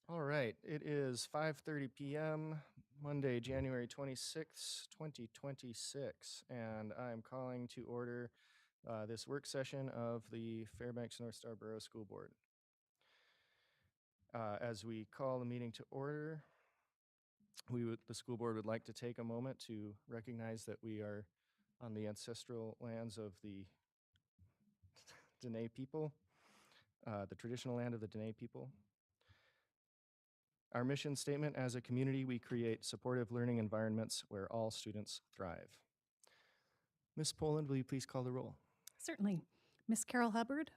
All right, it is 5:30 p.m., Monday, January 26th, 2026, and I'm calling to order this work session of the Fairbanks North Star Borough School Board. As we call the meeting to order, the school board would like to take a moment to recognize that we are on the ancestral lands of the Dene people, the traditional land of the Dene people. Our mission statement: as a community, we create supportive learning environments where all students thrive. Ms. Poland, will you please call the roll? Certainly. Miss Carol Hubbard?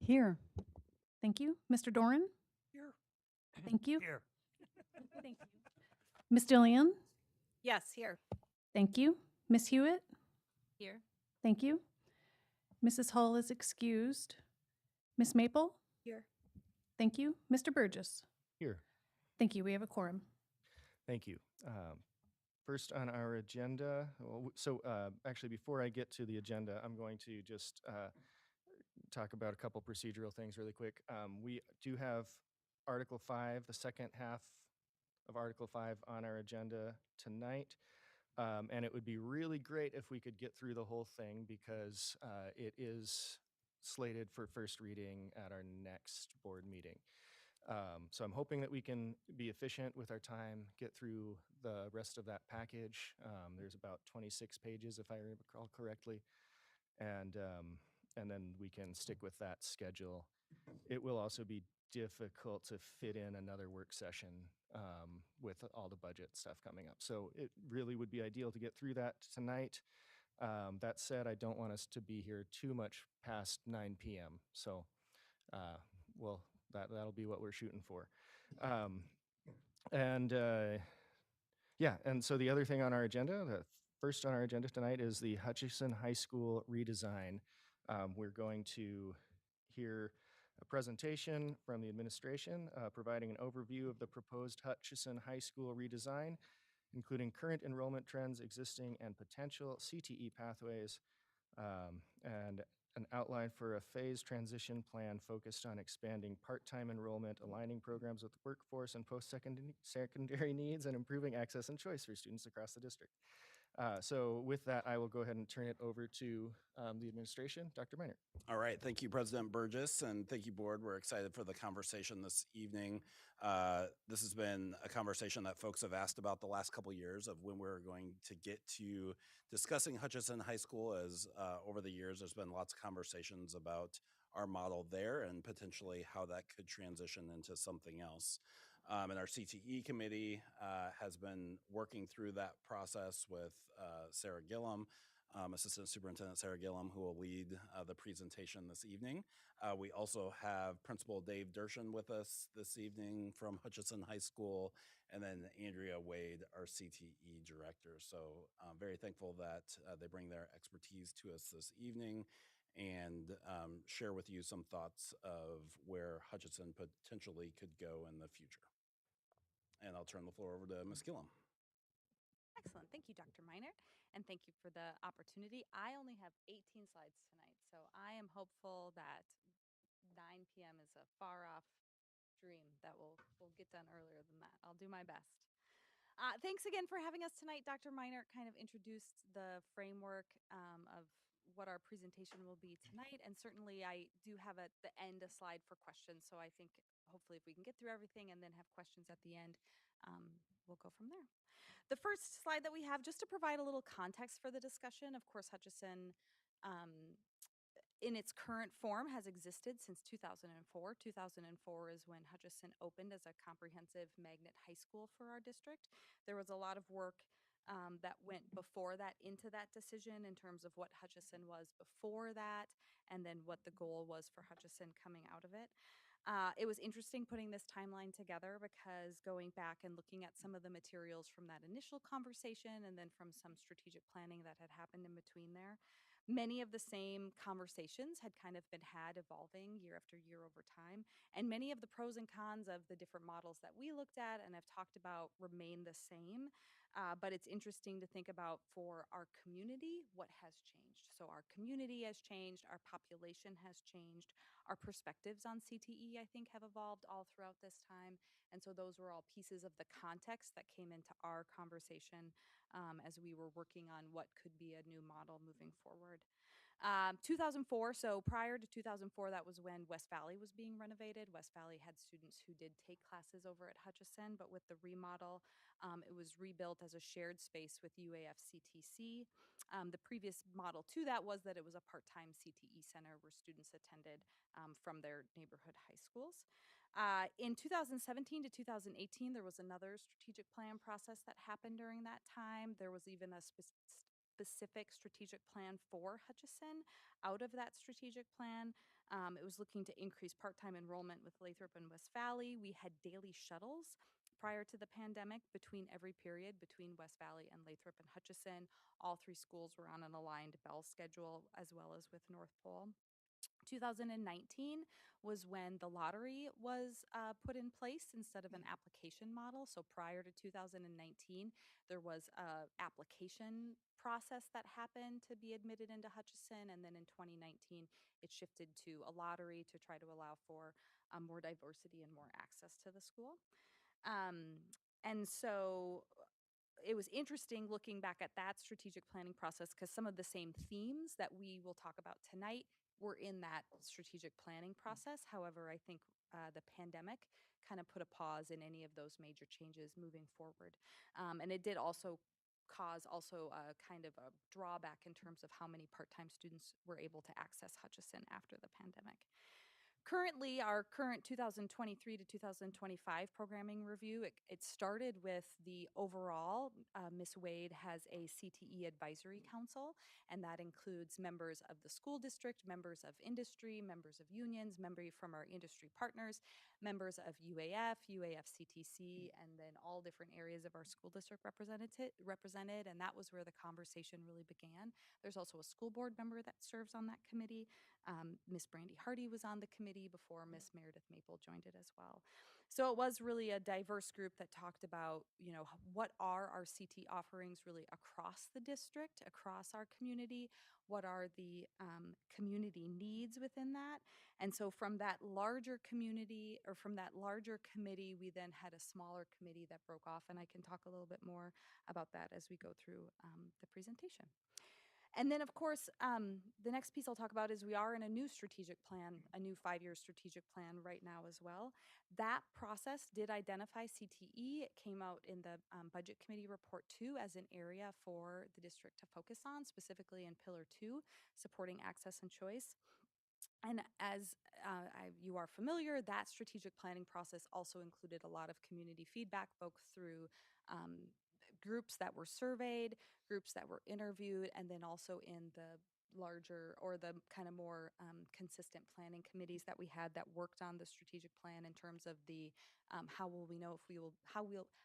Here. Thank you. Mr. Doran? Here. Thank you. Here. Thank you. Miss Dillian? Yes, here. Thank you. Miss Hewitt? Here. Thank you. Mrs. Hull is excused. Miss Maple? Here. Thank you. Mr. Burgess? Here. Thank you. We have a quorum. Thank you. First on our agenda, actually before I get to the agenda, I'm going to just talk about a couple procedural things really quick. We do have Article 5, the second half of Article 5 on our agenda tonight. And it would be really great if we could get through the whole thing because it is slated for first reading at our next board meeting. So I'm hoping that we can be efficient with our time, get through the rest of that package. There's about 26 pages, if I recall correctly, and then we can stick with that schedule. It will also be difficult to fit in another work session with all the budget stuff coming up. So it really would be ideal to get through that tonight. That said, I don't want us to be here too much past 9 p.m. So that'll be what we're shooting for. And so the other thing on our agenda, the first on our agenda tonight, is the Hutchison High School redesign. We're going to hear a presentation from the administration providing an overview of the proposed Hutchison High School redesign, including current enrollment trends, existing and potential CTE pathways, and an outline for a phased transition plan focused on expanding part-time enrollment, aligning programs with workforce and post-secondary needs, and improving access and choice for students across the district. So with that, I will go ahead and turn it over to the administration. Dr. Miner. All right. Thank you, President Burgess, and thank you, board. We're excited for the conversation this evening. This has been a conversation that folks have asked about the last couple of years of when we're going to get to discussing Hutchison High School, as over the years there's been lots of conversations about our model there and potentially how that could transition into something else. And our CTE committee has been working through that process with Sarah Gillum, Assistant Superintendent Sarah Gillum, who will lead the presentation this evening. We also have Principal Dave Dershin with us this evening from Hutchison High School, and then Andrea Wade, our CTE director. So I'm very thankful that they bring their expertise to us this evening and share with you some thoughts of where Hutchison potentially could go in the future. And I'll turn the floor over to Ms. Gillum. Excellent. Thank you, Dr. Miner, and thank you for the opportunity. I only have 18 slides tonight, so I am hopeful that 9 p.m. is a far-off dream that we'll get done earlier than that. I'll do my best. Thanks again for having us tonight. Dr. Miner kind of introduced the framework of what our presentation will be tonight, and certainly I do have at the end a slide for questions, so I think hopefully if we can get through everything and then have questions at the end, we'll go from there. The first slide that we have, just to provide a little context for the discussion, of course, Hutchison in its current form has existed since 2004. 2004 is when Hutchison opened as a comprehensive magnet high school for our district. There was a lot of work that went before that into that decision in terms of what Hutchison was before that, and then what the goal was for Hutchison coming out of it. It was interesting putting this timeline together because going back and looking at some of the materials from that initial conversation and then from some strategic planning that had happened in between there, many of the same conversations had kind of been had evolving year after year over time. And many of the pros and cons of the different models that we looked at and have talked about remain the same. But it's interesting to think about for our community, what has changed. So our community has changed, our population has changed, our perspectives on CTE, I think, have evolved all throughout this time. And so those were all pieces of the context that came into our conversation as we were working on what could be a new model moving forward. 2004, so prior to 2004, that was when West Valley was being renovated. West Valley had students who did take classes over at Hutchison, but with the remodel, it was rebuilt as a shared space with UAF-CTC. The previous model to that was that it was a part-time CTE center where students attended from their neighborhood high schools. In 2017 to 2018, there was another strategic plan process that happened during that time. There was even a specific strategic plan for Hutchison out of that strategic plan. It was looking to increase part-time enrollment with Lathrop and West Valley. We had daily shuttles prior to the pandemic between every period between West Valley and Lathrop and Hutchison. All three schools were on an aligned bell schedule as well as with North Pole. 2019 was when the lottery was put in place instead of an application model. So prior to 2019, there was a application process that happened to be admitted into Hutchison. And then in 2019, it shifted to a lottery to try to allow for more diversity and more access to the school. And so it was interesting looking back at that strategic planning process because some of the same themes that we will talk about tonight were in that strategic planning process. However, I think the pandemic kind of put a pause in any of those major changes moving forward. And it did also cause also a kind of a drawback in terms of how many part-time students were able to access Hutchison after the pandemic. Currently, our current 2023 to 2025 programming review, it started with the overall, Ms. Wade has a CTE advisory council, and that includes members of the school district, members of industry, members of unions, members from our industry partners, members of UAF, UAF-CTC, and then all different areas of our school district represented, and that was where the conversation really began. There's also a school board member that serves on that committee. Miss Brandy Hardy was on the committee before Miss Meredith Maple joined it as well. So it was really a diverse group that talked about, what are our CT offerings really across the district, across our community? What are the community needs within that? And so from that larger community or from that larger committee, we then had a smaller committee that broke off. And I can talk a little bit more about that as we go through the presentation. And then, of course, the next piece I'll talk about is we are in a new strategic plan, a new 5-year strategic plan right now as well. That process did identify CTE. It came out in the Budget Committee Report 2 as an area for the district to focus on, specifically in Pillar 2, supporting access and choice. And as you are familiar, that strategic planning process also included a lot of community feedback, both through groups that were surveyed, groups that were interviewed, and then also in the larger or the kind of more consistent planning committees that we had that worked on the strategic plan in terms of the how will we know if we will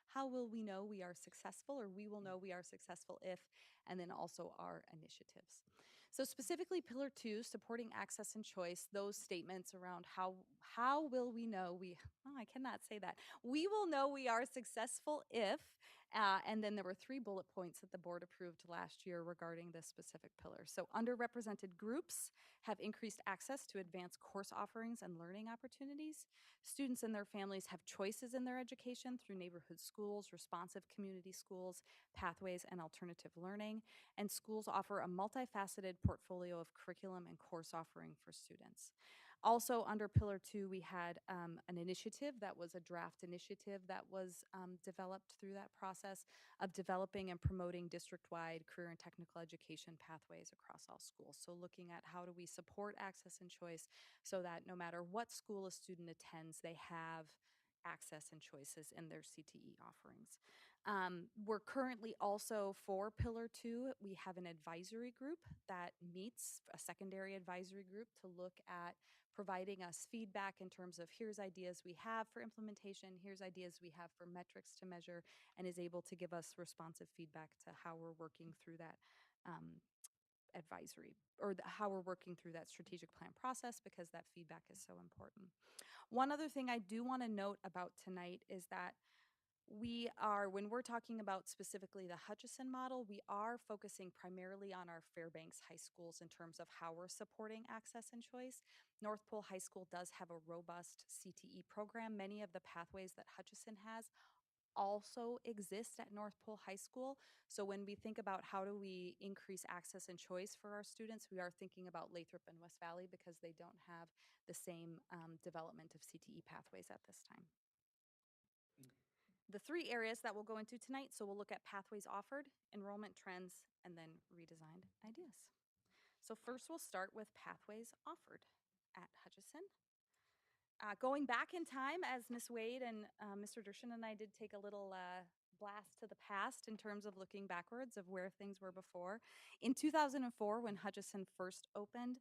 how will we know we are successful, or we will know we are successful if, and then also our initiatives. So specifically Pillar 2, supporting access and choice, those statements around how will we know I cannot say that. We will know we are successful if, and then there were 3 bullet points that the board approved last year regarding this specific pillar. So underrepresented groups have increased access to advanced course offerings and learning opportunities. Students and their families have choices in their education through neighborhood schools, responsive community schools, pathways, and alternative learning. And schools offer a multifaceted portfolio of curriculum and course offering for students. Also under Pillar 2, we had an initiative that was a draft initiative that was developed through that process of developing and promoting district-wide career and technical education pathways across all schools. So looking at how do we support access and choice so that no matter what school a student attends, they have access and choices in their CTE offerings. We're currently also for Pillar 2, we have an advisory group that meets, a secondary advisory group to look at providing us feedback in terms of here's ideas we have for implementation, here's ideas we have for metrics to measure, and is able to give us responsive feedback to how we're working through that advisory or how we're working through that strategic plan process, because that feedback is so important. One other thing I do want to note about tonight is that when we're talking about specifically the Hutchison model, we are focusing primarily on our Fairbanks high schools in terms of how we're supporting access and choice. North Pole High School does have a robust CTE program. Many of the pathways that Hutchison has also exist at North Pole High School. So when we think about how do we increase access and choice for our students, we are thinking about Lathrop and West Valley because they don't have the same development of CTE pathways at this time. The three areas that we'll go into tonight, so we'll look at pathways offered, enrollment trends, and then redesigned ideas. So first we'll start with pathways offered at Hutchison. Going back in time, as Ms. Wade and Mr. Dershin and I did take a little blast to the past in terms of looking backwards of where things were before. In 2004, when Hutchison first opened,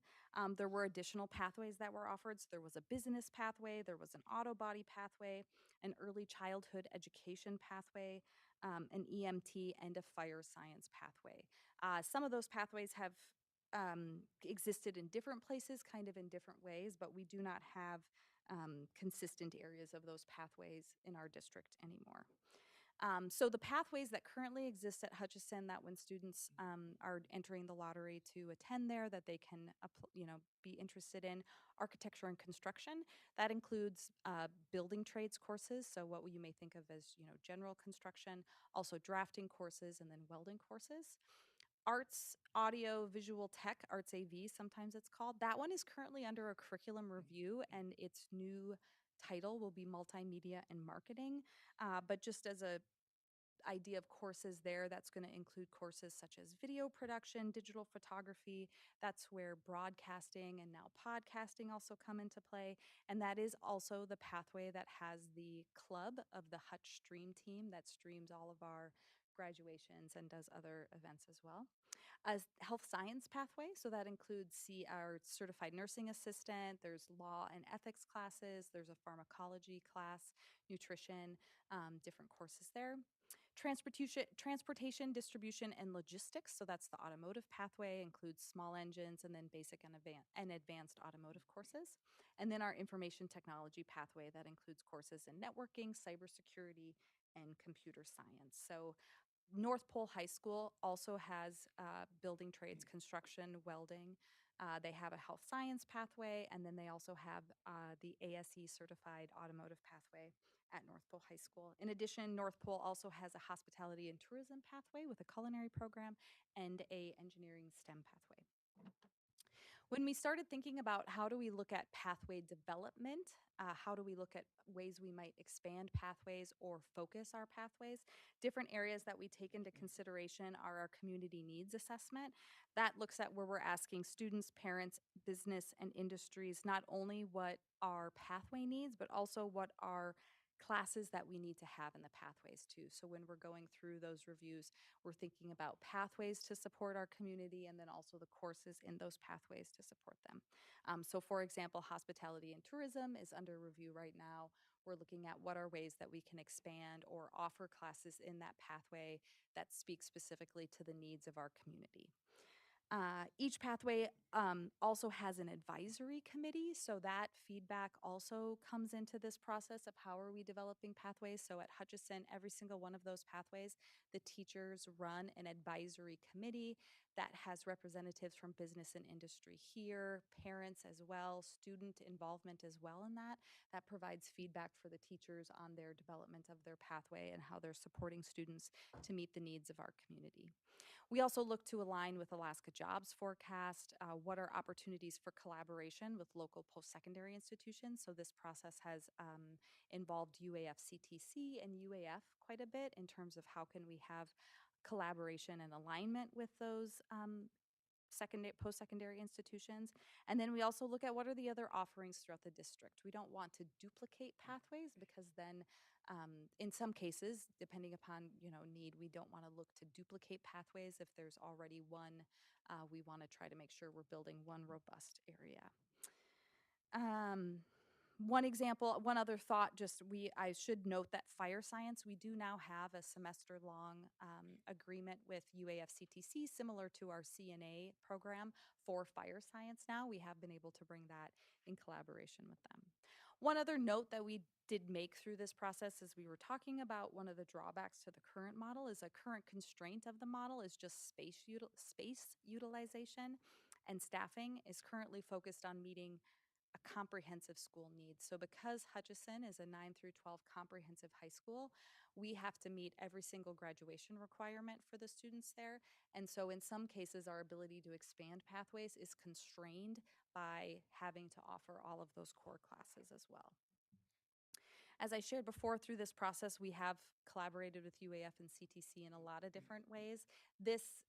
there were additional pathways that were offered. So there was a business pathway, there was an auto body pathway, an early childhood education pathway, an EMT, and a fire science pathway. Some of those pathways have existed in different places, kind of in different ways, but we do not have consistent areas of those pathways in our district anymore. So the pathways that currently exist at Hutchison, that when students are entering the lottery to attend there, that they can be interested in: architecture and construction. That includes building trades courses, so what you may think of as general construction, also drafting courses, and then welding courses. Arts, audio, visual tech, Arts AV, sometimes it's called. That one is currently under a curriculum review, and its new title will be multimedia and marketing. But just as a idea of courses there, that's going to include courses such as video production, digital photography. That's where broadcasting and now podcasting also come into play. And that is also the pathway that has the club of the Hutch Stream team that streams all of our graduations and does other events as well. A health science pathway, so that includes our certified nursing assistant, there's law and ethics classes, there's a pharmacology class, nutrition, different courses there. Transportation, distribution, and logistics. So that's the automotive pathway, includes small engines and then basic and advanced automotive courses. And then our information technology pathway that includes courses in networking, cybersecurity, and computer science. So North Pole High School also has building trades, construction, welding. They have a health science pathway, and then they also have the ASE certified automotive pathway at North Pole High School. In addition, North Pole also has a hospitality and tourism pathway with a culinary program and a engineering STEM pathway. When we started thinking about how do we look at pathway development, how do we look at ways we might expand pathways or focus our pathways, different areas that we take into consideration are our community needs assessment. That looks at where we're asking students, parents, business, and industries not only what our pathway needs, but also what our classes that we need to have in the pathways too. So when we're going through those reviews, we're thinking about pathways to support our community and then also the courses in those pathways to support them. So for example, hospitality and tourism is under review right now. We're looking at what are ways that we can expand or offer classes in that pathway that speak specifically to the needs of our community. Each pathway also has an advisory committee, so that feedback also comes into this process of how are we developing pathways. So at Hutchison, every single one of those pathways, the teachers run an advisory committee that has representatives from business and industry here, parents as well, student involvement as well in that. That provides feedback for the teachers on their development of their pathway and how they're supporting students to meet the needs of our community. We also look to align with Alaska Jobs Forecast. What are opportunities for collaboration with local post-secondary institutions? So this process has involved UAF-CTC and UAF quite a bit in terms of how can we have collaboration and alignment with those post-secondary institutions. And then we also look at what are the other offerings throughout the district. We don't want to duplicate pathways because then in some cases, depending upon need, we don't want to look to duplicate pathways. If there's already one, we want to try to make sure we're building one robust area. One example, one other thought, I should note that fire science, we do now have a semester-long agreement with UAF-CTC, similar to our CNA program for fire science now. We have been able to bring that in collaboration with them. One other note that we did make through this process as we were talking about one of the drawbacks to the current model is a current constraint of the model is just space utilization, and staffing is currently focused on meeting a comprehensive school need. So because Hutchison is a 9 through 12 comprehensive high school, we have to meet every single graduation requirement for the students there. And so in some cases, our ability to expand pathways is constrained by having to offer all of those core classes as well. As I shared before, through this process, we have collaborated with UAF and CTC in a lot of different ways. This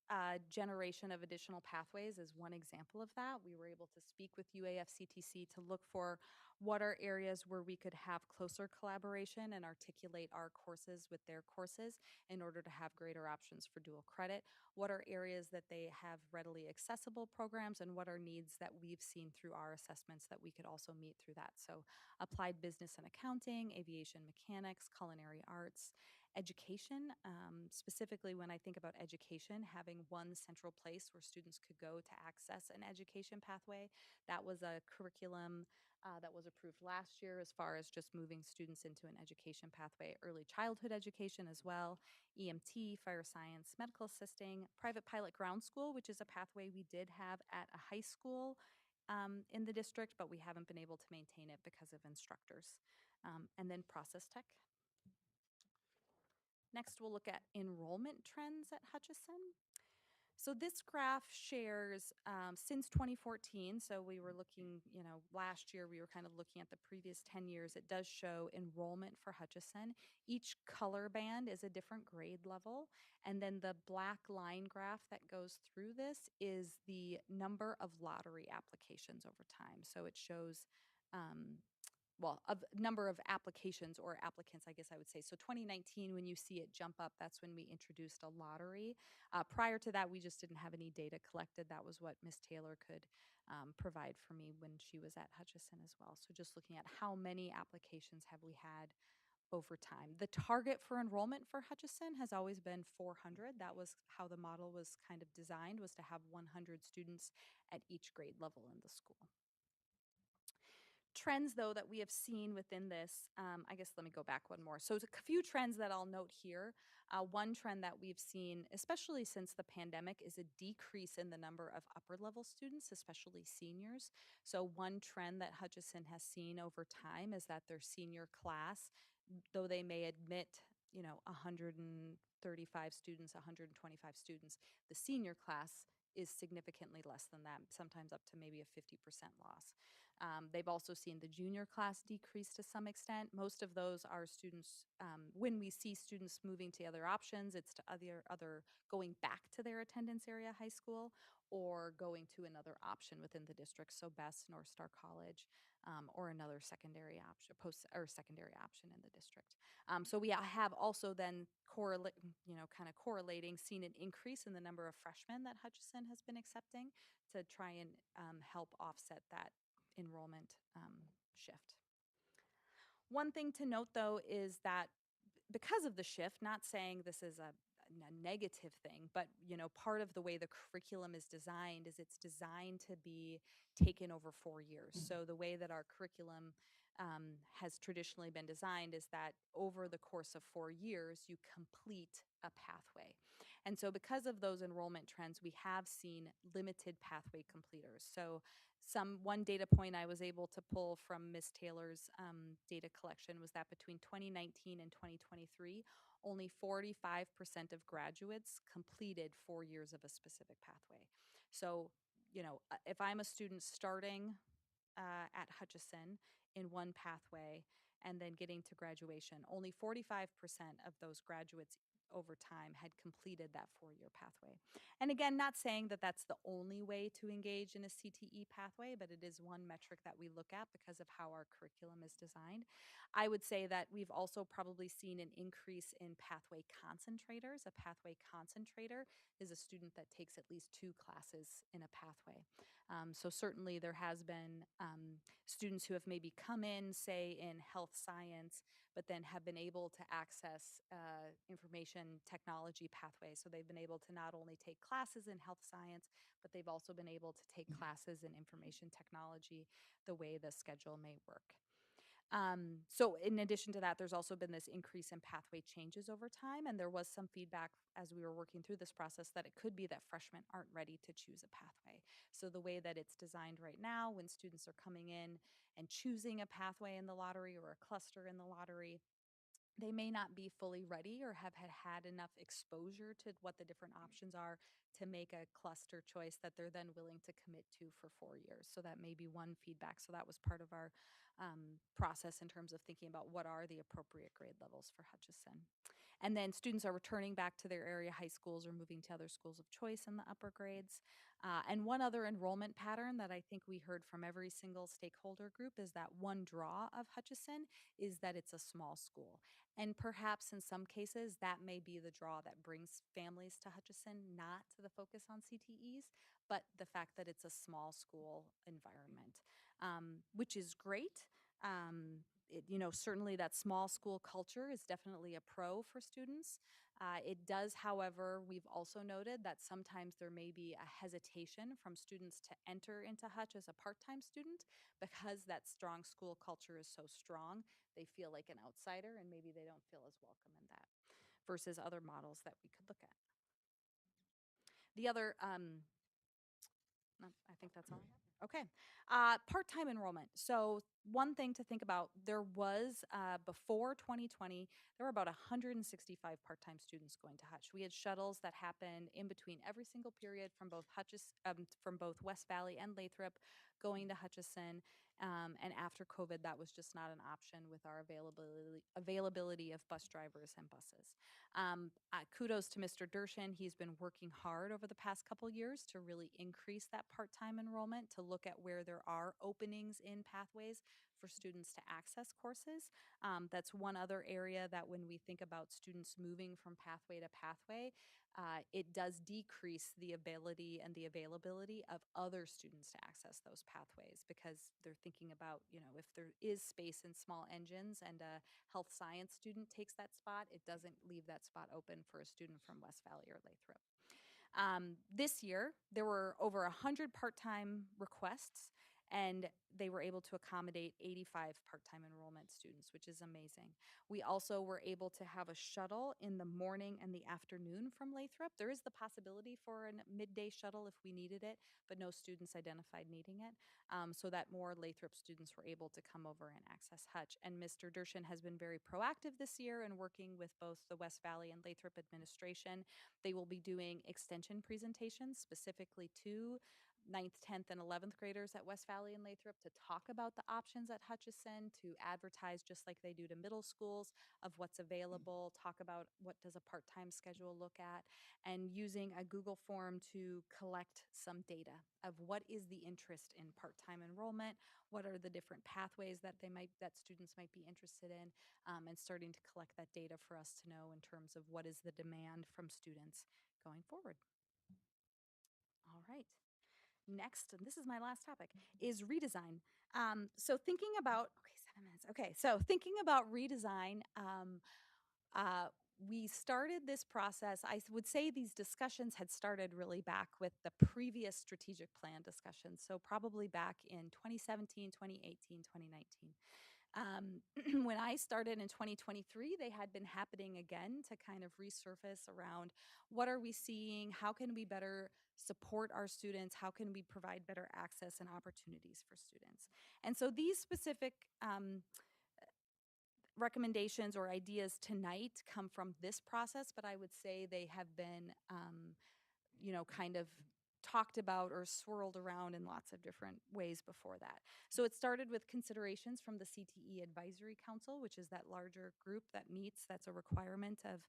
generation of additional pathways is one example of that. We were able to speak with UAF CTC to look for what are areas where we could have closer collaboration and articulate our courses with their courses in order to have greater options for dual credit. What are areas that they have readily accessible programs, and what are needs that we've seen through our assessments that we could also meet through that. So applied business and accounting, aviation mechanics, culinary arts, education. Specifically, when I think about education, having one central place where students could go to access an education pathway. That was a curriculum that was approved last year as far as just moving students into an education pathway, early childhood education as well, EMT, fire science, medical assisting, private pilot ground school, which is a pathway we did have at a high school in the district, but we haven't been able to maintain it because of instructors. And then process tech. Next, we'll look at enrollment trends at Hutchison. So this graph shares since 2014. So we were looking, last year we were kind of looking at the previous 10 years. It does show enrollment for Hutchison. Each color band is a different grade level. And then the black line graph that goes through this is the number of lottery applications over time. So it shows of number of applications or applicants, I guess I would say. So 2019, when you see it jump up, that's when we introduced a lottery. Prior to that, we just didn't have any data collected. That was what Ms. Taylor could provide for me when she was at Hutchison as well. So just looking at how many applications have we had over time. The target for enrollment for Hutchison has always been 400. That was how the model was kind of designed, was to have 100 students at each grade level in the school. Trends, though, that we have seen within this, I guess let me go back one more. So a few trends that I'll note here. One trend that we've seen, especially since the pandemic, is a decrease in the number of upper level students, especially seniors. So one trend that Hutchison has seen over time is that their senior class, though they may admit 135 students, 125 students, the senior class is significantly less than that, sometimes up to maybe a 50% loss. They've also seen the junior class decrease to some extent. Most of those are students, when we see students moving to other options, it's to other going back to their attendance area high school or going to another option within the district. So Best, North Star College, or another secondary option, secondary option in the district. So we have also then kind of correlating, seen an increase in the number of freshmen that Hutchison has been accepting to try and help offset that enrollment shift. One thing to note, though, is that because of the shift, not saying this is a negative thing, but part of the way the curriculum is designed is it's designed to be taken over 4 years. So the way that our curriculum has traditionally been designed is that over the course of 4 years, you complete a pathway. And so because of those enrollment trends, we have seen limited pathway completers. So one data point I was able to pull from Ms. Taylor's data collection was that between 2019 and 2023, only 45% of graduates completed 4 years of a specific pathway. So, if I'm a student starting at Hutchison in one pathway and then getting to graduation, only 45% of those graduates over time had completed that 4-year pathway. And again, not saying that that's the only way to engage in a CTE pathway, but it is one metric that we look at because of how our curriculum is designed. I would say that we've also probably seen an increase in pathway concentrators. A pathway concentrator is a student that takes at least 2 classes in a pathway. So certainly there has been students who have maybe come in, say, in health science, but then have been able to access information technology pathways. So they've been able to not only take classes in health science, but they've also been able to take classes in information technology the way the schedule may work. So in addition to that, there's also been this increase in pathway changes over time. And there was some feedback as we were working through this process that it could be that freshmen aren't ready to choose a pathway. So the way that it's designed right now, when students are coming in and choosing a pathway in the lottery or a cluster in the lottery, they may not be fully ready or have had enough exposure to what the different options are to make a cluster choice that they're then willing to commit to for 4 years. So that may be one feedback. So that was part of our process in terms of thinking about what are the appropriate grade levels for Hutchison. And then students are returning back to their area high schools or moving to other schools of choice in the upper grades. And one other enrollment pattern that I think we heard from every single stakeholder group is that one draw of Hutchison is that it's a small school. And perhaps in some cases, that may be the draw that brings families to Hutchison, not to the focus on CTEs, but the fact that it's a small school environment, which is great. Certainly that small school culture is definitely a pro for students. It does, however, we've also noted that sometimes there may be a hesitation from students to enter into Hutch as a part-time student because that strong school culture is so strong. They feel like an outsider and maybe they don't feel as welcome in that versus other models that we could look at. The other no, I think that's all I have. Okay. Part-time enrollment. So one thing to think about, there was, before 2020, there were about 165 part-time students going to Hutch. We had shuttles that happened in between every single period from both West Valley and Lathrop going to Hutchison. And after COVID, that was just not an option with our availability of bus drivers and buses. Kudos to Mr. Dershin. He's been working hard over the past couple years to really increase that part-time enrollment, to look at where there are openings in pathways for students to access courses. That's one other area that when we think about students moving from pathway to pathway, it does decrease the ability and the availability of other students to access those pathways because they're thinking about, if there is space in small engines and a health science student takes that spot, it doesn't leave that spot open for a student from West Valley or Lathrop. This year, there were over 100 part-time requests, and they were able to accommodate 85 part-time enrollment students, which is amazing. We also were able to have a shuttle in the morning and the afternoon from Lathrop. There is the possibility for a midday shuttle if we needed it, but no students identified needing it, so that more Lathrop students were able to come over and access Hutch. And Mr. Dershin has been very proactive this year in working with both the West Valley and Lathrop administration. They will be doing extension presentations specifically to 9th, 10th, and 11th graders at West Valley and Lathrop to talk about the options at Hutchison, to advertise just like they do to middle schools of what's available, talk about what does a part-time schedule look at, and using a Google form to collect some data of what is the interest in part-time enrollment, what are the different pathways that students might be interested in, and starting to collect that data for us to know in terms of what is the demand from students going forward. All right. Next, and this is my last topic, is redesign. So thinking about, okay, 7 minutes. Okay, so thinking about redesign, we started this process. I would say these discussions had started really back with the previous strategic plan discussions. So probably back in 2017, 2018, 2019. When I started in 2023, they had been happening again to kind of resurface around what are we seeing? How can we better support our students? How can we provide better access and opportunities for students? And so these specific recommendations or ideas tonight come from this process, but I would say they have been kind of talked about or swirled around in lots of different ways before that. So it started with considerations from the CTE Advisory Council, which is that larger group that meets, that's a requirement of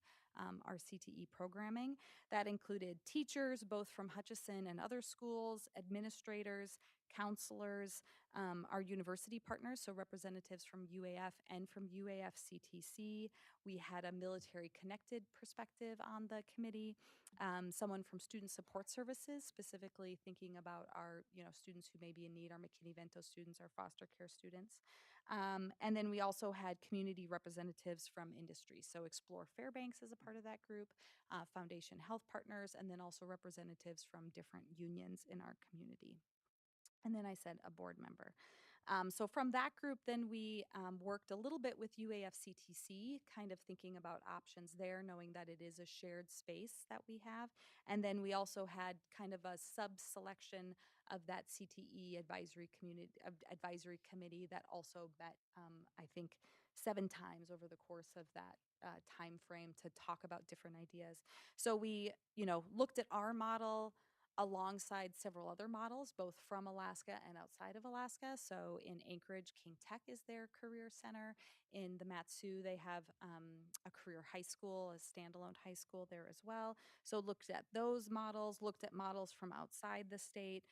our CTE programming. That included teachers, both from Hutchison and other schools, administrators, counselors, our university partners, so representatives from UAF and from UAF CTC. We had a military connected perspective on the committee. Someone from Student Support Services, specifically thinking about our students who may be in need, our McKinney-Vento students, our foster care students. And then we also had community representatives from industry. So Explore Fairbanks is a part of that group, Foundation Health Partners, and then also representatives from different unions in our community. And then I said a board member. So from that group, then we worked a little bit with UAFCTC, kind of thinking about options there, knowing that it is a shared space that we have. And then we also had kind of a sub-selection of that CTE advisory committee that also met, I think, 7 times over the course of that time frame to talk about different ideas. So we, looked at our model alongside several other models, both from Alaska and outside of Alaska. So in Anchorage, King Tech is their career center. In the Matsu, they have a career high school, a standalone high school there as well. So looked at those models, looked at models from outside the state,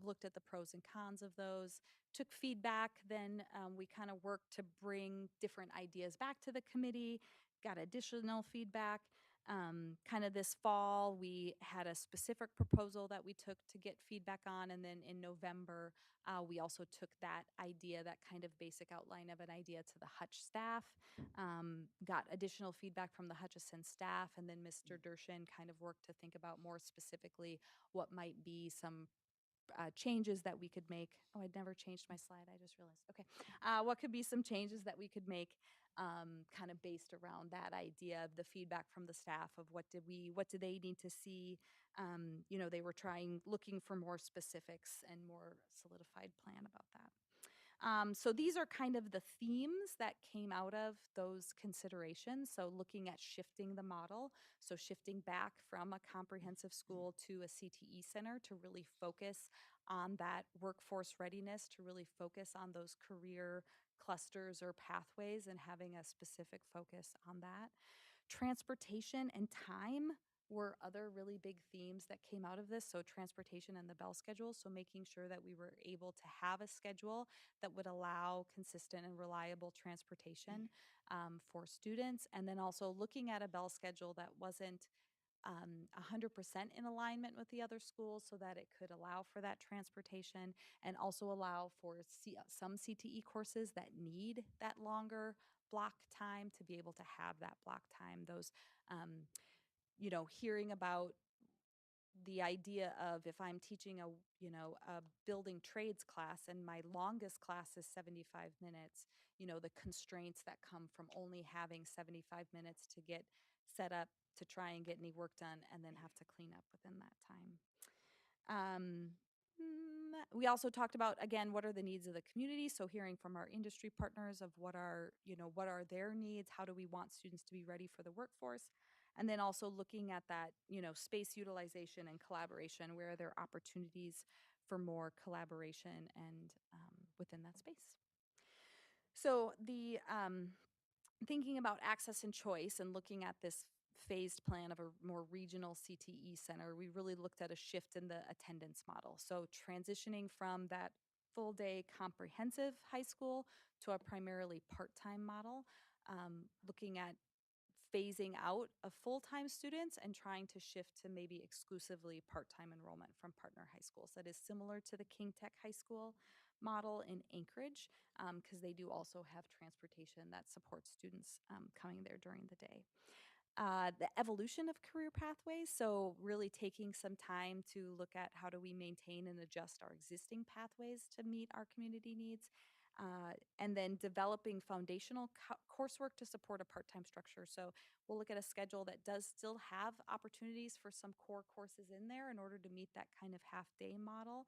looked at the pros and cons of those, took feedback. Then we kind of worked to bring different ideas back to the committee, got additional feedback. Kind of this fall, we had a specific proposal that we took to get feedback on. And then in November, we also took that idea, that kind of basic outline of an idea to the Hutch staff, got additional feedback from the Hutchison staff. And then Mr. Dershin kind of worked to think about more specifically what might be some changes that we could make. Oh, I'd never changed my slide. I just realized. Okay. What could be some changes that we could make kind of based around that idea of the feedback from the staff of what do they need to see? They were looking for more specifics and more solidified plan about that. So these are kind of the themes that came out of those considerations. So looking at shifting the model, so shifting back from a comprehensive school to a CTE center to really focus on that workforce readiness, to really focus on those career clusters or pathways and having a specific focus on that. Transportation and time were other really big themes that came out of this. So transportation and the bell schedule. So making sure that we were able to have a schedule that would allow consistent and reliable transportation for students. And then also looking at a bell schedule that wasn't 100% in alignment with the other schools so that it could allow for that transportation and also allow for some CTE courses that need that longer block time to be able to have that block time. Those, hearing about the idea of if I'm teaching a building trades class and my longest class is 75 minutes, the constraints that come from only having 75 minutes to get set up to try and get any work done and then have to clean up within that time. We also talked about, again, what are the needs of the community? So hearing from our industry partners of what are their needs? How do we want students to be ready for the workforce? And then also looking at that, space utilization and collaboration, where are there opportunities for more collaboration and within that space. So the thinking about access and choice and looking at this phased plan of a more regional CTE center, we really looked at a shift in the attendance model. So transitioning from that full day comprehensive high school to a primarily part-time model, looking at phasing out of full-time students and trying to shift to maybe exclusively part-time enrollment from partner high schools. That is similar to the King Tech High School model in Anchorage, because they do also have transportation that supports students coming there during the day. The evolution of career pathways, so really taking some time to look at how do we maintain and adjust our existing pathways to meet our community needs, and then developing foundational coursework to support a part-time structure. So we'll look at a schedule that does still have opportunities for some core courses in there in order to meet that kind of half-day model,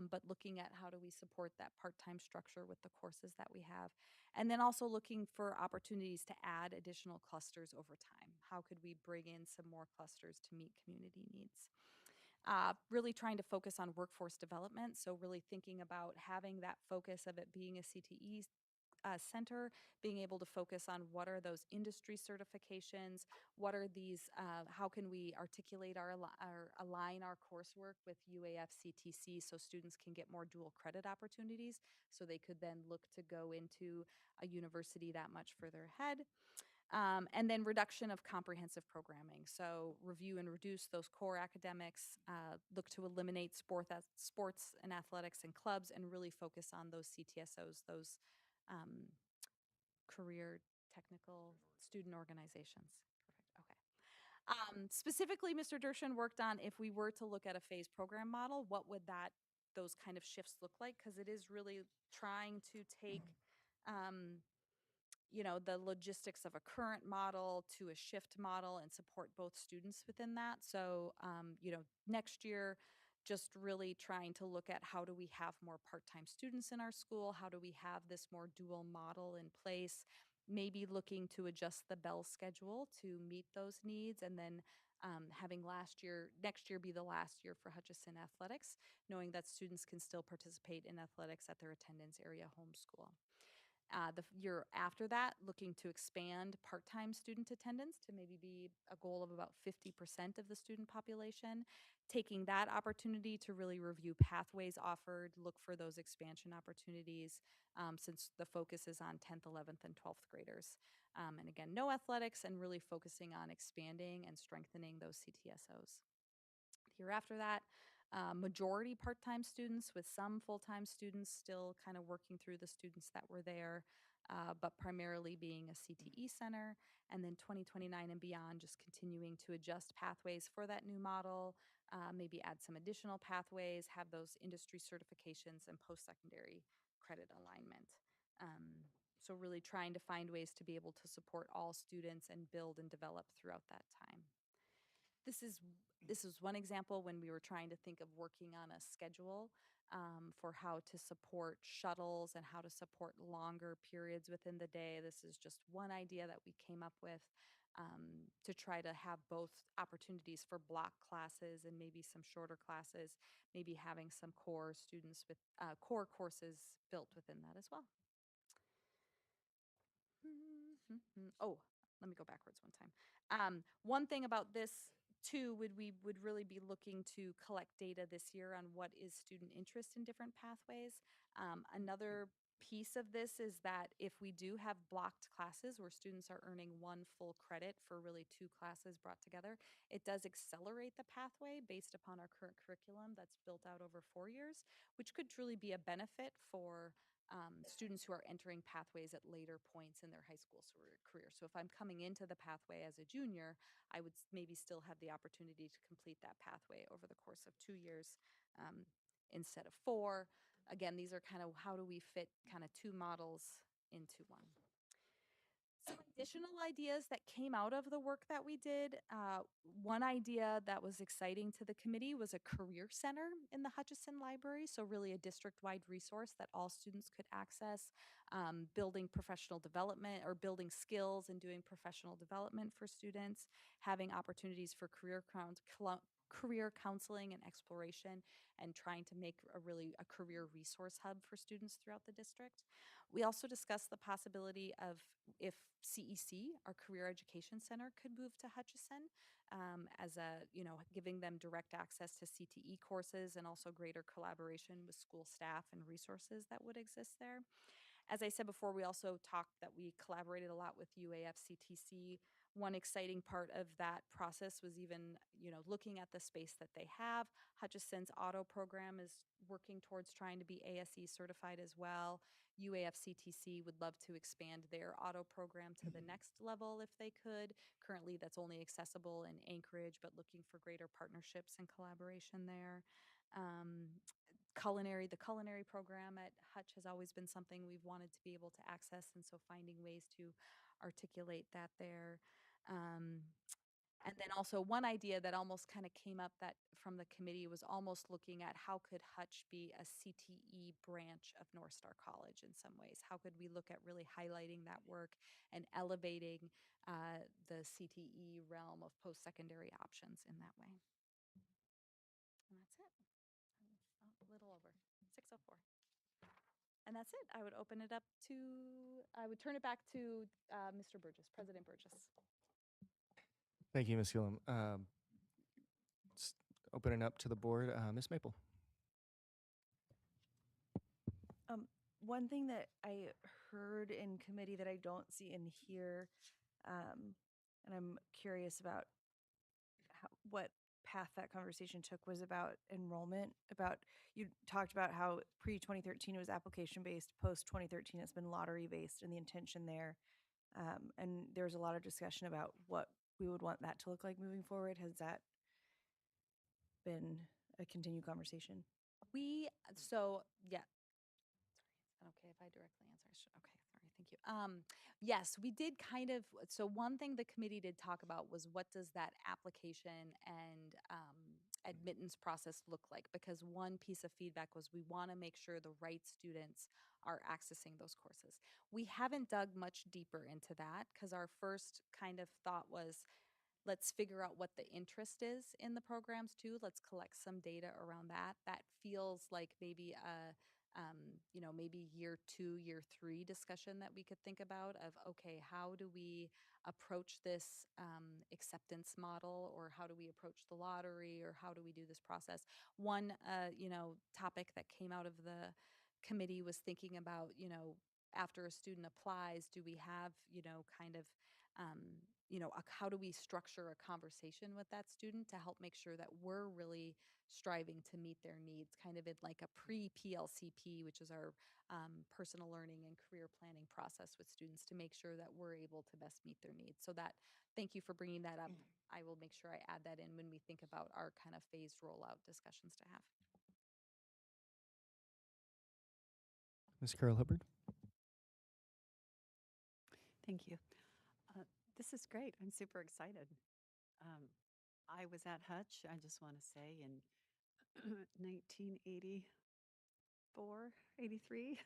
but looking at how do we support that part-time structure with the courses that we have. And then also looking for opportunities to add additional clusters over time. How could we bring in some more clusters to meet community needs? Really trying to focus on workforce development. So really thinking about having that focus of it being a CTE center, being able to focus on what are those industry certifications, what are these, how can we articulate align our coursework with UAFCTC so students can get more dual credit opportunities so they could then look to go into a university that much further ahead. And then reduction of comprehensive programming. So review and reduce those core academics, look to eliminate sports and athletics and clubs, and really focus on those CTSOs, those career technical student organizations. Perfect. Okay. Specifically, Mr. Dershin worked on if we were to look at a phased program model, what would that those kind of shifts look like, because it is really trying to take the logistics of a current model to a shift model and support both students within that. So, next year, just really trying to look at how do we have more part-time students in our school? How do we have this more dual model in place? Maybe looking to adjust the bell schedule to meet those needs, and then having next year be the last year for Hutchison athletics, knowing that students can still participate in athletics at their attendance area home school. The year after that, looking to expand part-time student attendance to maybe be a goal of about 50% of the student population, taking that opportunity to really review pathways offered, look for those expansion opportunities, since the focus is on 10th, 11th, and 12th graders. And again, no athletics, and really focusing on expanding and strengthening those CTSOs. The year after that, majority part-time students with some full-time students, still kind of working through the students that were there, but primarily being a CTE center. And then 2029 and beyond, just continuing to adjust pathways for that new model, maybe add some additional pathways, have those industry certifications and post-secondary credit alignment. So really trying to find ways to be able to support all students and build and develop throughout that time. This is one example when we were trying to think of working on a schedule for how to support shuttles and how to support longer periods within the day. This is just one idea that we came up with to try to have both opportunities for block classes and maybe some shorter classes, maybe having some core students with core courses built within that as well. Oh, let me go backwards one time. One thing about this too we would really be looking to collect data this year on what is student interest in different pathways. Another piece of this is that if we do have blocked classes where students are earning one full credit for really two classes brought together, it does accelerate the pathway based upon our current curriculum that's built out over 4 years, which could truly be a benefit for students who are entering pathways at later points in their high school career. So if I'm coming into the pathway as a junior, I would maybe still have the opportunity to complete that pathway over the course of 2 years instead of 4. Again, these are kind of how do we fit kind of two models into one. Some additional ideas that came out of the work that we did. One idea that was exciting to the committee was a career center in the Hutchison Library. So really a district-wide resource that all students could access, building professional development or building skills and doing professional development for students, having opportunities for career counseling and exploration, and trying to make a career resource hub for students throughout the district. We also discussed the possibility of if CEC, our Career Education Center, could move to Hutchison as giving them direct access to CTE courses and also greater collaboration with school staff and resources that would exist there. As I said before, we also talked that we collaborated a lot with UAFCTC. One exciting part of that process was even, looking at the space that they have. Hutchison's auto program is working towards trying to be ASE certified as well. UAFCTC would love to expand their auto program to the next level if they could. Currently, that's only accessible in Anchorage, but looking for greater partnerships and collaboration there. The culinary program at Hutch has always been something we've wanted to be able to access, and so finding ways to articulate that there. And then also one idea that almost kind of came up that from the committee was almost looking at how could Hutch be a CTE branch of North Star College in some ways? How could we look at really highlighting that work and elevating the CTE realm of post-secondary options in that way? And that's it. A little over 6:04. And that's it. I would turn it back to Mr. Burgess, President Burgess. Thank you, Ms. Gillum. Opening up to the board, Ms. Maple. One thing that I heard in committee that I don't see in here, and I'm curious about what path that conversation took, was about enrollment. You talked about how pre-2013 was application-based, post-2013 it's been lottery-based, and the intention there. And there's a lot of discussion about what we would want that to look like moving forward. Has that been a continued conversation? So yeah. Sorry, is that okay if I directly answer? Okay, sorry, thank you. Yes, we did kind of. So one thing the committee did talk about was what does that application and admittance process look like? Because one piece of feedback was we want to make sure the right students are accessing those courses. We haven't dug much deeper into that because our first kind of thought was let's figure out what the interest is in the programs too. Let's collect some data around that. That feels like maybe a maybe year 2, year 3 discussion that we could think about of, okay, how do we approach this acceptance model, or how do we approach the lottery, or how do we do this process? One, topic that came out of the committee was thinking about, after a student applies, do we have, kind of how do we structure a conversation with that student to help make sure that we're really striving to meet their needs, kind of in like a pre-PLCP, which is our personal learning and career planning process with students, to make sure that we're able to best meet their needs. So that, thank you for bringing that up. I will make sure I add that in when we think about our kind of phased rollout discussions to have. Ms. Carol Hubbard? Thank you. This is great. I'm super excited. Um, I was at Hutch, I just want to say, in 1984, 83,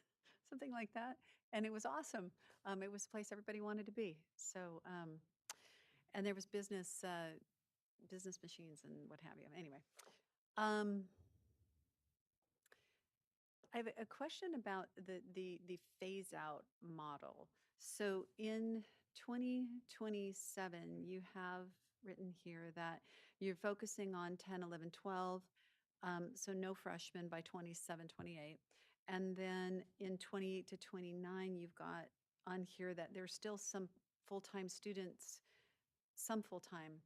something like that. And it was awesome. It was a place everybody wanted to be. So, and there was business machines and what have you. Anyway, um, I have a question about the phase out model. So in 2027, you have written here that you're focusing on 10, 11, 12, so no freshmen by 27, 28. And then in 28 to 29, you've got on here that there's still some full-time students, some full-time,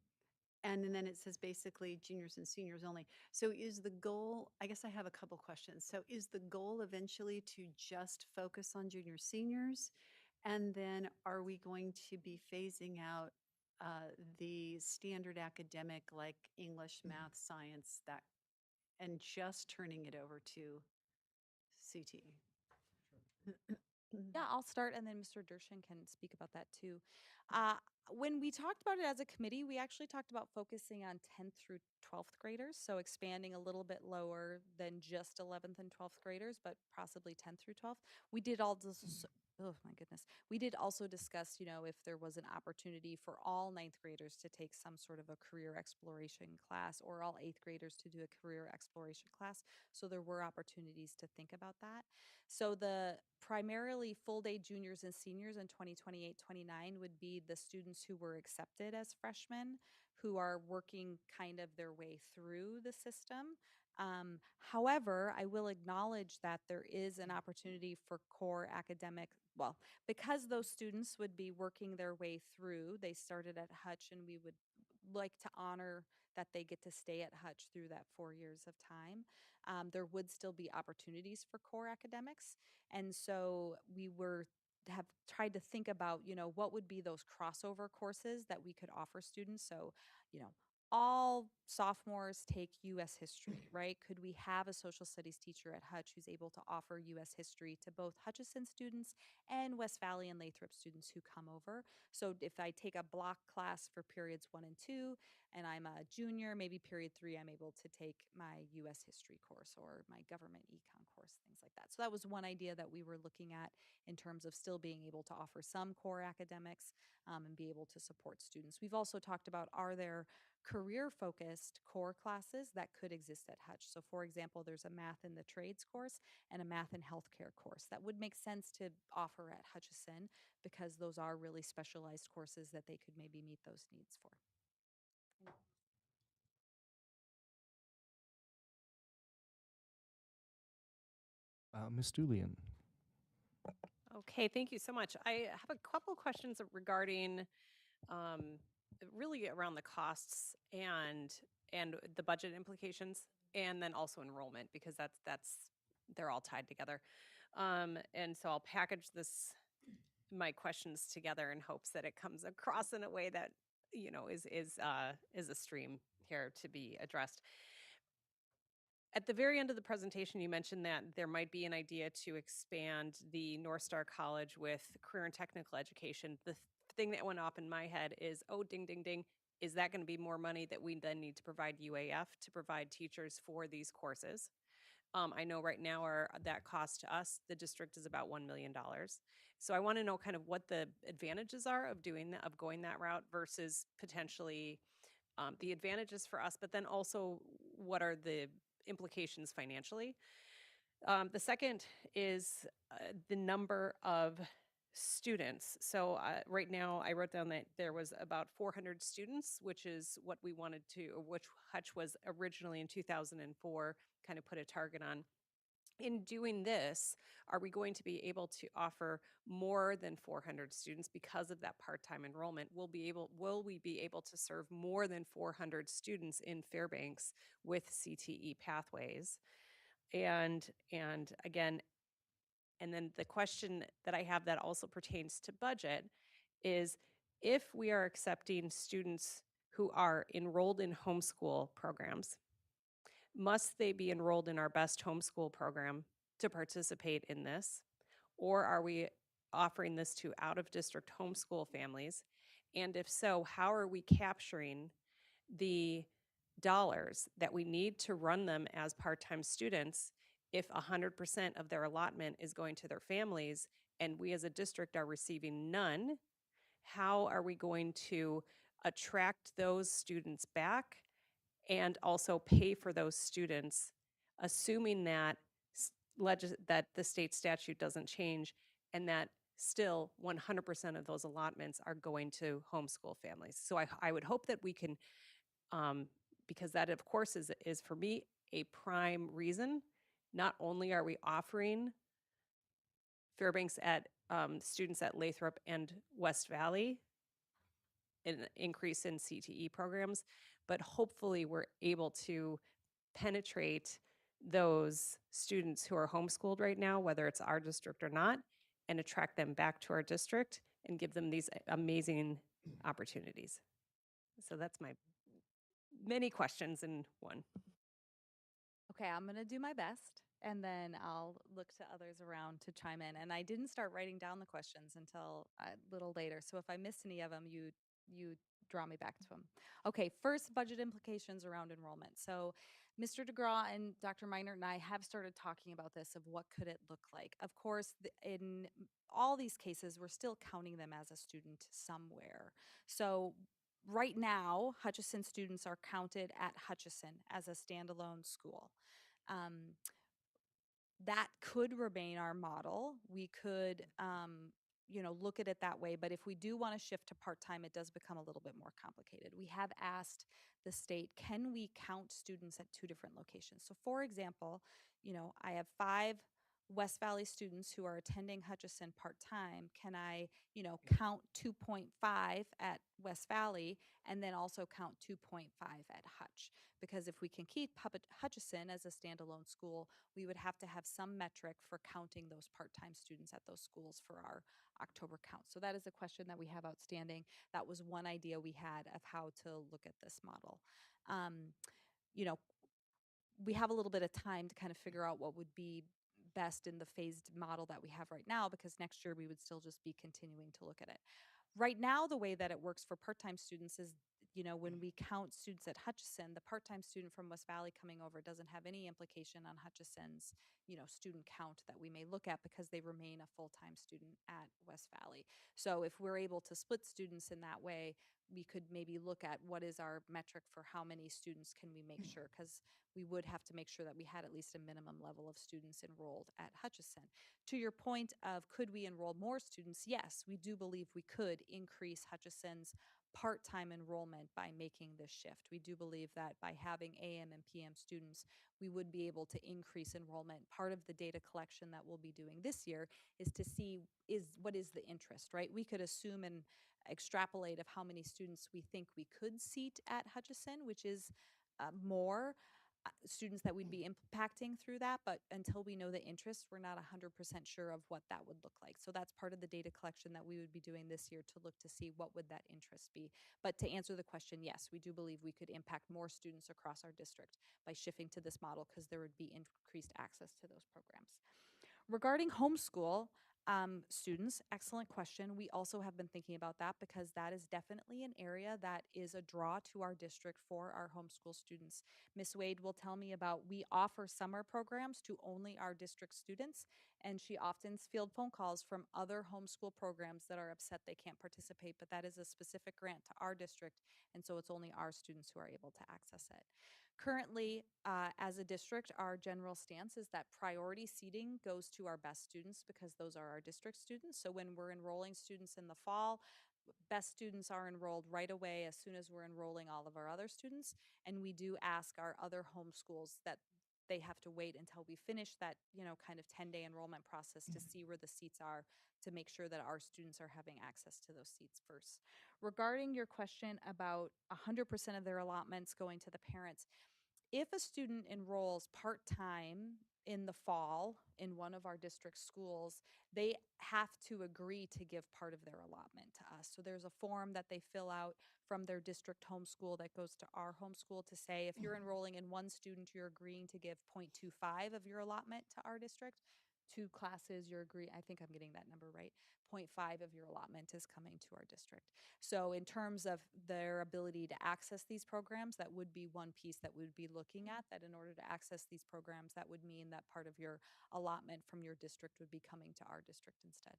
and then it says basically juniors and seniors only. So is the goal, I guess I have a couple questions. So is the goal eventually to just focus on junior seniors? And then are we going to be phasing out the standard academic like English, math, science, that, and just turning it over to CT? Yeah, I'll start and then Mr. Dershin can speak about that too. Uh, when we talked about it as a committee, we actually talked about focusing on 10th through 12th graders, so expanding a little bit lower than just 11th and 12th graders, but possibly 10th through 12th. We did all this. Oh my goodness. We did also discuss, if there was an opportunity for all ninth graders to take some sort of a career exploration class, or all eighth graders to do a career exploration class. So there were opportunities to think about that. So the primarily full day juniors and seniors in 2028-29 would be the students who were accepted as freshmen, who are working kind of their way through the system. However, I will acknowledge that there is an opportunity for core academic, well, because those students would be working their way through, they started at Hutch, and we would like to honor that they get to stay at Hutch through that 4 years of time. There would still be opportunities for core academics. And so we have tried to think about, what would be those crossover courses that we could offer students. So, you know, all sophomores take US history, right? Could we have a social studies teacher at Hutch who's able to offer US history to both Hutchison students and West Valley and Lathrop students who come over? So if I take a block class for periods 1 and 2, and I'm a junior, maybe period 3, I'm able to take my US history course or my government econ course, things like that. So that was one idea that we were looking at in terms of still being able to offer some core academics and be able to support students. We've also talked about, are there career focused core classes that could exist at Hutch? So for example, there's a math in the trades course and a math and healthcare course that would make sense to offer at Hutchison, because those are really specialized courses that they could maybe meet those needs for. Ms. Julian? Okay, thank you so much. I have a couple questions regarding um, really around the costs and the budget implications, and then also enrollment, because that's they're all tied together. And so I'll package my questions together in hopes that it comes across in a way that is a stream here to be addressed. At the very end of the presentation, you mentioned that there might be an idea to expand the North Star College with career and technical education. The thing that went off in my head is, oh, ding, ding, ding. Is that going to be more money that we then need to provide UAF to provide teachers for these courses? I know right now that cost to us, the district, is about $1 million. So I want to know kind of what the advantages are of doing that, of going that route versus potentially the advantages for us, but then also what are the implications financially. The second is the number of students. So right now I wrote down that there was about 400 students, which is what we wanted to, or which Hutch was originally in 2004, kind of put a target on. In doing this, are we going to be able to offer more than 400 students because of that part-time enrollment? Will we be able to serve more than 400 students in Fairbanks with CTE pathways? And again, and then the question that I have that also pertains to budget is, if we are accepting students who are enrolled in homeschool programs, must they be enrolled in our best homeschool program to participate in this? Or are we offering this to out-of-district homeschool families? And if so, how are we capturing the dollars that we need to run them as part-time students if 100% of their allotment is going to their families and we as a district are receiving none? How are we going to attract those students back and also pay for those students, assuming that that the state statute doesn't change and that still 100% of those allotments are going to homeschool families? So I would hope that we can, because that of course is for me a prime reason. Not only are we offering Fairbanks at students at Lathrop and West Valley an increase in CTE programs, but hopefully we're able to penetrate those students who are homeschooled right now, whether it's our district or not, and attract them back to our district and give them these amazing opportunities. So that's my many questions in one. Okay, I'm going to do my best, and then I'll look to others around to chime in. And I didn't start writing down the questions until a little later. So if I miss any of them, you draw me back to them. Okay, first, budget implications around enrollment. So Mr. DeGraw and Dr. Meinert and I have started talking about this, of what could it look like. Of course, in all these cases, we're still counting them as a student somewhere. So right now, Hutchison students are counted at Hutchison as a standalone school. Um, that could remain our model. We could, look at it that way. But if we do want to shift to part-time, it does become a little bit more complicated. We have asked the state, can we count students at 2 different locations? So for example, I have 5 West Valley students who are attending Hutchison part-time. Can I, count 2.5 at West Valley and then also count 2.5 at Hutch? Because if we can keep Hutchison as a standalone school, we would have to have some metric for counting those part-time students at those schools for our October count. So that is a question that we have outstanding. That was one idea we had of how to look at this model. You know, we have a little bit of time to kind of figure out what would be best in the phased model that we have right now, because next year we would still just be continuing to look at it. Right now, the way that it works for part-time students is, when we count students at Hutchison, the part-time student from West Valley coming over doesn't have any implication on Hutchison's, student count that we may look at, because they remain a full-time student at West Valley. So if we're able to split students in that way, we could maybe look at what is our metric for how many students can we make sure, because we would have to make sure that we had at least a minimum level of students enrolled at Hutchison. To your point of, could we enroll more students? Yes, we do believe we could increase Hutchison's part-time enrollment by making this shift. We do believe that by having AM and PM students, we would be able to increase enrollment. Part of the data collection that we'll be doing this year is to see what is the interest, right? We could assume and extrapolate of how many students we think we could seat at Hutchison, which is more. students that we'd be impacting through that, but until we know the interest, we're not 100% sure of what that would look like. So that's part of the data collection that we would be doing this year to look to see what would that interest be. But to answer the question, yes, we do believe we could impact more students across our district by shifting to this model because there would be increased access to those programs. Regarding homeschool students, excellent question. We also have been thinking about that because that is definitely an area that is a draw to our district for our homeschool students. Miss Wade will tell me about we offer summer programs to only our district students, and she often fields phone calls from other homeschool programs that are upset they can't participate, but that is a specific grant to our district, and so it's only our students who are able to access it. Currently, as a district, our general stance is that priority seating goes to our best students because those are our district students. So when we're enrolling students in the fall, best students are enrolled right away as soon as we're enrolling all of our other students. And we do ask our other homeschools that they have to wait until we finish that, kind of 10-day enrollment process to see where the seats are to make sure that our students are having access to those seats first. Regarding your question about 100% of their allotments going to the parents, if a student enrolls part-time in the fall in one of our district schools, they have to agree to give part of their allotment to us. So there's a form that they fill out from their district homeschool that goes to our homeschool to say if you're enrolling in one student, you're agreeing to give 0.25 of your allotment to our district. Two classes, you're agreeing, I think I'm getting that number right, 0.5 of your allotment is coming to our district. So in terms of their ability to access these programs, that would be one piece that we'd be looking at, that in order to access these programs, that would mean that part of your allotment from your district would be coming to our district instead.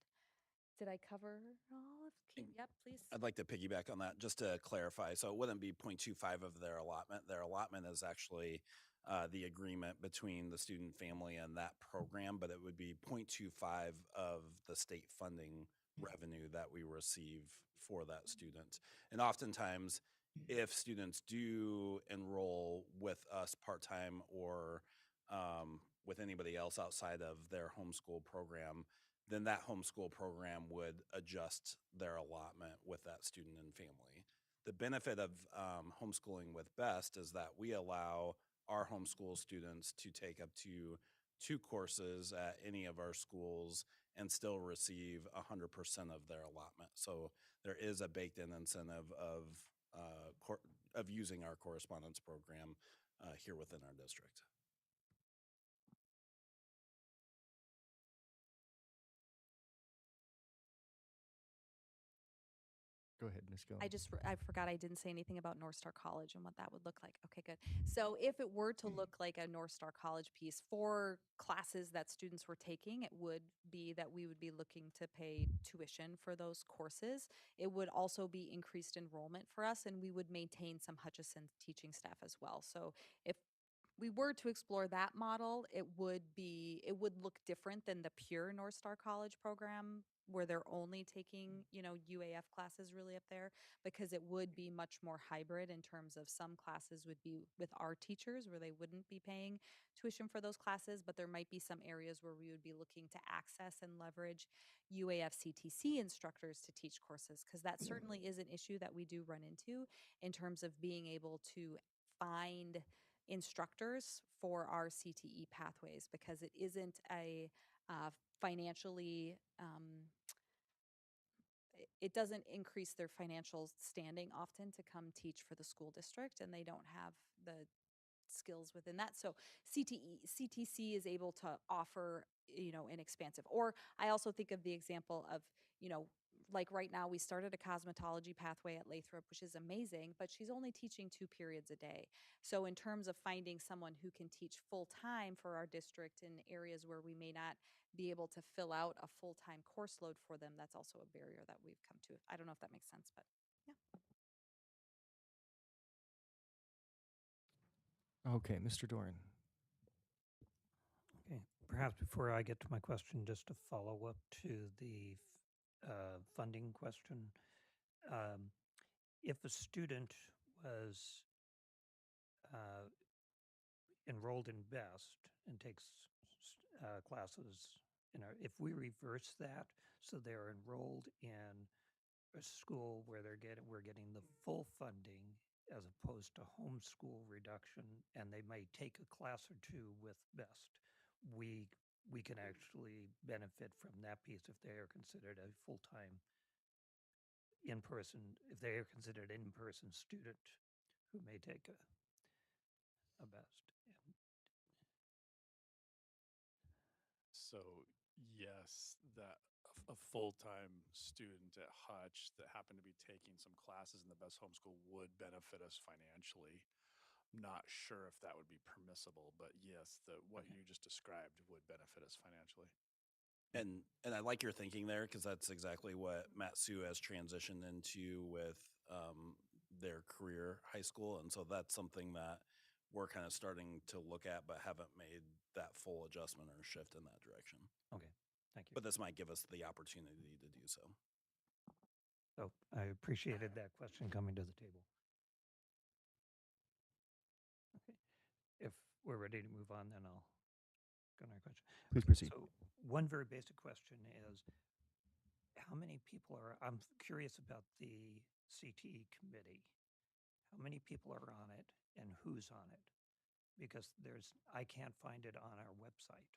Did I cover all of? Yep, please. I'd like to piggyback on that just to clarify. So it wouldn't be 0.25 of their allotment. Their allotment is actually the agreement between the student family and that program, but it would be 0.25 of the state funding revenue that we receive for that student. And oftentimes, if students do enroll with us part-time or with anybody else outside of their homeschool program, then that homeschool program would adjust their allotment with that student and family. The benefit of homeschooling with BEST is that we allow our homeschool students to take up to 2 courses at any of our schools and still receive 100% of their allotment. So there is a baked-in incentive of using our correspondence program here within our district. Go ahead, Ms. Gill. I forgot I didn't say anything about North Star College and what that would look like. Okay, good. So if it were to look like a North Star College piece for classes that students were taking, it would be that we would be looking to pay tuition for those courses. It would also be increased enrollment for us, and we would maintain some Hutchison teaching staff as well. So if we were to explore that model, it would look different than the pure North Star College program where they're only taking, UAF classes really up there, because it would be much more hybrid in terms of some classes would be with our teachers where they wouldn't be paying tuition for those classes, but there might be some areas where we would be looking to access and leverage UAF CTC instructors to teach courses, because that certainly is an issue that we do run into in terms of being able to find instructors for our CTE pathways, because it isn't a financially it doesn't increase their financial standing often to come teach for the school district, and they don't have the skills within that. So CTC is able to offer, an expansive. Or I also think of the example of, like right now we started a cosmetology pathway at Lathrop, which is amazing, but she's only teaching 2 periods a day. So in terms of finding someone who can teach full time for our district in areas where we may not be able to fill out a full-time course load for them, that's also a barrier that we've come to. I don't know if that makes sense, but yeah. Okay, Mr. Doran. Okay, perhaps before I get to my question, just to follow up to the funding question. If a student was enrolled in BEST and takes classes, if we reverse that so they're enrolled in a school where we're getting the full funding as opposed to homeschool reduction, and they may take a class or two with BEST. We can actually benefit from that piece if they are considered a full-time in-person, if they are considered an in-person student who may take a BEST. And So yes, that a full-time student at Hutch that happened to be taking some classes in the best homeschool would benefit us financially. Not sure if that would be permissible, but yes, what Okay. you just described would benefit us financially. And I like your thinking there, because that's exactly what Matt Sue has transitioned into with their career high school, and so that's something that we're kind of starting to look at, but haven't made that full adjustment or shift in that direction. Okay, thank you. But this might give us the opportunity to do so. So I appreciated that question coming to the table. Okay, if we're ready to move on, then I'll go to our question. Please Okay, proceed. So one very basic question is, how many people are, I'm curious about the CTE committee. How many people are on it and who's on it? Because I can't find it on our website.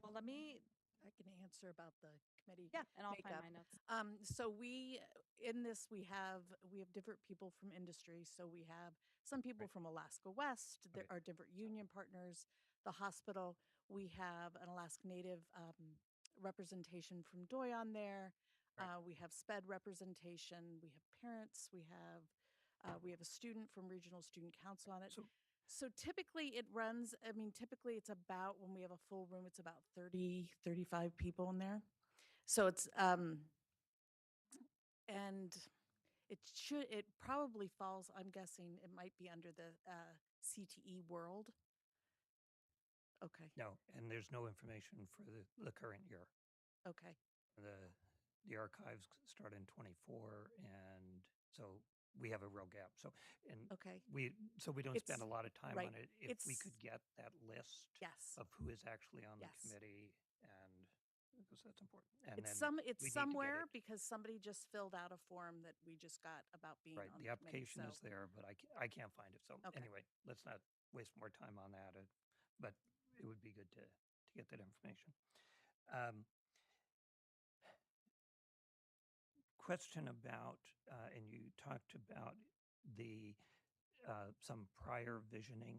Well, let me, I can answer about the committee. yeah, and I'll find makeup. my notes. So in this, we have different people from industry. So we have some people Right. from Alaska West. There Okay. are different union partners, the hospital. We have an Alaska Native representation from Doi on there. Right. We have SPED representation. We have parents. We have a student from Regional Student Council on it. So So typically it runs, typically it's about, when we have a full room, it's about 30, 35 people in there. So and it probably falls, I'm guessing it might be under the CTE world. Okay, no, and there's no information for the current year. okay. The archives start in '24, and so we have a real gap. So Okay. we don't spend a It's- lot of time right. on it. If we It's- could get that list Yes. of who is actually on Yes. the committee, and because that's important. And It's then it's we need to get somewhere it. because somebody just filled out a form that we just got about being Right, on the the committee. application is So there, but I can't find it. So Okay. anyway, let's not waste more time on that. But it would be good to get that information. Question about, and you talked about the some prior visioning,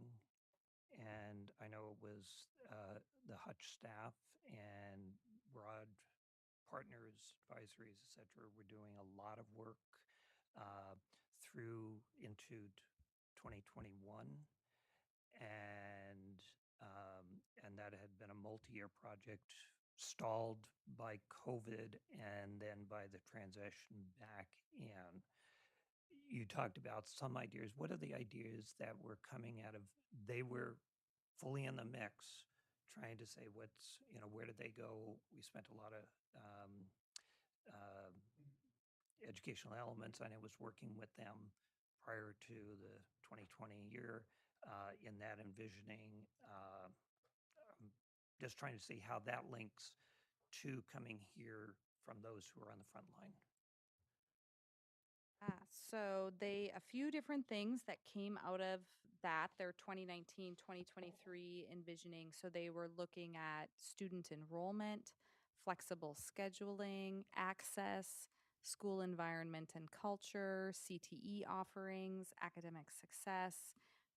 and I know it was the Hutch staff and broad partners, advisories, et cetera, were doing a lot of work uh, through into 2021, and that had been a multi-year project, stalled by COVID and then by the transition back in. You talked about some ideas. What are the ideas that were coming out of? They were fully in the mix, trying to say where did they go? We spent a lot of uh, educational elements. I know was working with them prior to the 2020 year in that envisioning. Just trying to see how that links to coming here from those who are on the front line. So a few different things that came out of that, their 2019, 2023 envisioning. So they were looking at student enrollment, flexible scheduling, access, school environment and culture, CTE offerings, academic success,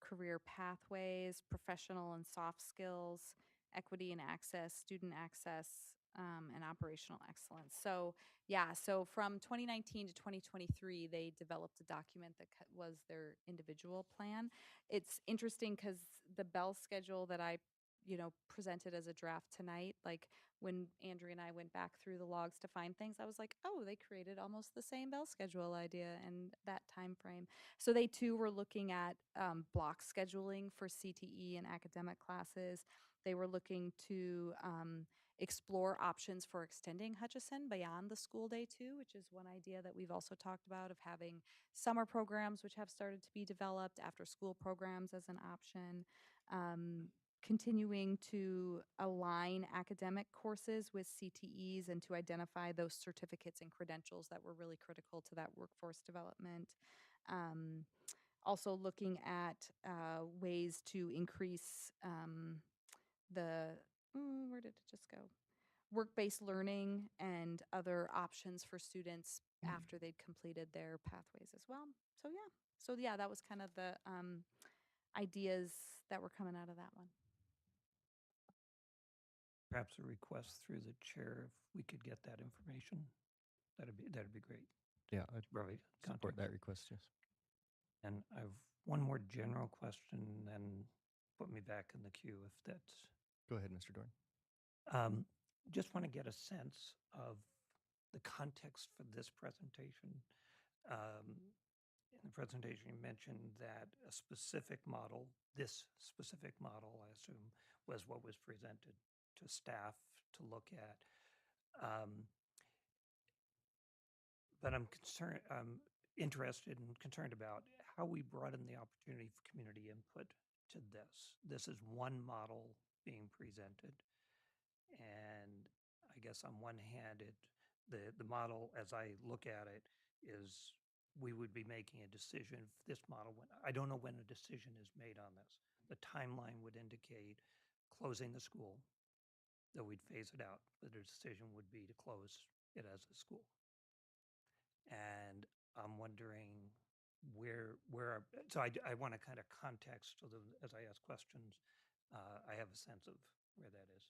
career pathways, professional and soft skills, equity and access, student access, and operational excellence. So yeah, so from 2019 to 2023, they developed a document that was their individual plan. It's interesting because the Bell schedule that I, presented as a draft tonight, like when Andrea and I went back through the logs to find things, I was like, oh, they created almost the same Bell schedule idea in that time frame. So they too were looking at block scheduling for CTE and academic classes. They were looking to explore options for extending Hutchison beyond the school day too, which is one idea that we've also talked about, of having summer programs which have started to be developed, after school programs as an option, continuing to align academic courses with CTEs and to identify those certificates and credentials that were really critical to that workforce development. Um, Also looking at ways to increase where did it just go? Work-based learning and other options for students after they'd completed their pathways as well. So yeah, that was kind of the ideas that were coming out of that one. Perhaps a request through the chair if we could get that information. That'd be great. Yeah, I Provide support context. that request, yes. And I've one more general question, then put me back in the queue if that's. Go ahead, Mr. Dorn. Just want to get a sense of the context for this presentation. In the presentation, you mentioned that a specific model, this specific model, I assume, was what was presented to staff to look at. But I'm interested and concerned about how we brought in the opportunity for community input to this. This is one model being presented. And I guess on one hand, the model, as I look at it, is we would be making a decision if this model went. I don't know when a decision is made on this. The timeline would indicate closing the school, that we'd phase it out, but the decision would be to close it as a school. And I'm wondering so I want to kind of context so that as I ask questions, I have a sense of where that is.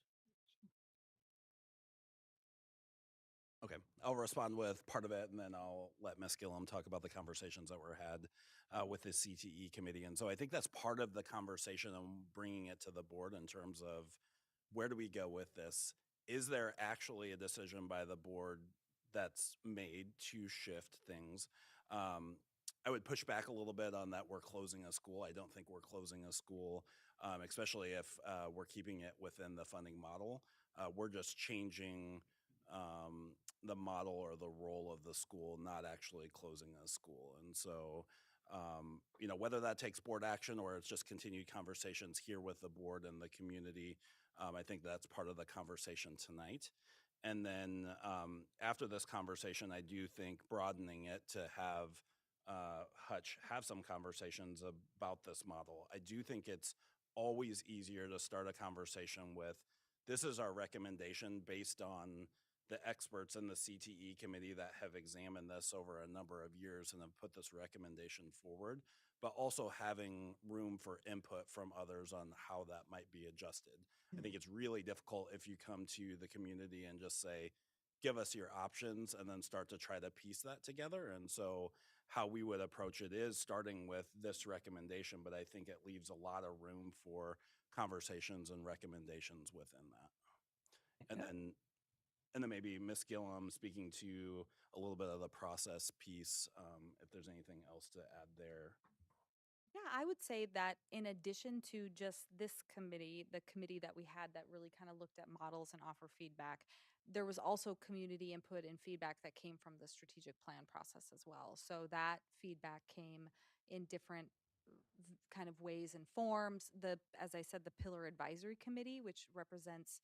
Okay, I'll respond with part of it, and then I'll let Ms. Gillum talk about the conversations that were had with the CTE committee. And so I think that's part of the conversation and bringing it to the board in terms of where do we go with this? Is there actually a decision by the board that's made to shift things? I would push back a little bit on that we're closing a school. I don't think we're closing a school, especially if we're keeping it within the funding model. We're just changing the model or the role of the school, not actually closing a school. And so, whether that takes board action or it's just continued conversations here with the board and the community, I think that's part of the conversation tonight. And then after this conversation, I do think broadening it to have Hutch have some conversations about this model. I do think it's always easier to start a conversation with, this is our recommendation based on the experts in the CTE committee that have examined this over a number of years and have put this recommendation forward, but also having room for input from others on how that might be adjusted. I think it's really difficult if you come to the community and just say, give us your options, and then start to try to piece that together. And so how we would approach it is starting with this recommendation, but I think it leaves a lot of room for conversations and recommendations within that. And then maybe Ms. Gillum speaking to a little bit of the process piece, if there's anything else to add there. Yeah, I would say that in addition to just this committee, the committee that we had that really kind of looked at models and offer feedback, there was also community input and feedback that came from the strategic plan process as well. So that feedback came in different kind of ways and forms. As I said, the Pillar Advisory Committee, which represents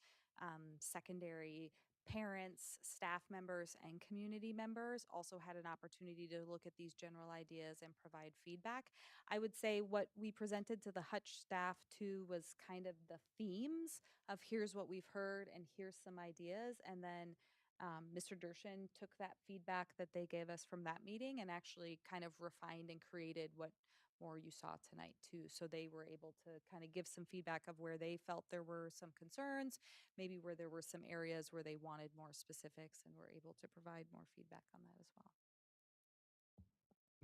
secondary parents, staff members, and community members, also had an opportunity to look at these general ideas and provide feedback. I would say what we presented to the Hutch staff too was kind of the themes of here's what we've heard and here's some ideas. And then Mr. Dershin took that feedback that they gave us from that meeting and actually kind of refined and created what more you saw tonight too. So they were able to kind of give some feedback of where they felt there were some concerns, maybe where there were some areas where they wanted more specifics, and were able to provide more feedback on that as well.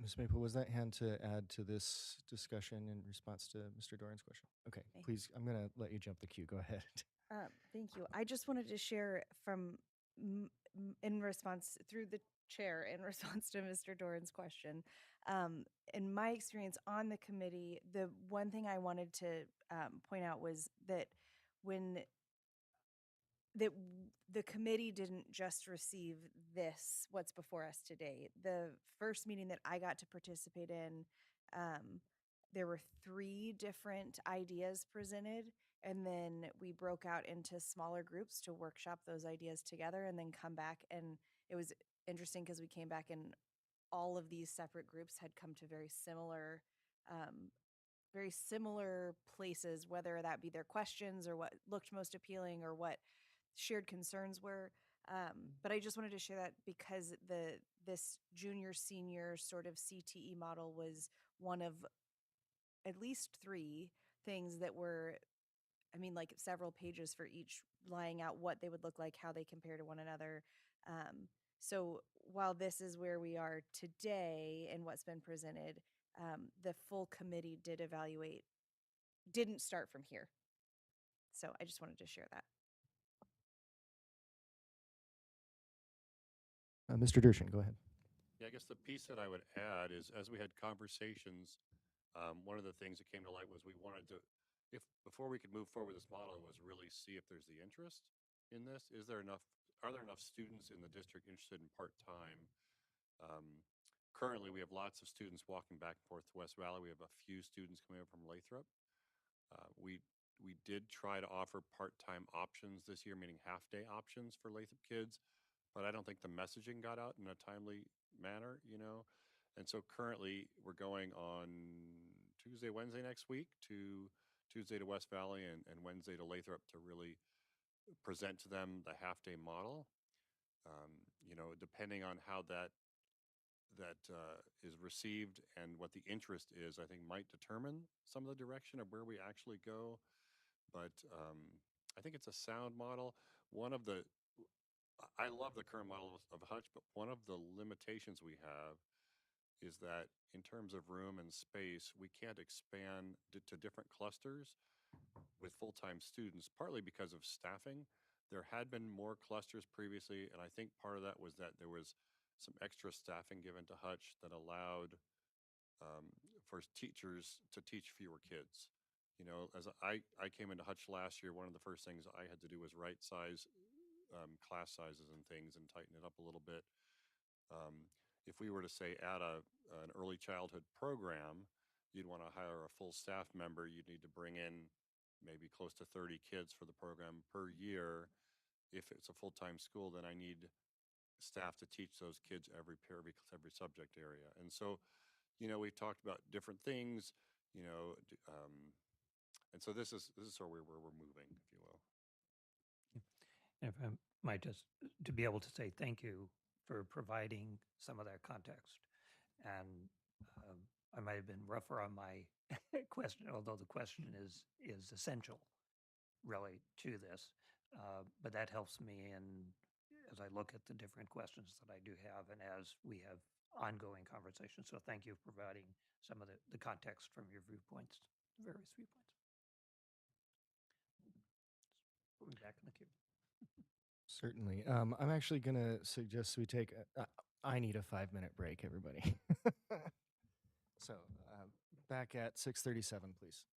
Ms. Maple, was that hand to add to this discussion in response to Mr. Doran's question? Okay, please, I'm going to let you jump the queue. Go ahead. Thank you. I just wanted to share from in response through the chair in response to Mr. Doran's question. In my experience on the committee, the one thing I wanted to point out was that when the committee didn't just receive what's before us today. The first meeting that I got to participate in, there were 3 different ideas presented, And then we broke out into smaller groups to workshop those ideas together and then come back. And it was interesting because we came back and all of these separate groups had come to very similar places, whether that be their questions or what looked most appealing or what shared concerns were. But I just wanted to share that because this junior senior sort of CTE model was one of at least 3 things that were, I mean, like several pages for each, laying out what they would look like, how they compare to one another. So while this is where we are today and what's been presented, the full committee didn't start from here. So I just wanted to share that. Mr. Dershin, go ahead. Yeah, I guess the piece that I would add is as we had conversations, one of the things that came to light was we wanted to, if before we could move forward with this model, was really see if there's the interest in this. Are there enough students in the district interested in part-time? Currently, we have lots of students walking back and forth to West Valley. We have a few students coming up from Lathrop. We did try to offer part-time options this year, meaning half-day options for Lathrop kids, but I don't think the messaging got out in a timely manner, And so currently we're going on Tuesday, Wednesday next week to Tuesday to West Valley and Wednesday to Lathrop to really present to them the half-day model. Depending on how that is received and what the interest is, I think might determine some of the direction of where we actually go. But I think it's a sound model. I love the current model of Hutch, but one of the limitations we have is that in terms of room and space, we can't expand to different clusters with full-time students, partly because of staffing. There had been more clusters previously, and I think part of that was that there was some extra staffing given to Hutch that allowed for teachers to teach fewer kids. As I came into Hutch last year, one of the first things I had to do was right size class sizes and things and tighten it up a little bit. If we were to say add an early childhood program, you'd want to hire a full staff member. You'd need to bring in maybe close to 30 kids for the program per year. If it's a full-time school, then I need staff to teach those kids every subject area. And so, we've talked about different things, and so this is sort of where we're moving, if you will. If I might just to be able to say thank you for providing some of that context. And I might have been rougher on my question, although the question is essential, really, to this. But that helps me as I look at the different questions that I do have and as we have ongoing conversations. So thank you for providing some of the context from your viewpoints, various viewpoints. Put me back in the queue. Certainly. I'm actually going to suggest we take I need a 5-minute break, everybody. So back at 6:37, please.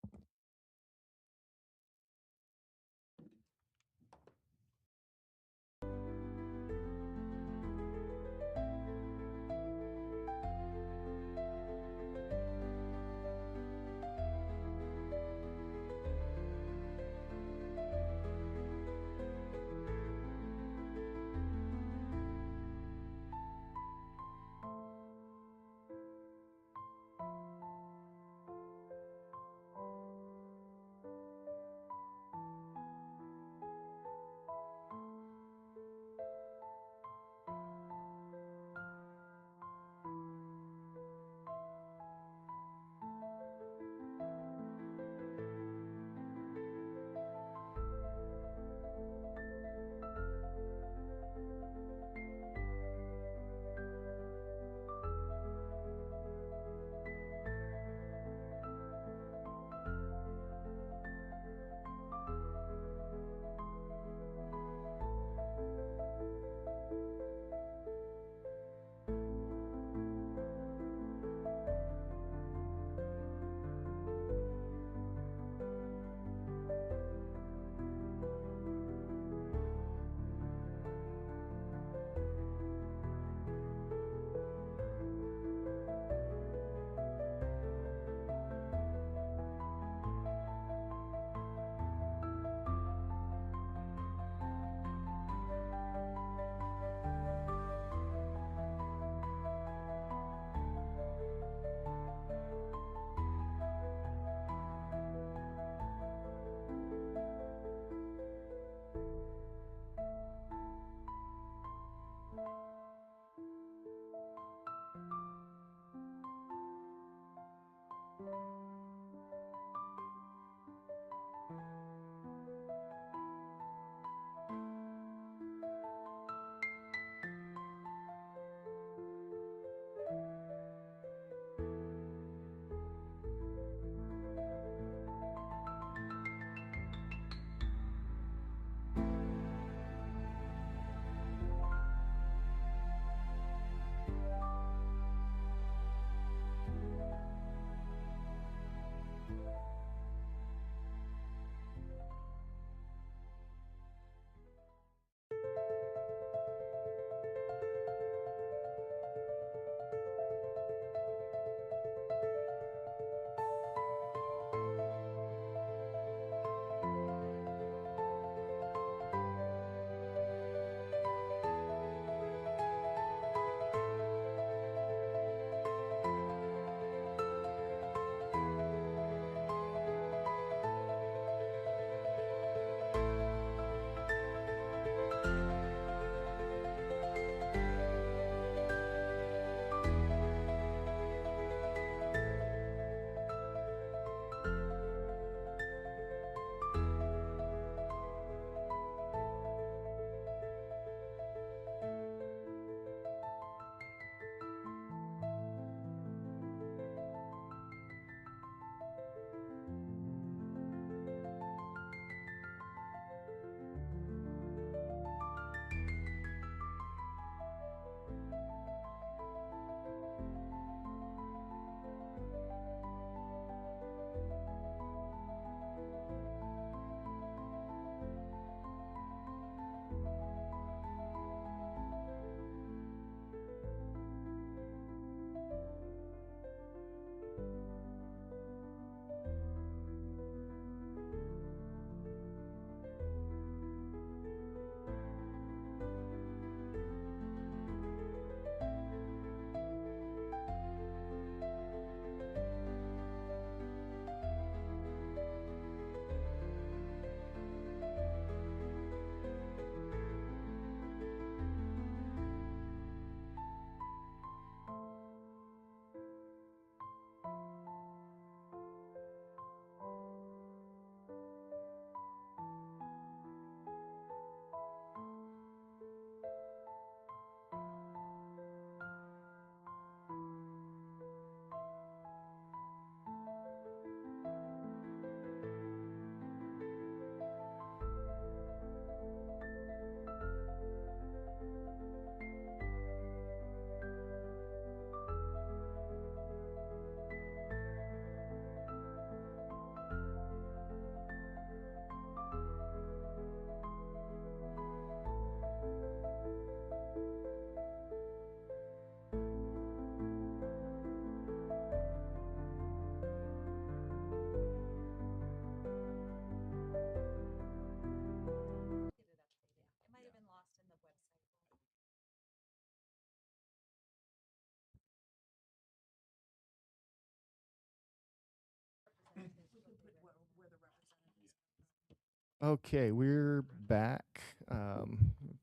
Okay, we're back.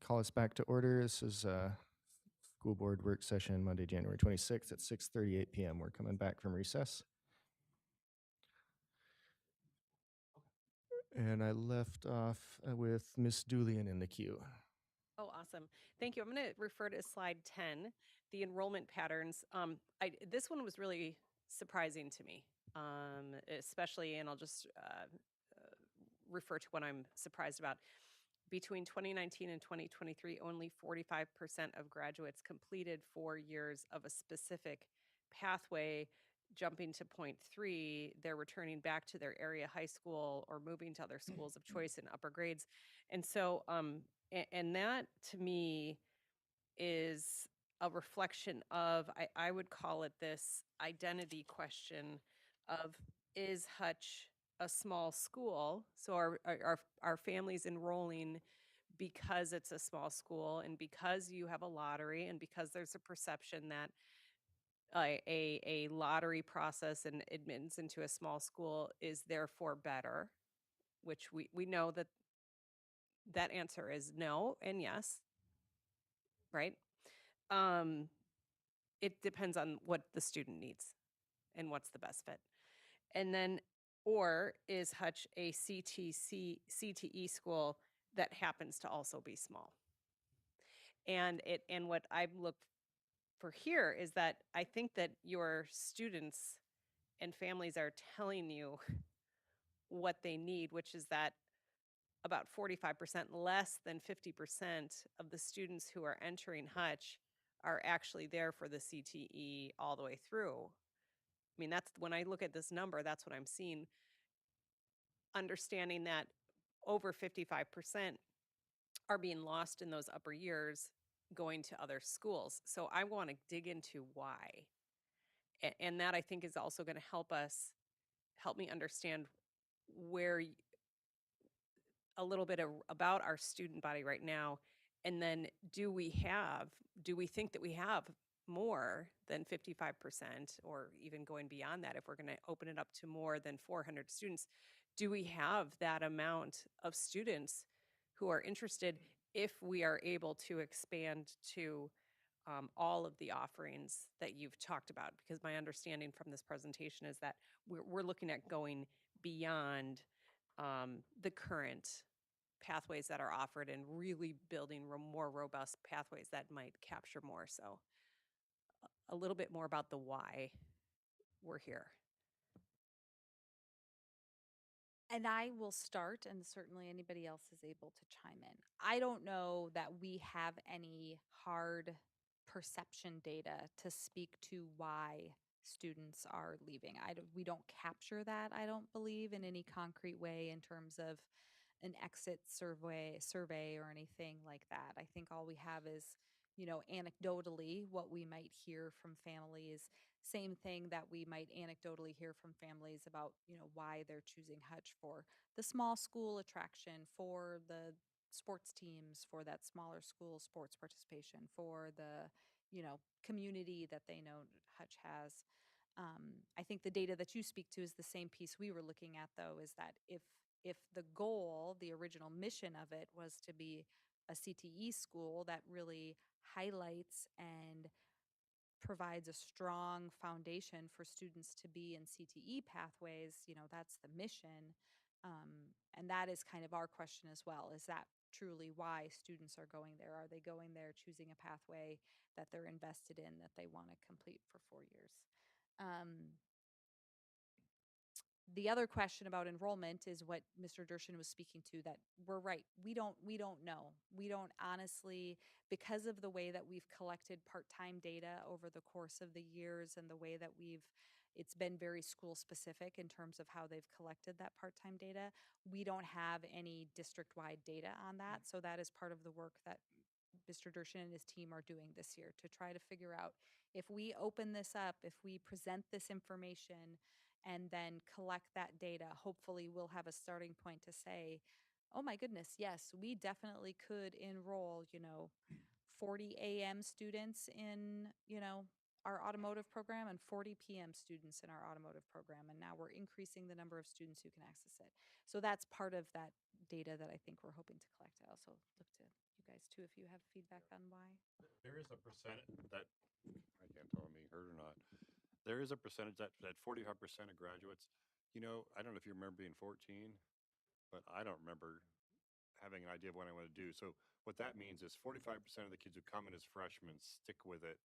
Call us back to order. This is school board work session Monday, January 26th at 6:38 p.m. We're coming back from recess. And I left off with Miss Julian in the queue. Oh, awesome. Thank you. I'm going to refer to slide 10, the enrollment patterns. This one was really surprising to me, especially, and I'll just refer to what I'm surprised about. Between 2019 and 2023, only 45% of graduates completed 4 years of a specific pathway. Jumping to point 3, they're returning back to their area high school or moving to other schools of choice in upper grades. And so, and that to me is a reflection of, I would call it this identity question of, is Hutch a small school? So our families enrolling because it's a small school and because you have a lottery and because there's a perception that a lottery process and admittance into a small school is therefore better, which we know that that answer is no and yes, right? Um, it depends on what the student needs and what's the best fit. And then, or is Hutch a CTE school that happens to also be small? And what I've looked for here is that I think that your students and families are telling you what they need, which is that about 45%, less than 50% of the students who are entering Hutch are actually there for the CTE all the way through. I mean, that's when I look at this number, that's what I'm seeing. Understanding that over 55% are being lost in those upper years going to other schools. So I want to dig into why. And that I think is also going to help me understand where a little bit about our student body right now. And then do we think that we have more than 55% or even going beyond that? If we're going to open it up to more than 400 students, do we have that amount of students who are interested if we are able to expand to all of the offerings that you've talked about? Because my understanding from this presentation is that we're looking at going beyond the current pathways that are offered and really building more robust pathways that might capture more. So a little bit more about the why we're here. And I will start, and certainly anybody else is able to chime in. I don't know that we have any hard perception data to speak to why students are leaving. We don't capture that, I don't believe, in any concrete way in terms of an exit survey or anything like that. I think all we have is, anecdotally what we might hear from families. Same thing that we might anecdotally hear from families about, why they're choosing Hutch for the small school attraction, for the sports teams, for that smaller school sports participation, for the, community that they know Hutch has. I think the data that you speak to is the same piece we were looking at, though, is that if the goal, the original mission of it was to be a CTE school that really highlights and provides a strong foundation for students to be in CTE pathways, that's the mission. And that is kind of our question as well. Is that truly why students are going there? Are they going there choosing a pathway that they're invested in, that they want to complete for 4 years? The other question about enrollment is what Mr. Dershin was speaking to, that we're right. We don't know. We don't honestly, because of the way that we've collected part-time data over the course of the years and the way that it's been very school specific in terms of how they've collected that part-time data. We don't have any district-wide data on that. So that is part of the work that Mr. Dershin and his team are doing this year to try to figure out, if we open this up, if we present this information and then collect that data, hopefully we'll have a starting point to say, oh my goodness, yes, we definitely could enroll, 40 AM students in, our automotive program and 40 PM students in our automotive program. And now we're increasing the number of students who can access it. So that's part of that data that I think we're hoping to collect. I also look to you guys too if you have feedback on why. There is a percentage that, I can't tell if I'm being heard or not. There is a percentage that 45% of graduates, I don't know if you remember being 14, but I don't remember having an idea of what I want to do. So what that means is 45% of the kids who come in as freshmen stick with it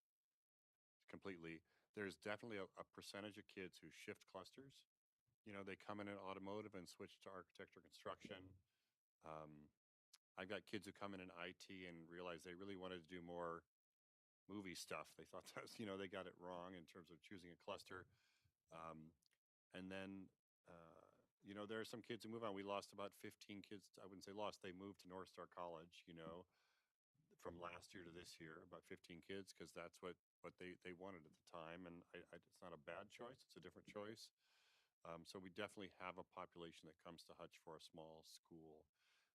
completely. There's definitely a percentage of kids who shift clusters. They come in automotive and switch to architecture construction. Um, I've got kids who come in IT and realize they really wanted to do more movie stuff. They thought that was, they got it wrong in terms of choosing a cluster. Um, and then, there are some kids who move on. We lost about 15 kids. I wouldn't say lost. They moved to North Star College, from last year to this year, about 15 kids, because that's what they wanted at the time. And it's not a bad choice. It's a different choice. So we definitely have a population that comes to Hutch for a small school.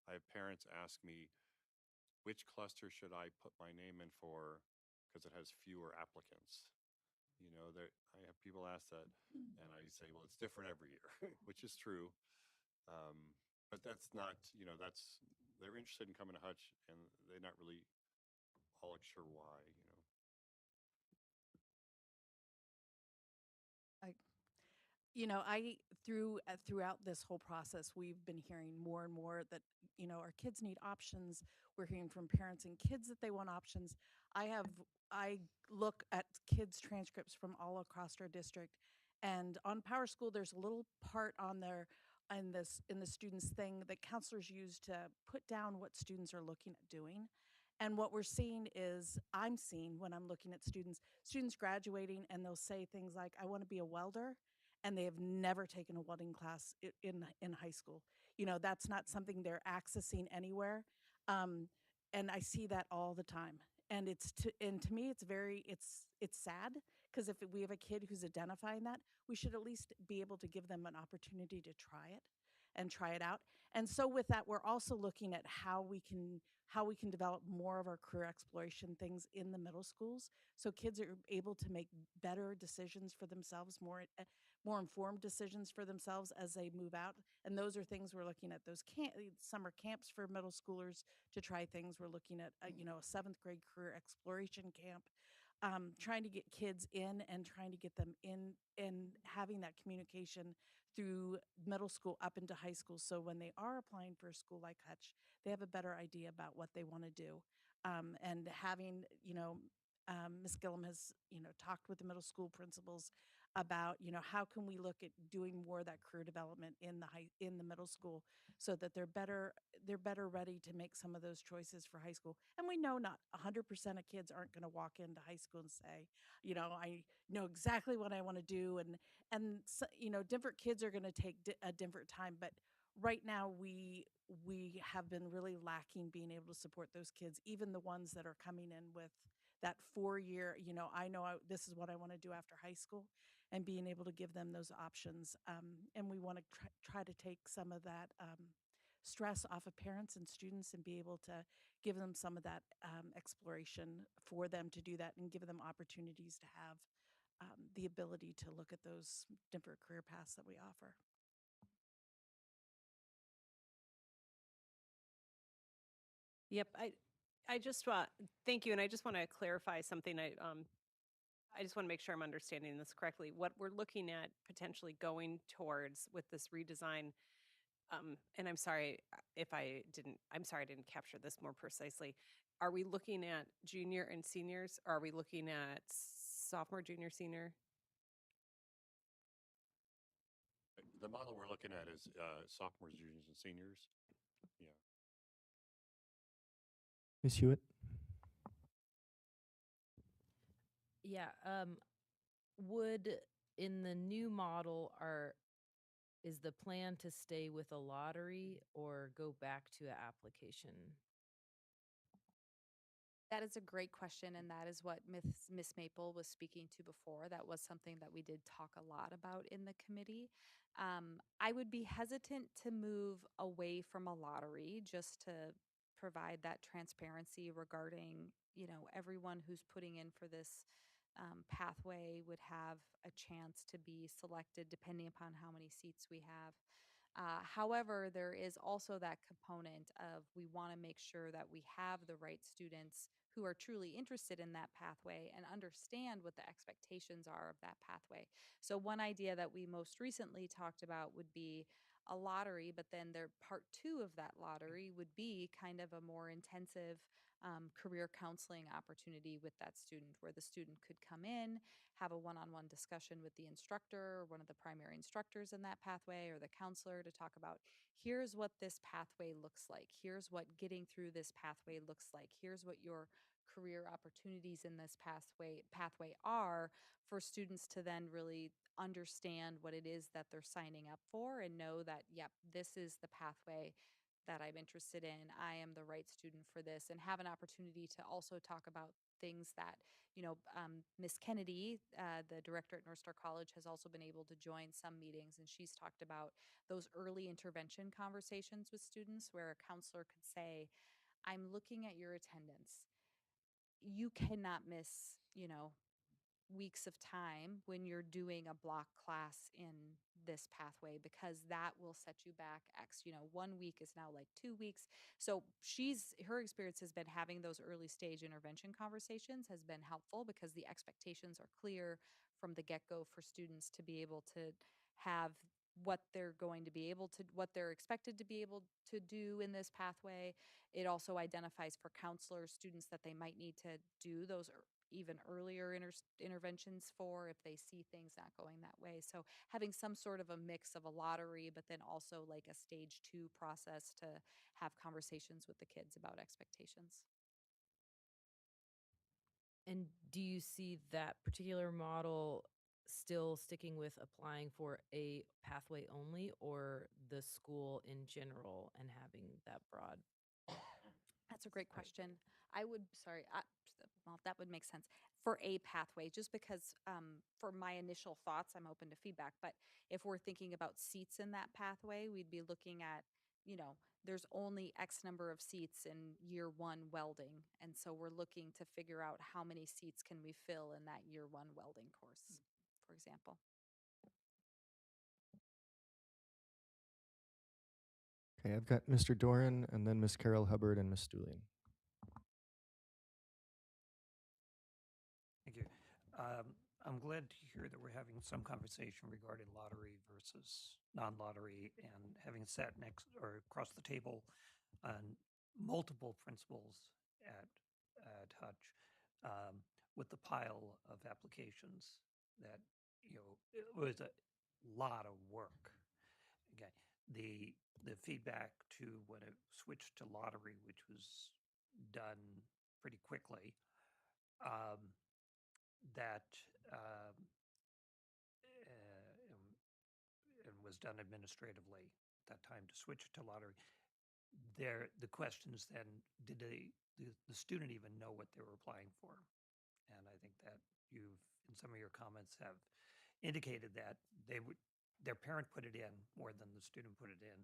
I have parents ask me, which cluster should I put my name in for because it has fewer applicants? I have people ask that, and I say, well, it's different every year, which is true. Um, but that's not, they're interested in coming to Hutch, and they're not really all sure why. I, throughout this whole process, we've been hearing more and more that our kids need options. We're hearing from parents and kids that they want options. I look at kids' transcripts from all across our district, and on Power School, there's a little part on there in the students thing that counselors use to put down what students are looking at doing. And what we're seeing is, I'm seeing when I'm looking at students graduating, and they'll say things like, I want to be a welder, and they have never taken a welding class in high school. That's not something they're accessing anywhere. Um, and I see that all the time. And to me, it's sad, because if we have a kid who's identifying that, we should at least be able to give them an opportunity to try it and try it out. And so with that, we're also looking at how we can develop more of our career exploration things in the middle schools, so kids are able to make better decisions for themselves, more informed decisions for themselves as they move out. And those are things we're looking at, those summer camps for middle schoolers to try things. We're looking at a seventh grade career exploration camp, trying to get kids in and trying to get them in and having that communication through middle school up into high school. So when they are applying for a school like Hutch, they have a better idea about what they want to do. And having, Ms. Gillum has, talked with the middle school principals about, how can we look at doing more of that career development in the middle school, so that they're better ready to make some of those choices for high school. And we know not 100% of kids aren't going to walk into high school and say, I know exactly what I want to do. And so, different kids are going to take a different time. But right now, we have been really lacking being able to support those kids, even the ones that are coming in with that 4 year, this is what I want to do after high school, and being able to give them those options. And we want to try to take some of that stress off of parents and students, and be able to give them some of that exploration for them to do that, and give them opportunities to have the ability to look at those different career paths that we offer. Yep, I just want, thank you, and I just want to clarify something. I just want to make sure I'm understanding this correctly. What we're looking at potentially going towards with this redesign, and I'm sorry I'm sorry I didn't capture this more precisely. Are we looking at junior and seniors? Or are we looking at sophomore, junior, senior? The model we're looking at is sophomores, juniors, and seniors. Yeah. Ms. Hewitt? Yeah, would in the new model is the plan to stay with a lottery or go back to an application? That is a great question, and that is what Miss Maple was speaking to before. That was something that we did talk a lot about in the committee. I would be hesitant to move away from a lottery, just to provide that transparency regarding, everyone who's putting in for this pathway would have a chance to be selected depending upon how many seats we have. However, there is also that component of we want to make sure that we have the right students who are truly interested in that pathway and understand what the expectations are of that pathway. So, one idea that we most recently talked about would be a lottery, but then their part two of that lottery would be kind of a more intensive career counseling opportunity with that student, where the student could come in, have a one on one discussion with the instructor or one of the primary instructors in that pathway or the counselor to talk about here's what this pathway looks like. Here's what getting through this pathway looks like. Here's what your career opportunities in this pathway are for students to then really understand what it is that they're signing up for and know that, yep, this is the pathway that I'm interested in. I am the right student for this, and have an opportunity to also talk about things that, Miss Kennedy, the director at North Star College, has also been able to join some meetings, and she's talked about those early intervention conversations with students where a counselor could say, I'm looking at your attendance. You cannot miss, weeks of time when you're doing a block class in this pathway because that will set you back X. 1 week is now like 2 weeks. So her experience has been having those early stage intervention conversations has been helpful because the expectations are clear from the get go for students to be able to have what they're going to be able to, what they're expected to be able to do in this pathway. It also identifies for counselors students that they might need to do those even earlier interventions for if they see things not going that way. So having some sort of a mix of a lottery, but then also like a stage 2 process to have conversations with the kids about expectations. And do you see that particular model still sticking with applying for a pathway only, or the school in general and having that broad? That's a great question. Well, that would make sense for a pathway, just because for my initial thoughts, I'm open to feedback. But if we're thinking about seats in that pathway, we'd be looking at, there's only X number of seats in year one welding. And so we're looking to figure out how many seats can we fill in that year one welding course, for example. Okay, I've got Mr. Doran and then Miss Carol Hubbard and Miss Stooling. Thank you. I'm glad to hear that we're having some conversation regarding lottery versus non-lottery, and having sat next or across the table on multiple principals at Hutch, with the pile of applications that, it was a lot of work. Okay. The feedback to when it switched to lottery, which was done pretty quickly, um, that and was done administratively at that time to switch to lottery. The questions then, did the student even know what they were applying for? And I think that you've, in some of your comments, have indicated that their parent put it in more than the student put it in,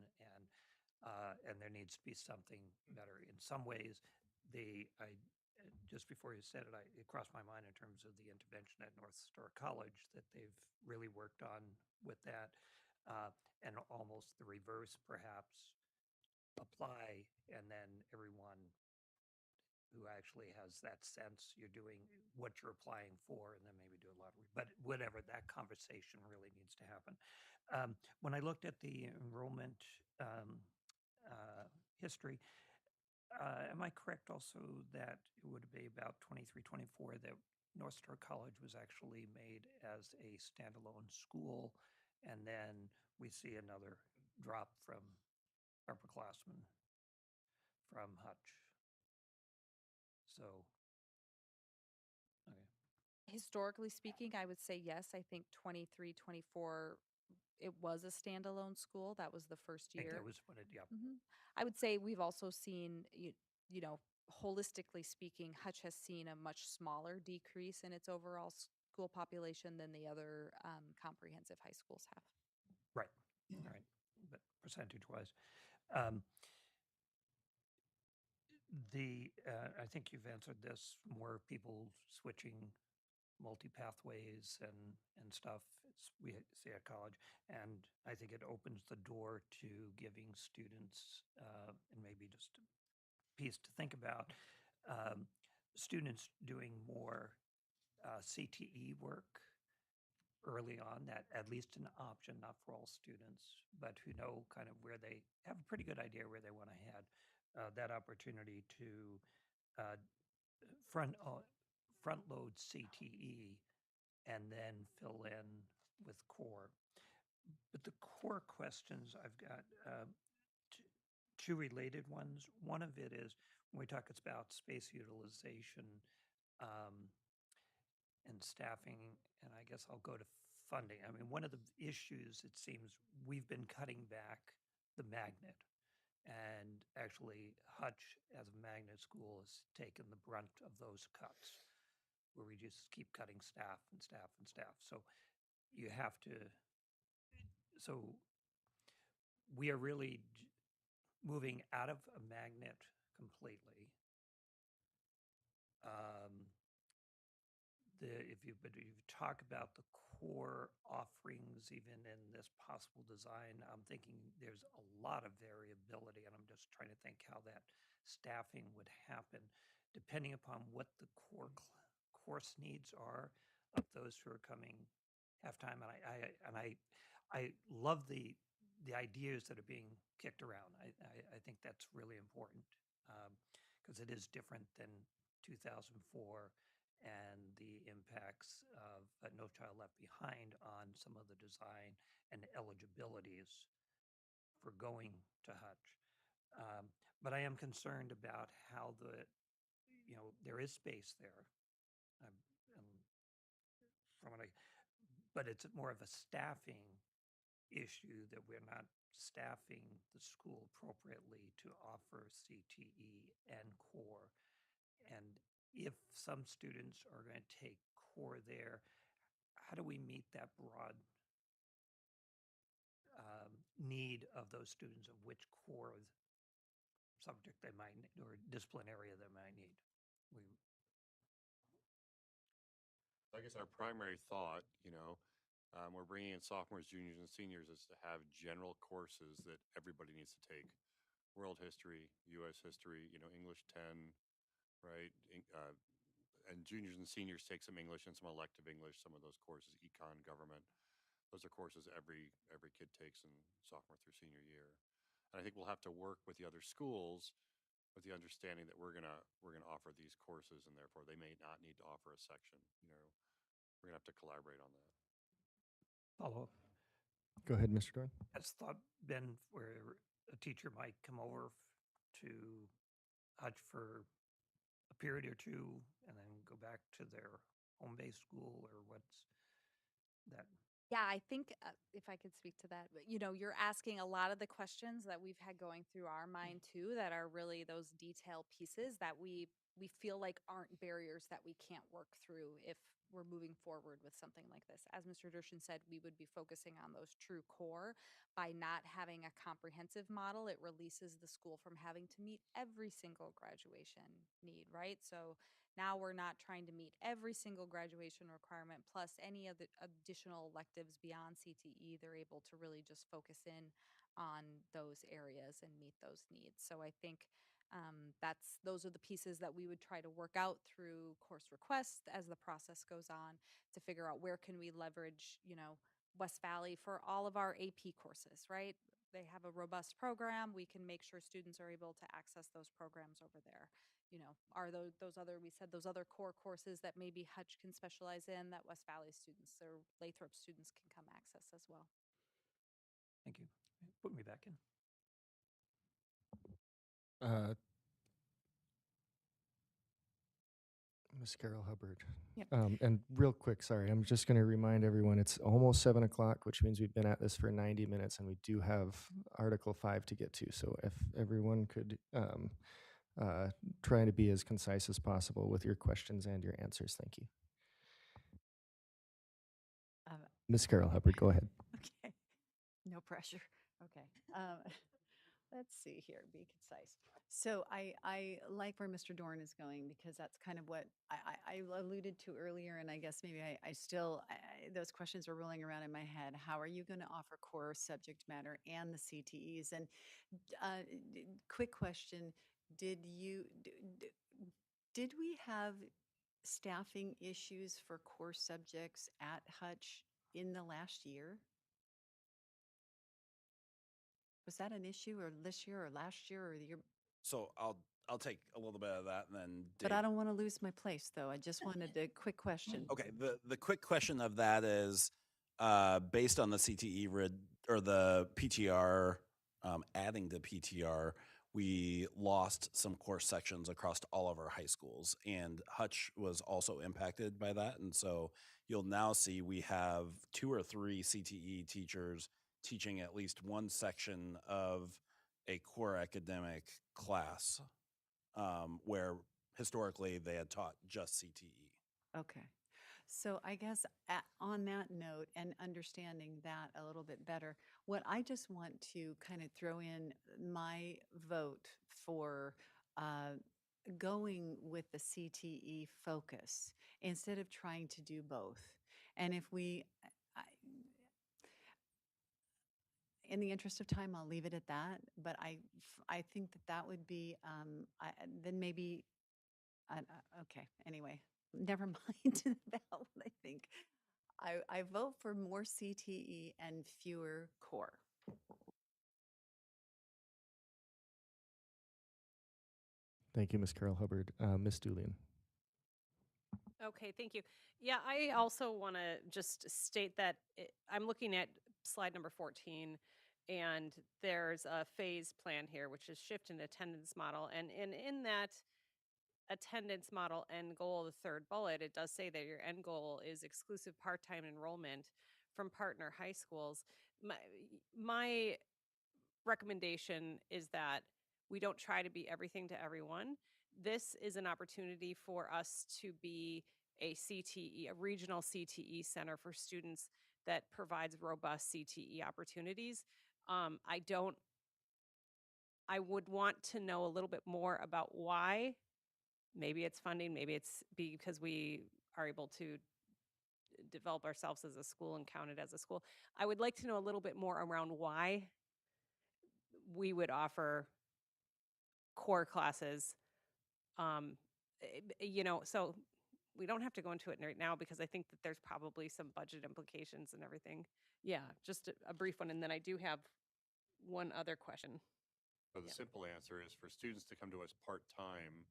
and there needs to be something better. In some ways, just before you said it, it crossed my mind in terms of the intervention at North Star College that they've really worked on with that, and almost the reverse, perhaps, apply, and then everyone who actually has that sense you're doing what you're applying for, and then maybe do a lottery. But whatever, that conversation really needs to happen. When I looked at the enrollment history, am I correct also that it would be about 23, 24 that North Star College was actually made as a standalone school, and then we see another drop from upperclassmen from Hutch? So, okay. Historically speaking, I would say yes. I think 23, 24, it was a standalone school. That was the first I think year. that was what it, yeah. I would say we've also seen, holistically speaking, Hutch has seen a much smaller decrease in its overall school population than the other comprehensive high schools have. Right, right, but percentage-wise. Um, I think you've answered this, more people switching multi-pathways and stuff. we say at college. And I think it opens the door to giving students, and maybe just a piece to think about, um, students doing more CTE work early on, that at least an option, not for all students, but who know kind of where they have a pretty good idea where they want to head. That opportunity to uh, front front load CTE and then fill in with core. But the core questions I've got two related ones. One of it is when we talk about space utilization, um, and staffing, and I guess I'll go to funding. I mean, one of the issues, it seems, we've been cutting back the magnet, and actually Hutch, as a magnet school, has taken the brunt of those cuts, where we just keep cutting staff and staff and staff. So you have to, so we are really moving out of a magnet completely. If you talk about the core offerings, even in this possible design, I'm thinking there's a lot of variability, and I'm just trying to think how that staffing would happen, depending upon what the core course needs are of those who are coming half-time. And I love the ideas that are being kicked around. I think that's really important, because it is different than 2004 and the impacts of No Child Left Behind on some of the design and eligibilities for going to Hutch. But I am concerned about how there is space there. From what but it's more of a staffing issue, that we're not staffing the school appropriately to offer CTE and core. And if some students are going to take core there, how do we meet that broad need of those students, of which core subject they might or discipline area they might need? I guess our primary thought, we're bringing in sophomores, juniors, and seniors, is to have general courses that everybody needs to take. World history, U.S. history, English 10, right? And juniors and seniors take some English and some elective English, some of those courses, econ, government. Those are courses every kid takes in sophomore through senior year. And I think we'll have to work with the other schools with the understanding that we're gonna offer these courses, and therefore they may not need to offer a section. We're gonna have to collaborate on that. Follow up. Go ahead, Mr. Dorn. Has thought been where a teacher might come over to Hutch for a period or two and then go back to their home-based school, or what's that? Yeah, I think if I could speak to that, but, you're asking a lot of the questions that we've had going through our mind too, that are really those detail pieces that we feel like aren't barriers that we can't work through if we're moving forward with something like this. As Mr. Dershin said, we would be focusing on those true core. By not having a comprehensive model, it releases the school from having to meet every single graduation need, right? So now we're not trying to meet every single graduation requirement plus any of the additional electives beyond CTE. They're able to really just focus in on those areas and meet those needs. So I think those are the pieces that we would try to work out through course requests as the process goes on, to figure out where can we leverage, West Valley for all of our AP courses, right? They have a robust program. We can make sure students are able to access those programs over there. Are those other core courses that maybe Hutch can specialize in, that West Valley students or Lathrop students can come access as well. Thank you. Put me back in. Ms. Carol Hubbard. Yep. And real quick, sorry, I'm just going to remind everyone it's almost 7 o'clock, which means we've been at this for 90 minutes, and we do have Article 5 to get to. So if everyone could try to be as concise as possible with your questions and your answers. Thank you. Ms. Carol Hubbard, go ahead. Okay. No pressure. Okay. Let's see here, be concise. So I like where Mr. Dorn is going, because that's kind of what I alluded to earlier, and I guess maybe I still, those questions were rolling around in my head. How are you going to offer core subject matter and the CTEs? And quick question: Did you did we have staffing issues for core subjects at Hutch in the last year? Was that an issue, or this year, or last year, or the year? So I'll take a little bit of that and then But Dave. I don't want to lose my place, though. I just wanted a quick question. Okay, the quick question of that is, based on the CTE or the PTR, adding to PTR, we lost some course sections across all of our high schools, and Hutch was also impacted by that. And so you'll now see we have 2 or 3 CTE teachers teaching at least one section of a core academic class, where historically they had taught just CTE. Okay. So I guess on that note and understanding that a little bit better, what I just want to kind of throw in my vote for going with the CTE focus instead of trying to do both. And if we, I, in the interest of time, I'll leave it at that. But I think that would be, then maybe, okay, anyway, never mind about what I think. I vote for more CTE and fewer core. Thank you, Ms. Carol Hubbard. Ms. Doolian. Okay, thank you. Yeah, I also want to just state that I'm looking at slide number 14, and there's a phase plan here, which is shift in attendance model. And in that attendance model end goal, the third bullet, it does say that your end goal is exclusive part-time enrollment from partner high schools. My recommendation is that we don't try to be everything to everyone. This is an opportunity for us to be a CTE, a regional CTE center for students that provides robust CTE opportunities. I would want to know a little bit more about why. Maybe it's funding, maybe it's because we are able to develop ourselves as a school and count it as a school. I would like to know a little bit more around why we would offer core classes. So we don't have to go into it right now because I think that there's probably some budget implications and everything. Yeah, just a brief one. And then I do have one other question. So the simple answer is for students to come to us part-time,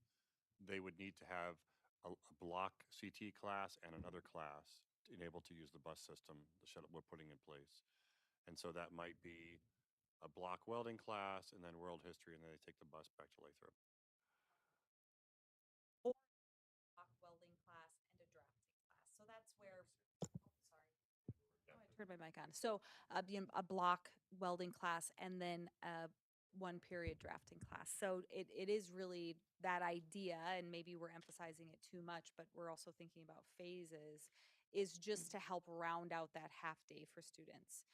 they would need to have a block CT class and another class to enable to use the bus system, the shuttle we're putting in place. And so that might be a block welding class and then world history, and then they take the bus back to Lathrop. Or block welding class and a drafting class. So that's where, sorry. Oh, I turned my mic on. So a block welding class and then a 1 period drafting class. So it is really that idea, and maybe we're emphasizing it too much, but we're also thinking about phases, is just to help round out that half day for students.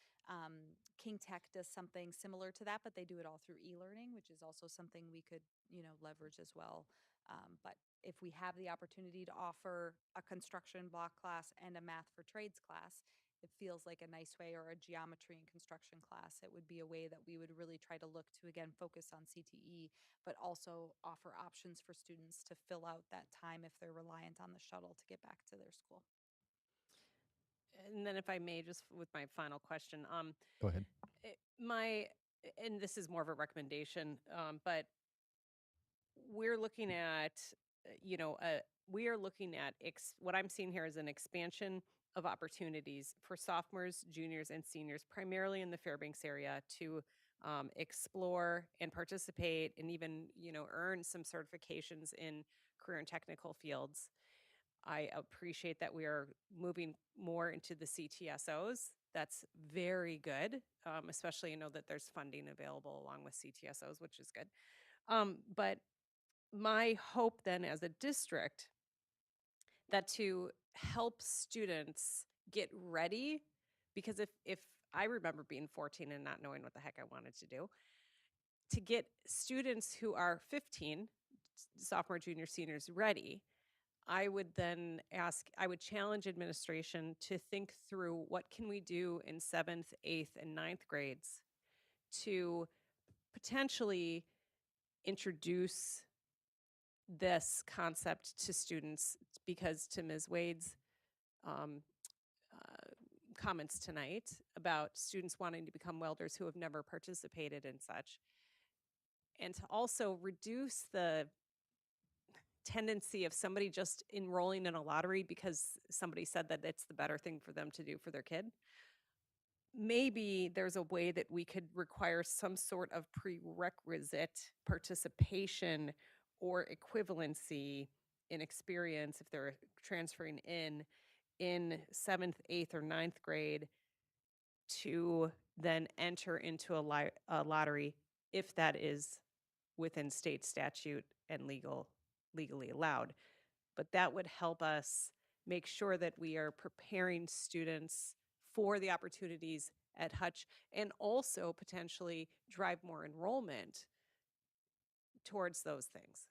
King Tech does something similar to that, but they do it all through e-learning, which is also something we could, leverage as well. But if we have the opportunity to offer a construction block class and a math for trades class, it feels like a nice way, or a geometry and construction class. It would be a way that we would really try to look to, again, focus on CTE, but also offer options for students to fill out that time if they're reliant on the shuttle to get back to their school. And then if I may, just with my final question, Go ahead. and this is more of a recommendation, but we're looking at, we are looking at what I'm seeing here is an expansion of opportunities for sophomores, juniors, and seniors, primarily in the Fairbanks area, to explore and participate and even, earn some certifications in career and technical fields. I appreciate that we are moving more into the CTSOs. That's very good, especially that there's funding available along with CTSOs, which is good. But my hope then as a district, that to help students get ready, because if I remember being 14 and not knowing what the heck I wanted to do, to get students who are 15, sophomore, junior, seniors, ready, I would then I would challenge administration to think through what can we do in 7th, 8th, and 9th grades to potentially introduce this concept to students, because to Ms. Wade's um, uh, comments tonight about students wanting to become welders who have never participated in such, and to also reduce the tendency of somebody just enrolling in a lottery because somebody said that it's the better thing for them to do for their kid. Maybe there's a way that we could require some sort of prerequisite participation or equivalency in experience if they're transferring in 7th, 8th, or 9th grade to then enter into a lottery if that is within state statute and legally allowed. But that would help us make sure that we are preparing students for the opportunities at Hutch, and also potentially drive more enrollment towards those things.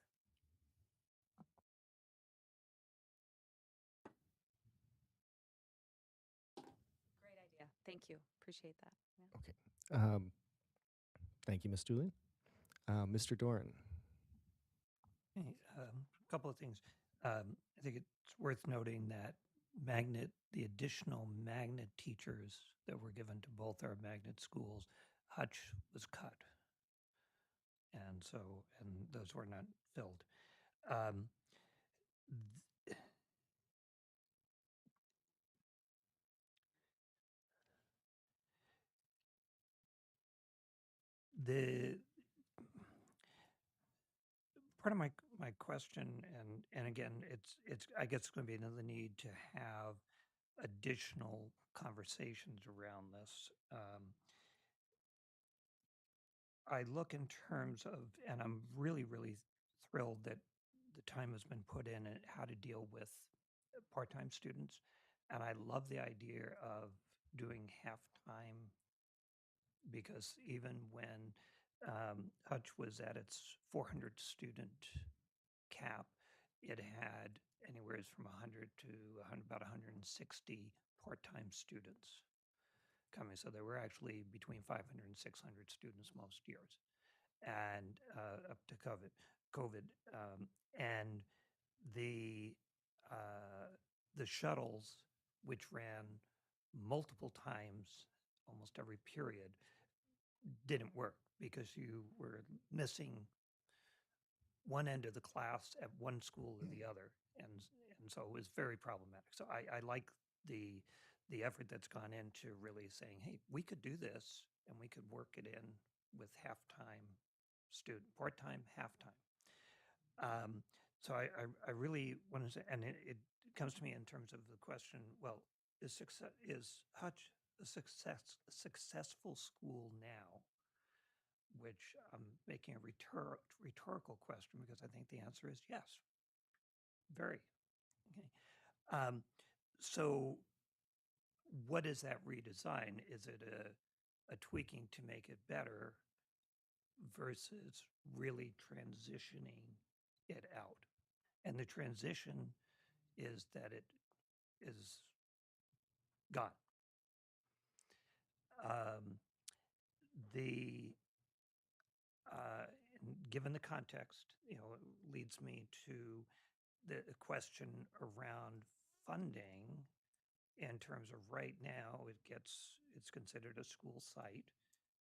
Great idea. Thank you. Appreciate that. Yeah. Okay. Thank you, Ms. Dooley. Mr. Doran. Hey, a couple of things. I think it's worth noting that the additional magnet teachers that were given to both our magnet schools, Hutch was cut. And those were not filled. Um, th- the part of my question, and again, it's I guess it's going to be another need to have additional conversations around this. I look in terms of, and I'm really, really thrilled that the time has been put in at how to deal with part-time students. And I love the idea of doing half-time, because even when Hutch was at its 400 student cap, it had anywhere from 100 to about 160 part-time students coming. So there were actually between 500 and 600 students most years, and up to COVID, and the shuttles, which ran multiple times, almost every period, didn't work because you were missing one end of the class at one school or the other, and so it was very problematic. So I like the effort that's gone into really saying, hey, we could do this and we could work it in with half-time student, part-time, half-time. So I really want to say, and it comes to me in terms of the question, well, is Hutch a successful school now? Which I'm making a rhetorical question, because I think the answer is yes. Very. Okay. So what is that redesign? Is it a tweaking to make it better versus really transitioning it out? And the transition is that it is gone. The given the context, leads me to the question around funding, in terms of right now it's considered a school site,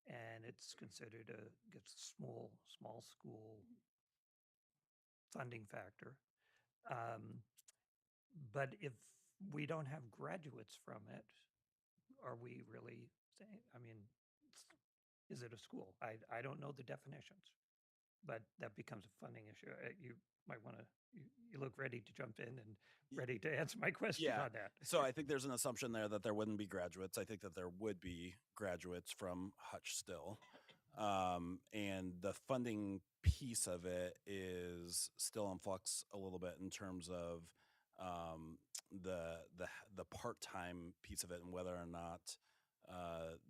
and it's considered gets small school funding factor. But if we don't have graduates from it, are we really saying, I mean, is it a school? I don't know the definitions, but that becomes a funding issue. You might want to, you look ready to jump in and ready to answer my question Yeah. on that. So I think there's an assumption there that there wouldn't be graduates. I think that there would be graduates from Hutch still. And the funding piece of it is still in flux a little bit in terms of the part-time piece of it, and whether or not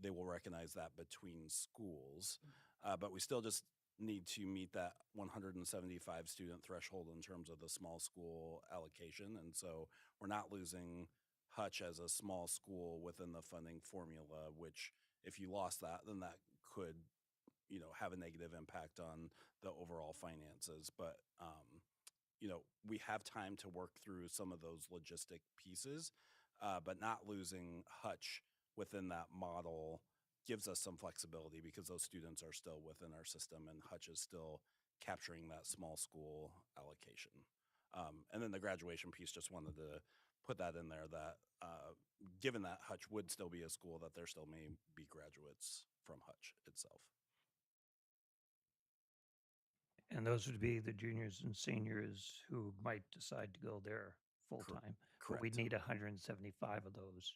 they will recognize that between schools. But we still just need to meet that 175 student threshold in terms of the small school allocation. And so we're not losing Hutch as a small school within the funding formula, which if you lost that, then that could, have a negative impact on the overall finances. But, we have time to work through some of those logistic pieces, but not losing Hutch within that model gives us some flexibility because those students are still within our system and Hutch is still capturing that small school allocation. And then the graduation piece, just wanted to put that in there that given that Hutch would still be a school, that there still may be graduates from Hutch itself. And those would be the juniors and seniors who might decide to go there full time. But we'd Correct. need 175 of those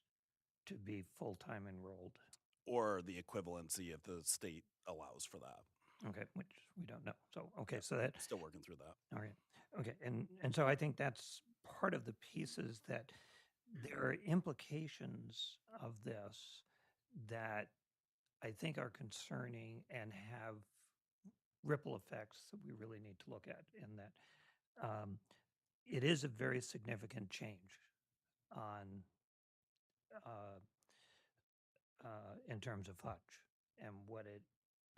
to be full-time enrolled. Or the equivalency if the state allows for that. Okay, which we don't know. So, okay, so that, Still working through that. all right. Okay, and so I think that's part of the pieces that there are implications of this that I think are concerning and have ripple effects that we really need to look at in that. It is a very significant change on in terms of Hutch and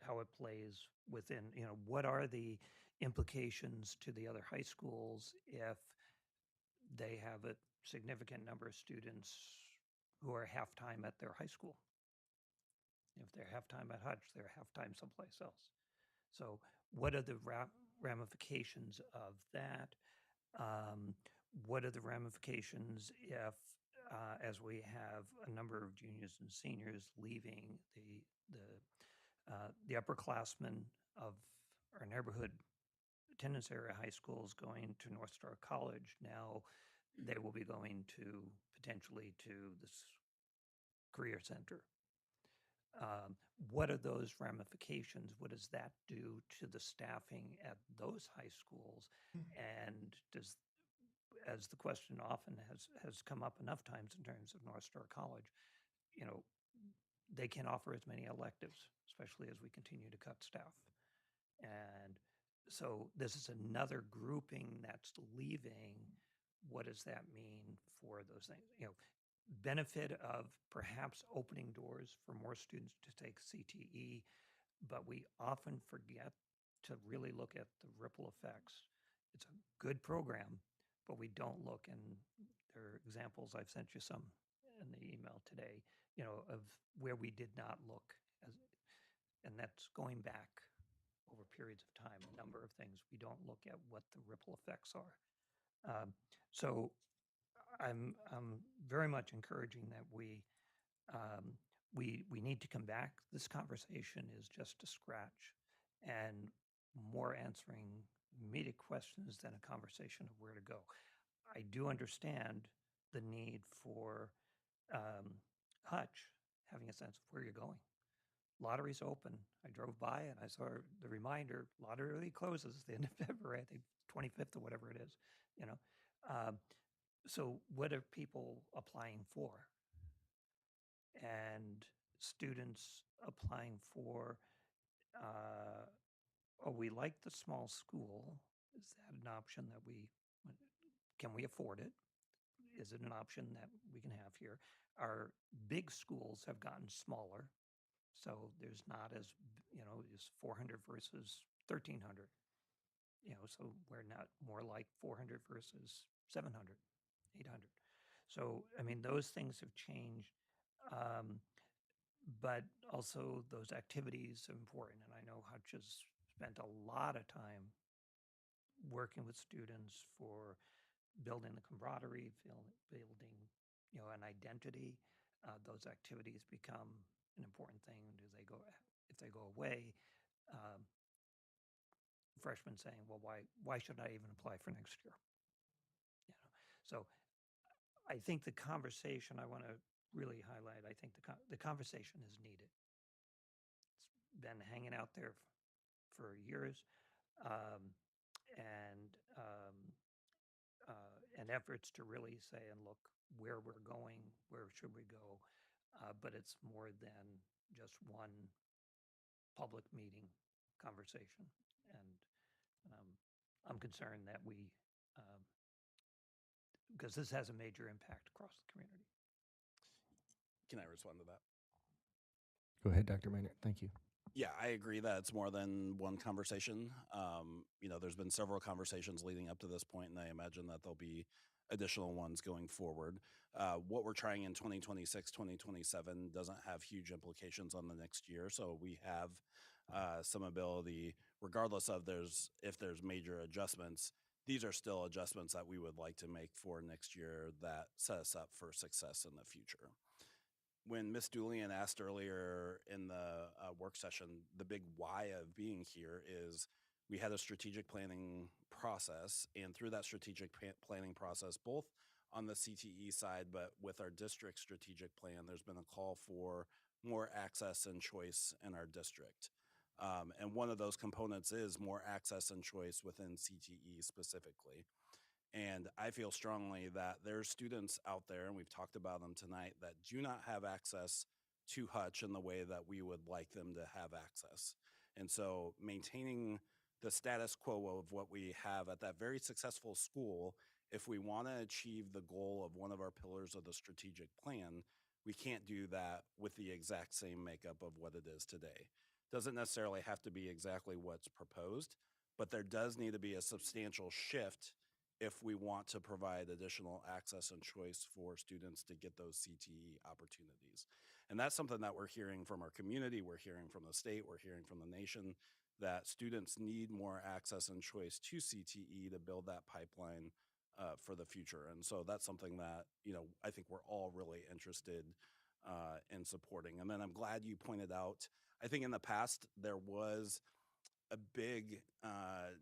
how it plays within, what are the implications to the other high schools if they have a significant number of students who are half-time at their high school. If they're half-time at Hutch, they're half-time someplace else. So what are the ramifications of that? What are the ramifications if, as we have a number of juniors and seniors leaving the upperclassmen of our neighborhood attendance area high schools going to North Star College, now they will be going to potentially to this career center. What are those ramifications? What does that do to the staffing at those high schools? And as the question often has come up enough times in terms of North Star College, they can offer as many electives, especially as we continue to cut staff. And so this is another grouping that's leaving. What does that mean for those things? Benefit of perhaps opening doors for more students to take CTE, but we often forget to really look at the ripple effects. It's a good program, but we don't look, and there are examples, I've sent you some in the email today, of where we did not look, and that's going back over periods of time, a number of things. We don't look at what the ripple effects are. So I'm very much encouraging that we need to come back. This conversation is just a scratch, and more answering immediate questions than a conversation of where to go. I do understand the need for Hutch having a sense of where you're going. Lottery's open. I drove by and I saw the reminder, lottery closes the end of February, I think 25th or whatever it is, So what are people applying for? And students applying for, we like the small school. Is that an option that can we afford it? Is it an option that we can have here? Our big schools have gotten smaller. So there's not as, as 400 versus 1,300. So we're not more like 400 versus 700, 800. So, I mean, those things have changed. But also those activities are important. And I know Hutch has spent a lot of time working with students for building the camaraderie, building, an identity. Those activities become an important thing. If they go away, freshmen saying, well, why should I even apply for next year? So I think the conversation I want to really highlight, I think the conversation is needed. It's been hanging out there for years, and efforts to really say and look where we're going, where should we go, but it's more than just one public meeting conversation. And I'm concerned that because this has a major impact across the community. Can I respond to that? Go ahead, Dr. Minor. Thank you. Yeah, I agree that it's more than one conversation. There's been several conversations leading up to this point, and I imagine that there'll be additional ones going forward. What we're trying in 2026, 2027 doesn't have huge implications on the next year, so we have some ability, regardless of if there's major adjustments. These are still adjustments that we would like to make for next year that set us up for success in the future. When Miss Julian asked earlier in the work session, the big why of being here is we had a strategic planning process, and through that strategic planning process, both on the CTE side, but with our district strategic plan, there's been a call for more access and choice in our district. And one of those components is more access and choice within CTE specifically. And I feel strongly that there's students out there, and we've talked about them tonight, that do not have access to Hutch in the way that we would like them to have access. And so maintaining the status quo of what we have at that very successful school, if we want to achieve the goal of one of our pillars of the strategic plan, we can't do that with the exact same makeup of what it is today. Doesn't necessarily have to be exactly what's proposed, but there does need to be a substantial shift if we want to provide additional access and choice for students to get those CTE opportunities. And that's something that we're hearing from our community, we're hearing from the state, we're hearing from the nation, that students need more access and choice to CTE to build that pipeline for the future. And so that's something that, I think we're all really interested in supporting. And then I'm glad you pointed out, I think in the past there was a big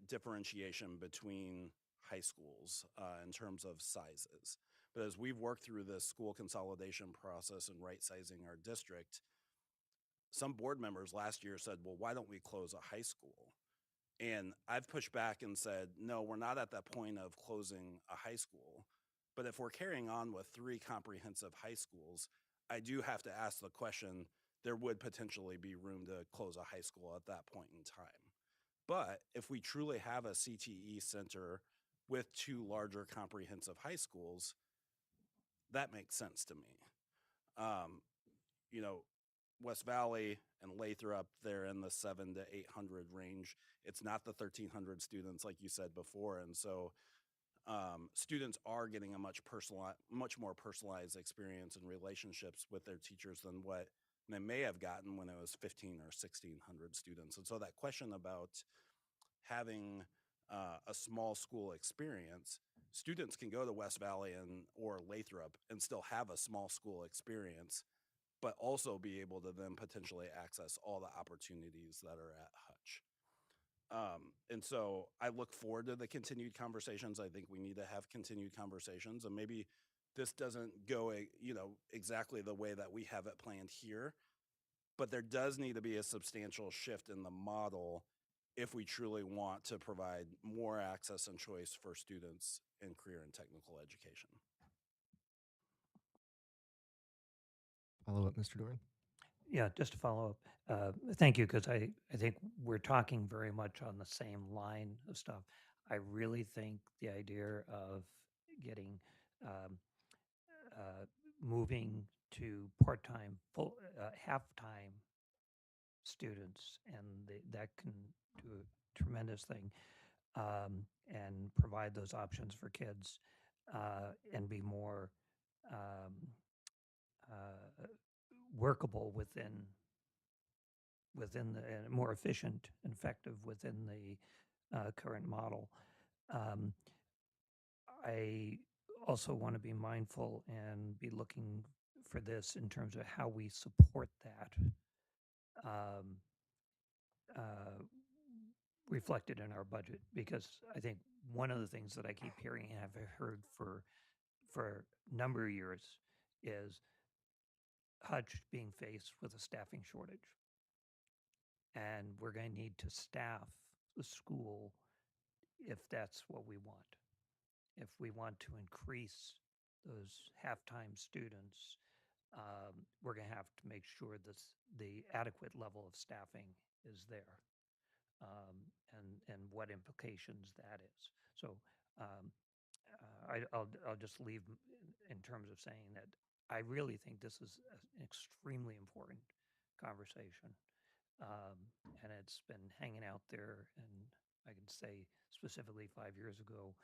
differentiation between high schools in terms of sizes. But as we've worked through this school consolidation process and right sizing our district, some board members last year said, well, why don't we close a high school? And I've pushed back and said, no, we're not at that point of closing a high school. But if we're carrying on with 3 comprehensive high schools, I do have to ask the question, there would potentially be room to close a high school at that point in time. But if we truly have a CTE center with 2 larger comprehensive high schools, that makes sense to me. You know, West Valley and Lathrop, they're in the 700 to 800 range. It's not the 1,300 students like you said before, and so students are getting a much more personalized experience and relationships with their teachers than what they may have gotten when it was 15 or 1,600 students. And so that question about having a small school experience, students can go to West Valley or Lathrop and still have a small school experience, but also be able to then potentially access all the opportunities that are at Hutch. And so I look forward to the continued conversations. I think we need to have continued conversations, and maybe this doesn't go, exactly the way that we have it planned here, but there does need to be a substantial shift in the model if we truly want to provide more access and choice for students in career and technical education. Follow up, Mr. Doran. Yeah, just to follow up, thank you, because I think we're talking very much on the same line of stuff. I really think the idea of getting moving to part-time, full, half-time students, and that can do a tremendous thing, and provide those options for kids, and be more workable within the and more efficient and effective within the current model. I also want to be mindful and be looking for this in terms of how we support that, um, uh, reflected in our budget, because I think one of the things that I keep hearing and have heard for a number of years is Hutch being faced with a staffing shortage, and we're going to need to staff the school if that's what we want. If we want to increase those half-time students, we're going to have to make sure that the adequate level of staffing is there. and what implications that is. So I'll just leave in terms of saying that I really think this is an extremely important conversation. And it's been hanging out there. And I can say specifically 5 years ago,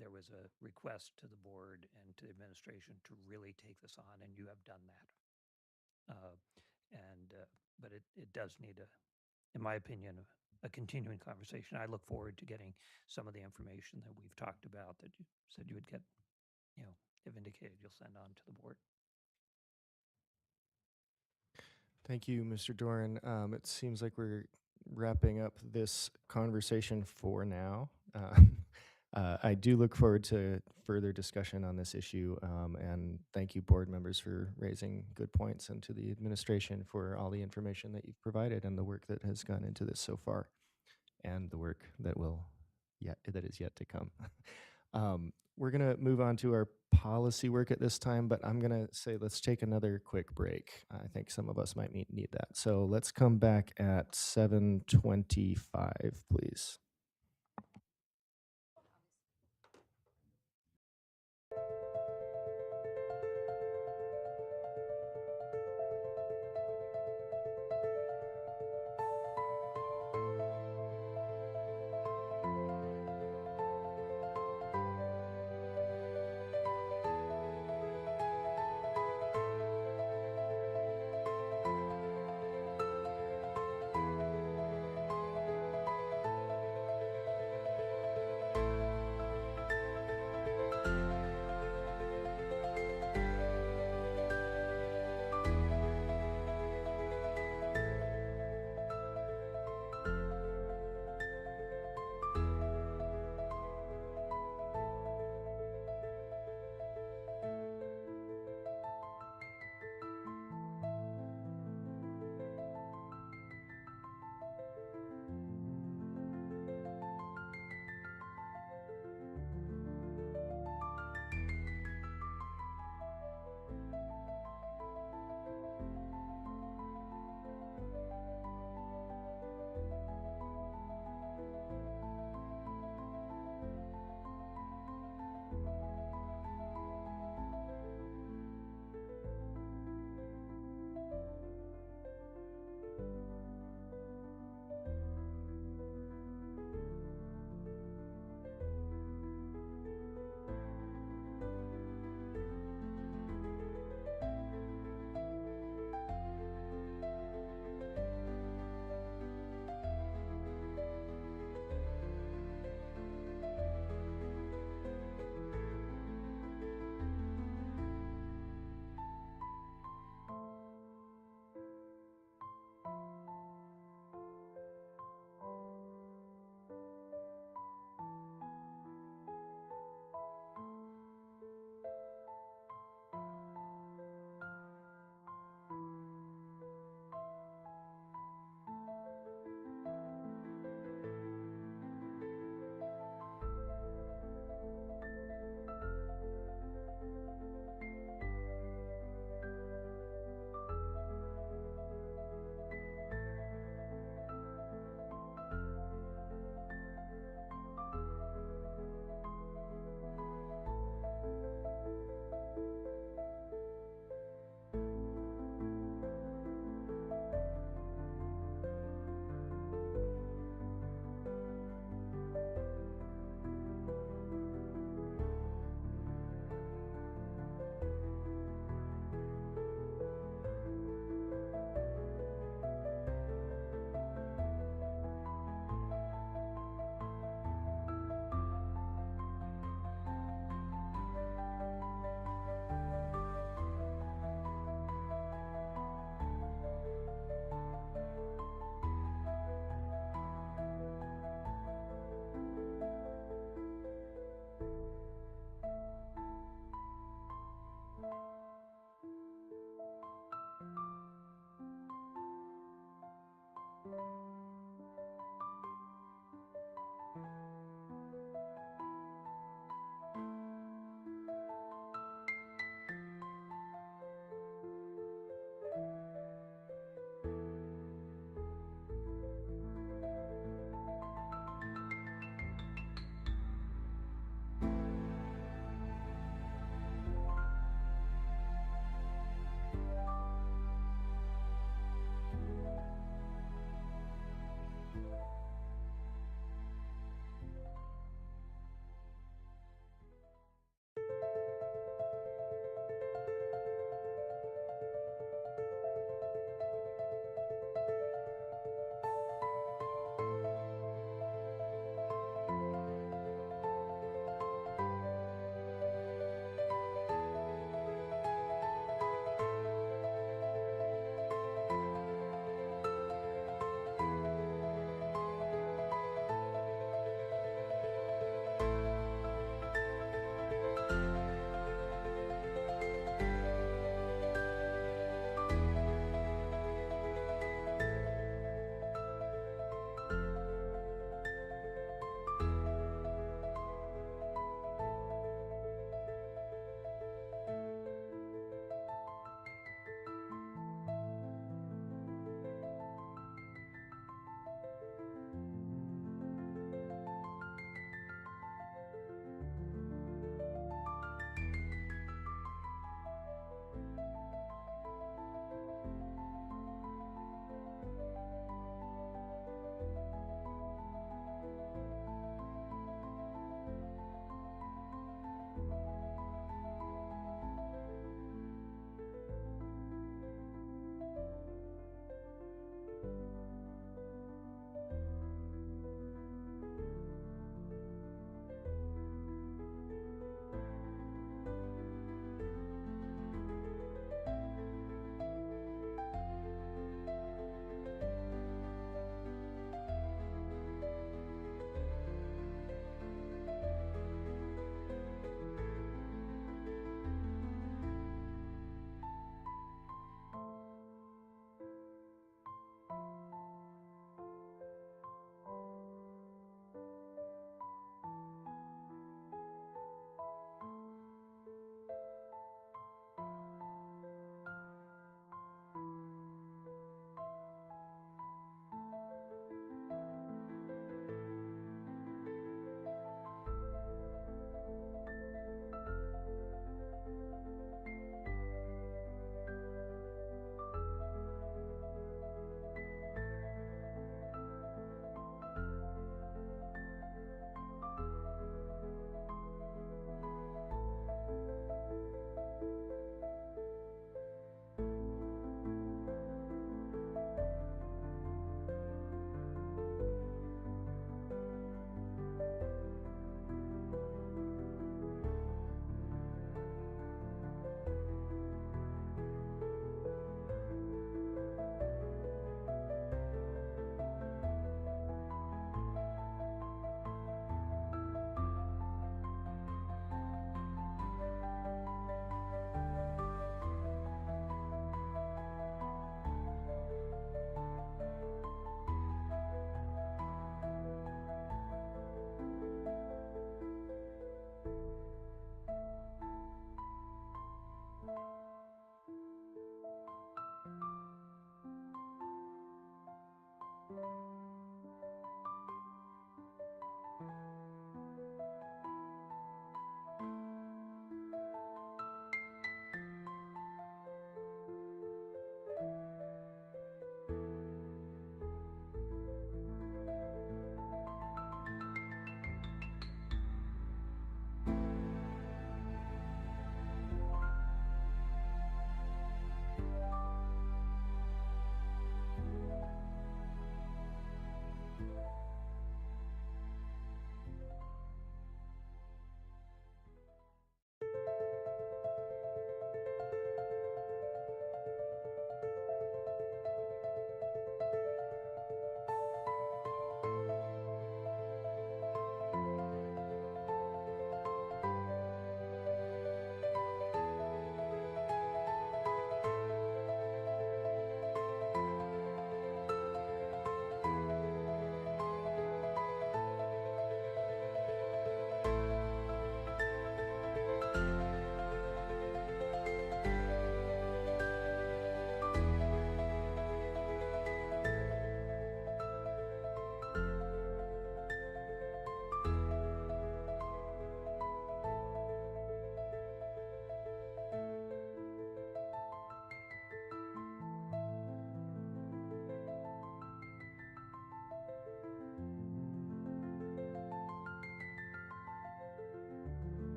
there was a request to the board and to the administration to really take this on, and you have done that. But it does need in my opinion, a continuing conversation. I look forward to getting some of the information that we've talked about that you said you would get, have indicated you'll send on to the board. Thank you, Mr. Doran. It seems like we're wrapping up this conversation for now. I do look forward to further discussion on this issue, and thank you, board members, for raising good points, and to the administration for all the information that you've provided and the work that has gone into this so far, and the work that is yet to come. We're going to move on to our policy work at this time, but I'm going to say let's take another quick break. I think some of us might need that. So let's come back at 7:25, please.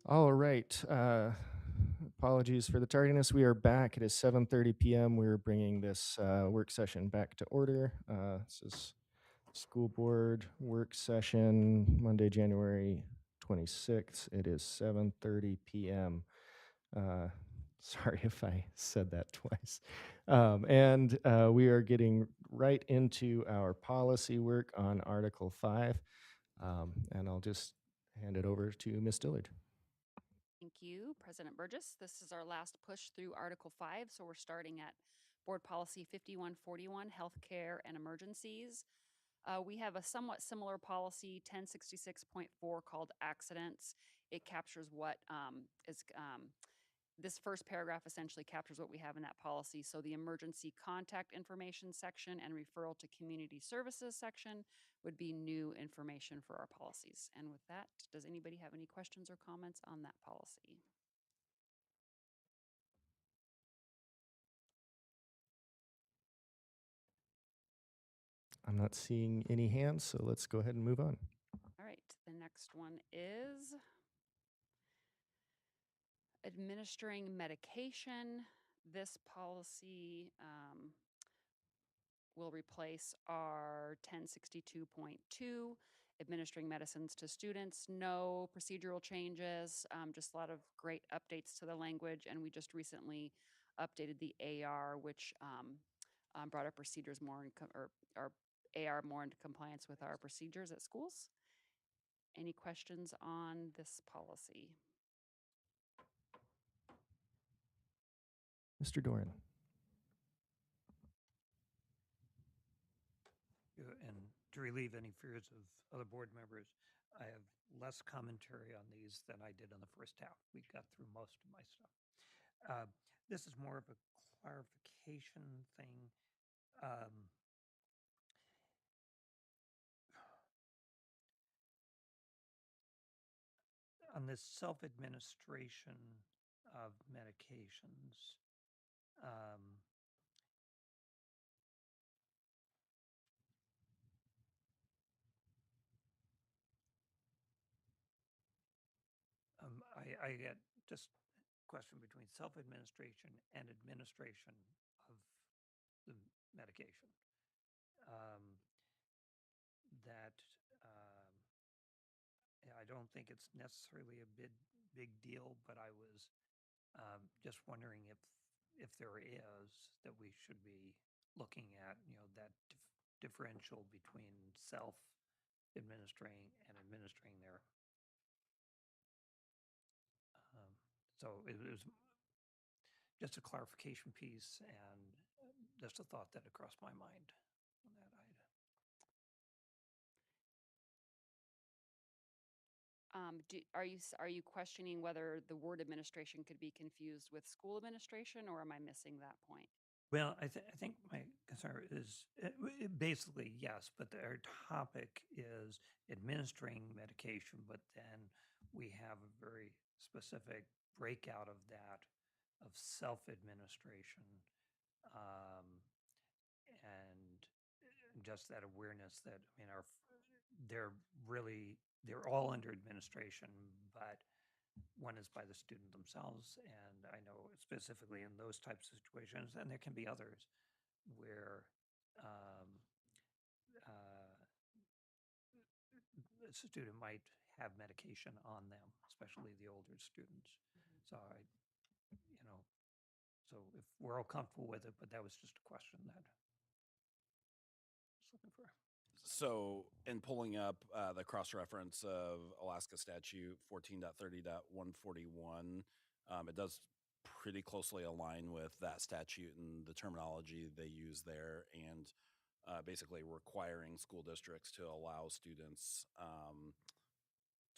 All right. Apologies for the tardiness. We are back. It is 7:30 p.m. We're bringing this work session back to order. This is school board work session, Monday, January 26th. It is 7:30 p.m. Uh, sorry if I said that twice. And we are getting right into our policy work on Article 5. And I'll just hand it over to Ms. Dillard. Thank you, President Burgess. This is our last push through Article 5, so we're starting at Board Policy 5141, Healthcare and Emergencies. We have a somewhat similar policy, 1066.4, called Accidents. It captures what this first paragraph essentially captures what we have in that policy. So the emergency contact information section and referral to community services section would be new information for our policies. And with that, does anybody have any questions or comments on that policy? I'm not seeing any hands, so let's go ahead and move on. All right, the next one is administering medication. This policy will replace our 1062.2, administering medicines to students. No procedural changes, just a lot of great updates to the language. And we just recently updated the AR, which brought our procedures more in, or our AR more into compliance with our procedures at schools. Any questions on this policy? Mr. Doran. And to relieve any fears of other board members, I have less commentary on these than I did on the first half. We got through most of my stuff. This is more of a clarification thing. On this self-administration of medications, I get just question between self-administration and administration of the medication. That I don't think it's necessarily a big deal, but I was just wondering if there is that we should be looking at, that differential between self-administering and administering their. So it was just a clarification piece and just a thought that had crossed my mind on that item. Are you questioning whether the word administration could be confused with school administration, or am I missing that point? Well, I think my concern is basically yes, but our topic is administering medication, but then we have a very specific breakout of that of self-administration, and just that awareness that they're all under administration, but one is by the student themselves. And I know specifically in those types of situations, and there can be others where a student might have medication on them, especially the older students. So so if we're all comfortable with it, but that was just a question that I was looking for. So, in pulling up the cross-reference of Alaska Statute 14.30.141, it does pretty closely align with that statute and the terminology they use there, and basically requiring school districts to allow students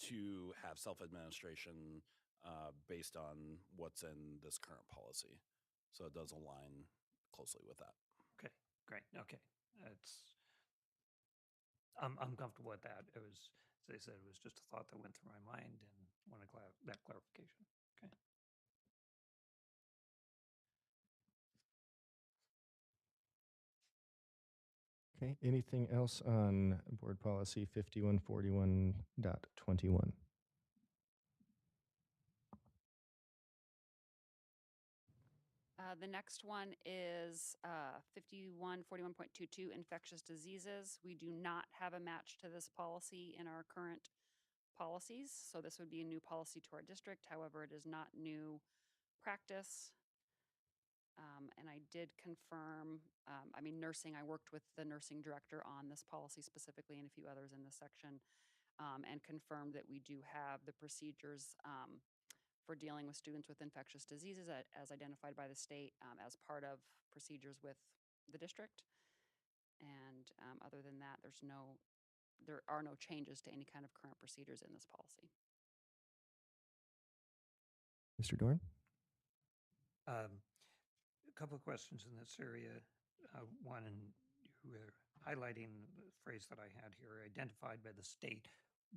to have self-administration based on what's in this current policy. So it does align closely with that. Okay, great. Okay, I'm comfortable with that. It was, as I said, it was just a thought that went through my mind and wanted that clarification. Okay. Okay, anything else on board policy 5141.21? The next one is 5141.22 infectious diseases. We do not have a match to this policy in our current policies, so this would be a new policy to our district. However, it is not new practice. And I did confirm, I mean, nursing, I worked with the nursing director on this policy specifically and a few others in this section, and confirmed that we do have the procedures for dealing with students with infectious diseases as identified by the state as part of procedures with the district. And other than that, there are no changes to any kind of current procedures in this policy. Mr. Dorn? A couple of questions in this area. One, and you were highlighting the phrase that I had here, identified by the state.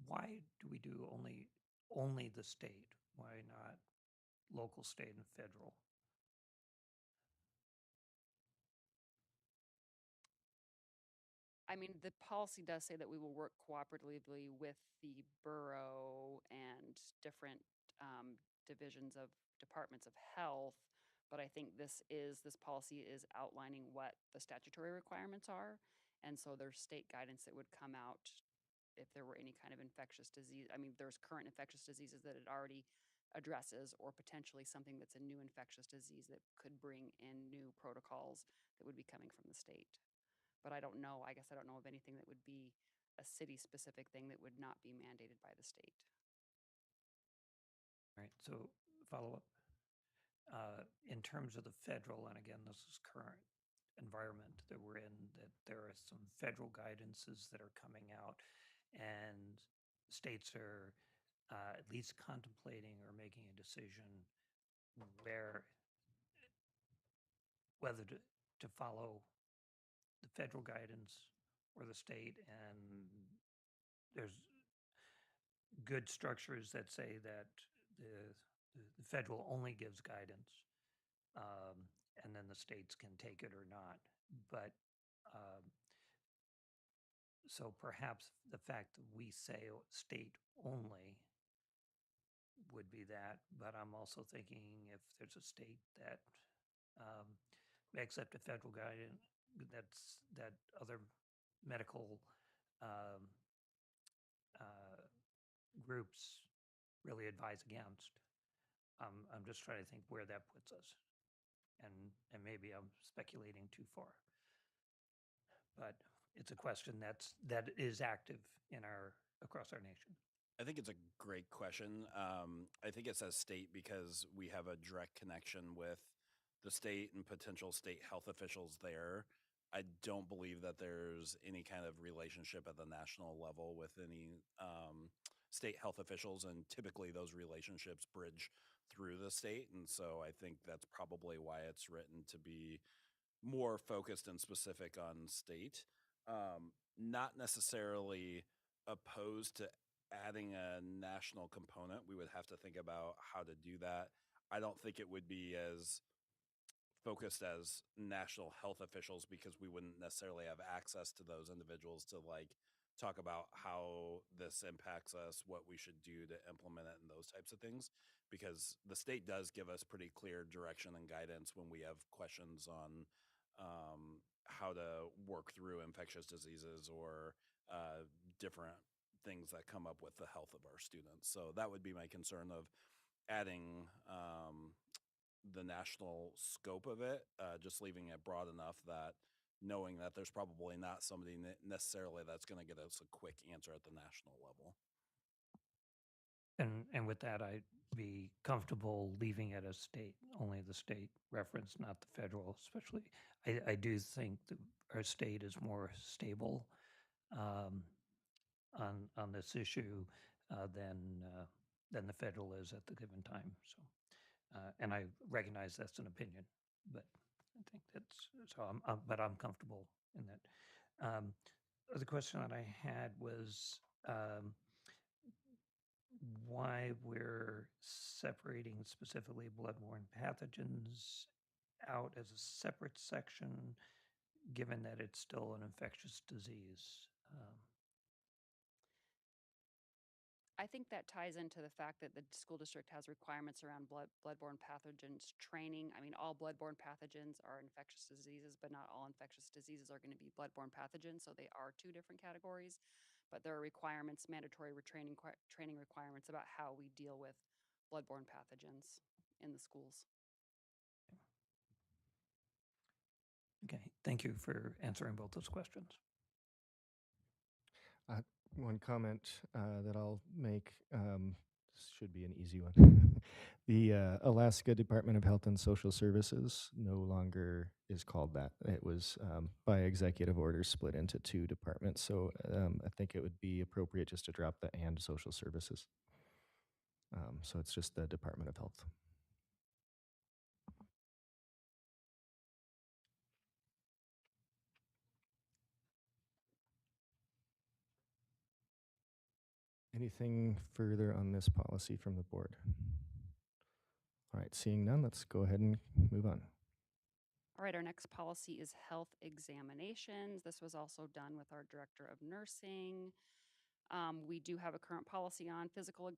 Why do we do only the state? Why not local, state, and federal? I mean, the policy does say that we will work cooperatively with the borough and different divisions of departments of health. But I think this policy is outlining what the statutory requirements are. And so there's state guidance that would come out if there were any kind of infectious disease. I mean, there's current infectious diseases that it already addresses, or potentially something that's a new infectious disease that could bring in new protocols that would be coming from the state. But I don't know, I guess I don't know of anything that would be a city-specific thing that would not be mandated by the state. All right, so follow up. In terms of the federal, and again, this is current environment that we're in, that there are some federal guidances that are coming out, and states are at least contemplating or making a decision whether to follow the federal guidance or the state. And there's good structures that say that the federal only gives guidance, and then the states can take it or not. But so perhaps the fact that we say state only would be that. But I'm also thinking if there's a state that accept a federal guidance, that other medical groups really advise against. I'm just trying to think where that puts us, and maybe I'm speculating too far. But it's a question that is active across our nation. I think it's a great question. I think it says state because we have a direct connection with the state and potential state health officials there. I don't believe that there's any kind of relationship at the national level with any state health officials, and typically those relationships bridge through the state. And so I think that's probably why it's written to be more focused and specific on state. Not necessarily opposed to adding a national component. We would have to think about how to do that. I don't think it would be as focused as national health officials because we wouldn't necessarily have access to those individuals to talk about how this impacts us, what we should do to implement it, and those types of things, because the state does give us pretty clear direction and guidance when we have questions on how to work through infectious diseases or different things that come up with the health of our students. So that would be my concern of adding the national scope of it, just leaving it broad enough that knowing that there's probably not somebody necessarily that's going to get us a quick answer at the national level. And with that, I'd be comfortable leaving it as state, only the state reference, not the federal. Especially, I do think that our state is more stable on this issue than the federal is at the given time. So, and I recognize that's an opinion, but I think that's so. But I'm comfortable in that. The question that I had was why we're separating specifically bloodborne pathogens out as a separate section, given that it's still an infectious disease. I think that ties into the fact that the school district has requirements around bloodborne pathogens training. I mean, all bloodborne pathogens are infectious diseases, but not all infectious diseases are going to be bloodborne pathogens. So they are two different categories, but there are requirements, mandatory training requirements about how we deal with bloodborne pathogens in the schools. Okay, thank you for answering both those questions. One comment that I'll make, this should be an easy one. The Alaska Department of Health and Social Services no longer is called that. It was by executive order split into two departments. So I think it would be appropriate just to drop the and social services. So it's just the Department of Health. Anything further on this policy from the board? All right, seeing none, let's go ahead and move on. All right, our next policy is health examinations. This was also done with our director of nursing. We do have a current policy on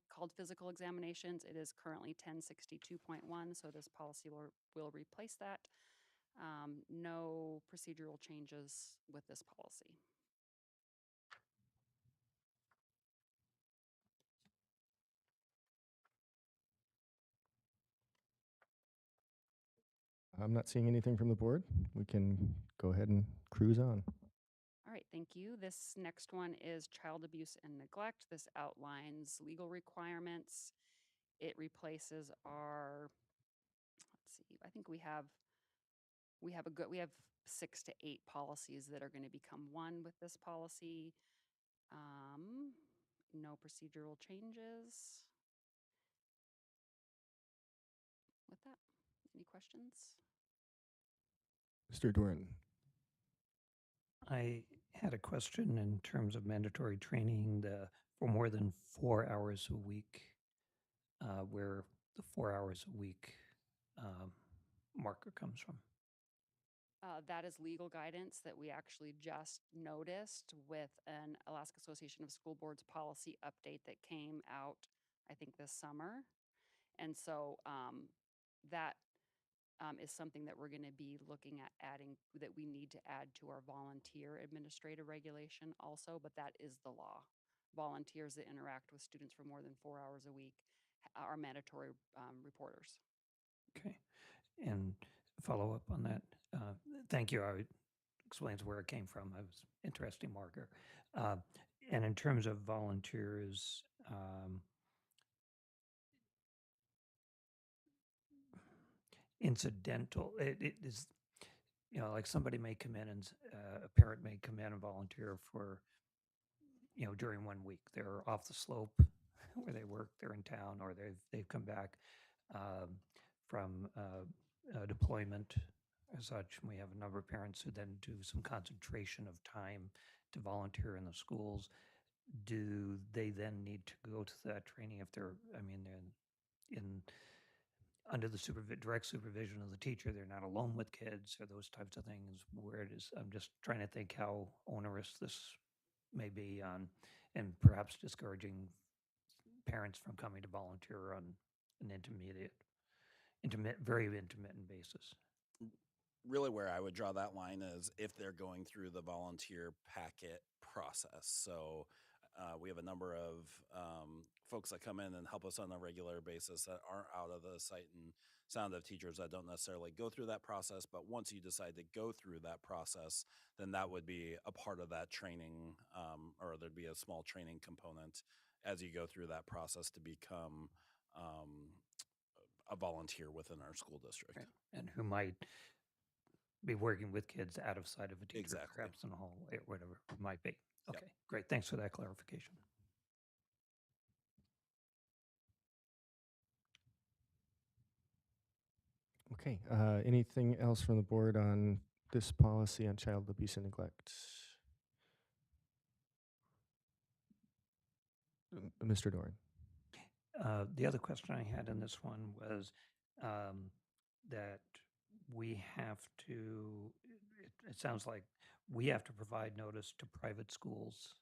called physical examinations. It is currently 1062.1, so this policy will replace that. No procedural changes with this policy. I'm not seeing anything from the board. We can go ahead and cruise on. All right, thank you. This next one is child abuse and neglect. This outlines legal requirements. It replaces our, let's see, I think we have 6 to 8 policies that are going to become one with this policy. No procedural changes. With that, any questions? Mr. Doran. I had a question in terms of mandatory training for more than 4 hours a week, where the 4 hours a week marker comes from. That is legal guidance that we actually just noticed with an Alaska Association of School Boards policy update that came out, I think, this summer. And so that is something that we're going to be looking at adding, that we need to add to our volunteer administrative regulation also, but that is the law. Volunteers that interact with students for more than 4 hours a week are mandatory reporters. Okay. And follow up on that. Thank you. It explains where it came from. It was interesting marker. And in terms of volunteers, incidental, it is, like somebody may come in and a parent may come in and volunteer for, during 1 week. They're off the slope where they work, they're in town, or they've come back from deployment as such. We have a number of parents who then do some concentration of time to volunteer in the schools. Do they then need to go to that training if they're, in under the direct supervision of the teacher, they're not alone with kids or those types of things, where it is? I'm just trying to think how onerous this may be on, and perhaps discouraging parents from coming to volunteer on an very intermittent basis. Really, where I would draw that line is if they're going through the volunteer packet process. So we have a number of folks that come in and help us on a regular basis that aren't out of the sight and sound of teachers that don't necessarily go through that process. But once you decide to go through that process, then that would be a part of that training, or there'd be a small training component as you go through that process to become a volunteer within our school district. Right. And who might be working with kids out of sight of a teacher, Exactly. perhaps in a hall, whatever it might be. Okay, Yep. great. Thanks for that clarification. Okay, anything else from the board on this policy on child abuse and neglect? Mr. Doran. The other question I had in this one was that we have to, it sounds like we have to provide notice to private schools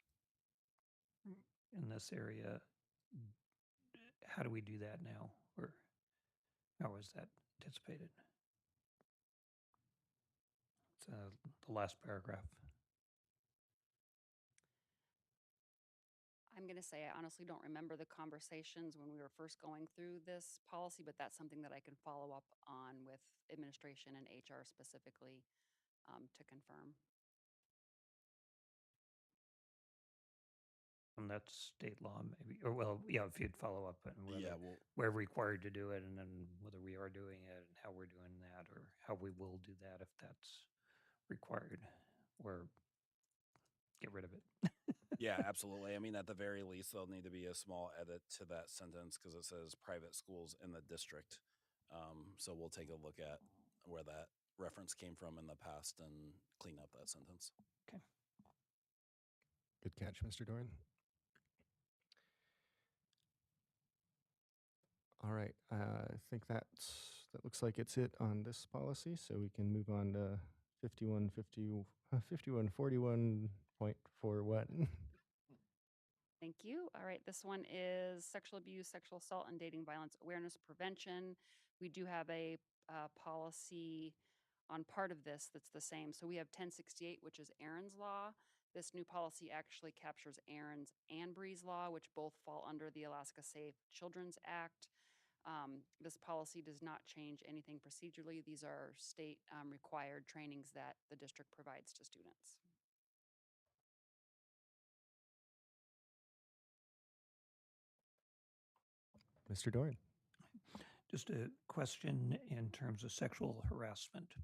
in this area how do we do that now? Or how was that anticipated? It's the last paragraph. I'm going to say I honestly don't remember the conversations when we were first going through this policy, but that's something that I can follow up on with administration and HR specifically to confirm. And that's state law, maybe, or well, yeah, if you'd follow up on whether Yeah, well, we're required to do it, and then whether we are doing it, and how we're doing that, or how we will do that if that's required, or get rid of it. yeah, absolutely. I mean, at the very least, there'll need to be a small edit to that sentence because it says private schools in the district. So we'll take a look at where that reference came from in the past and clean up that sentence. Okay. Good catch, Mr. Doran. All right, I think that looks like it's it on this policy, so we can move on to 5141.41. Thank you. All right, this one is sexual abuse, sexual assault, and dating violence awareness prevention. We do have a policy on part of this that's the same. So we have 1068, which is Aaron's Law. This new policy actually captures Aaron's and Bree's Law, which both fall under the Alaska Safe Children's Act. This policy does not change anything procedurally. These are state required trainings that the district provides to students. Mr. Doran. Just a question in terms of sexual harassment.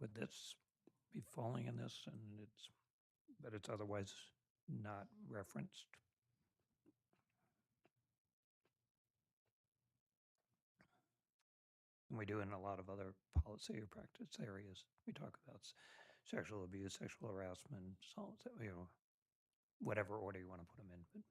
Would this be falling in this, and but it's otherwise not referenced? And we do in a lot of other policy or practice areas. We talk about sexual abuse, sexual harassment, so, whatever order you want to put them in. But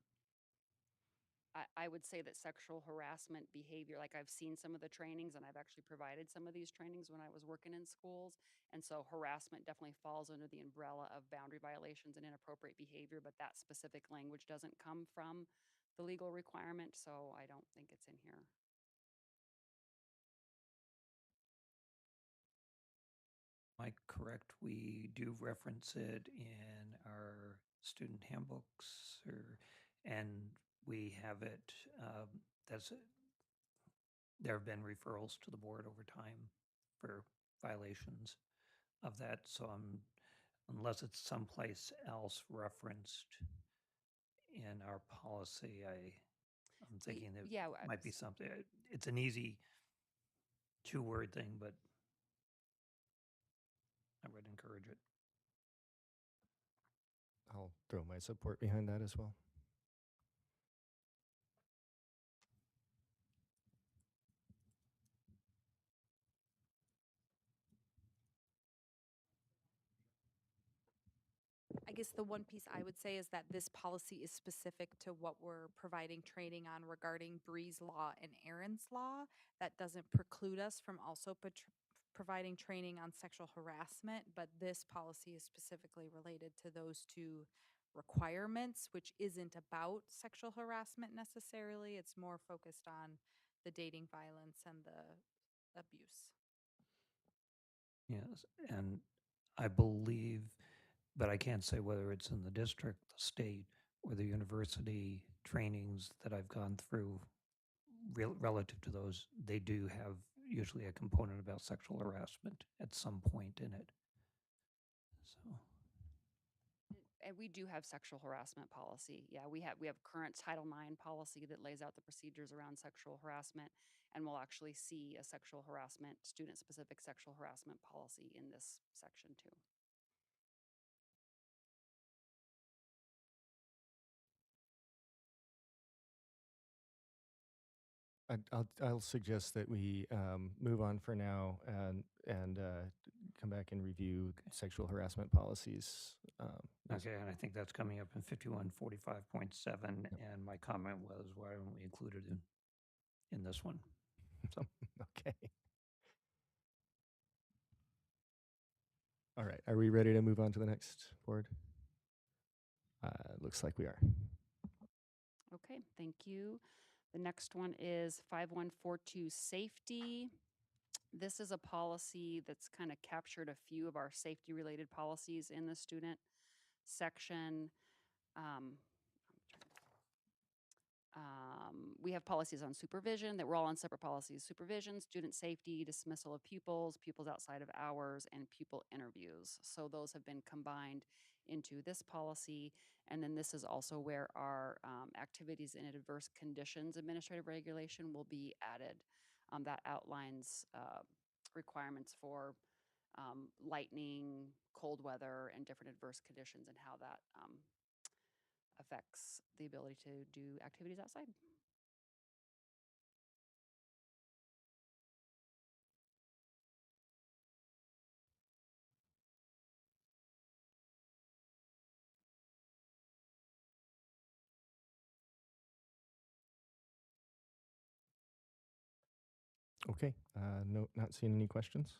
I would say that sexual harassment behavior, like I've seen some of the trainings and I've actually provided some of these trainings when I was working in schools. And so harassment definitely falls under the umbrella of boundary violations and inappropriate behavior, but that specific language doesn't come from the legal requirement. So I don't think it's in here. am I correct? We do reference it in our student handbooks, and we have it. There have been referrals to the board over time for violations of that. So unless it's someplace else referenced in our policy, I'm thinking that Yeah, might be something. It's an easy two-word thing, but I would encourage it. I'll throw my support behind that as well. I guess the one piece I would say is that this policy is specific to what we're providing training on regarding Bree's Law and Aaron's Law. That doesn't preclude us from also providing training on sexual harassment, but this policy is specifically related to those two requirements, which isn't about sexual harassment necessarily. It's more focused on the dating violence and the abuse. Yes, and I believe, but I can't say whether it's in the district, the state, or the university trainings that I've gone through relative to those, they do have usually a component about sexual harassment at some point in it. So, and we do have sexual harassment policy. Yeah, we have current Title IX policy that lays out the procedures around sexual harassment, and we'll actually see a sexual harassment, student-specific sexual harassment policy in this section too. I'll suggest that we move on for now and come back and review sexual harassment policies. okay, and I think that's coming up in 5145.7, and my comment was, why don't we include it in this one? So, okay. All right, are we ready to move on to the next board? Looks like we are. Okay, thank you. The next one is 5142 safety. This is a policy that's kind of captured a few of our safety related policies in the student section. Um, we have policies on supervision that we're all on separate policies: supervision, student safety, dismissal of pupils, pupils outside of hours, and pupil interviews. So those have been combined into this policy. And then this is also where our activities in adverse conditions administrative regulation will be added. That outlines requirements for lightning, cold weather, and different adverse conditions, and how that affects the ability to do activities outside. Okay. No, not seeing any questions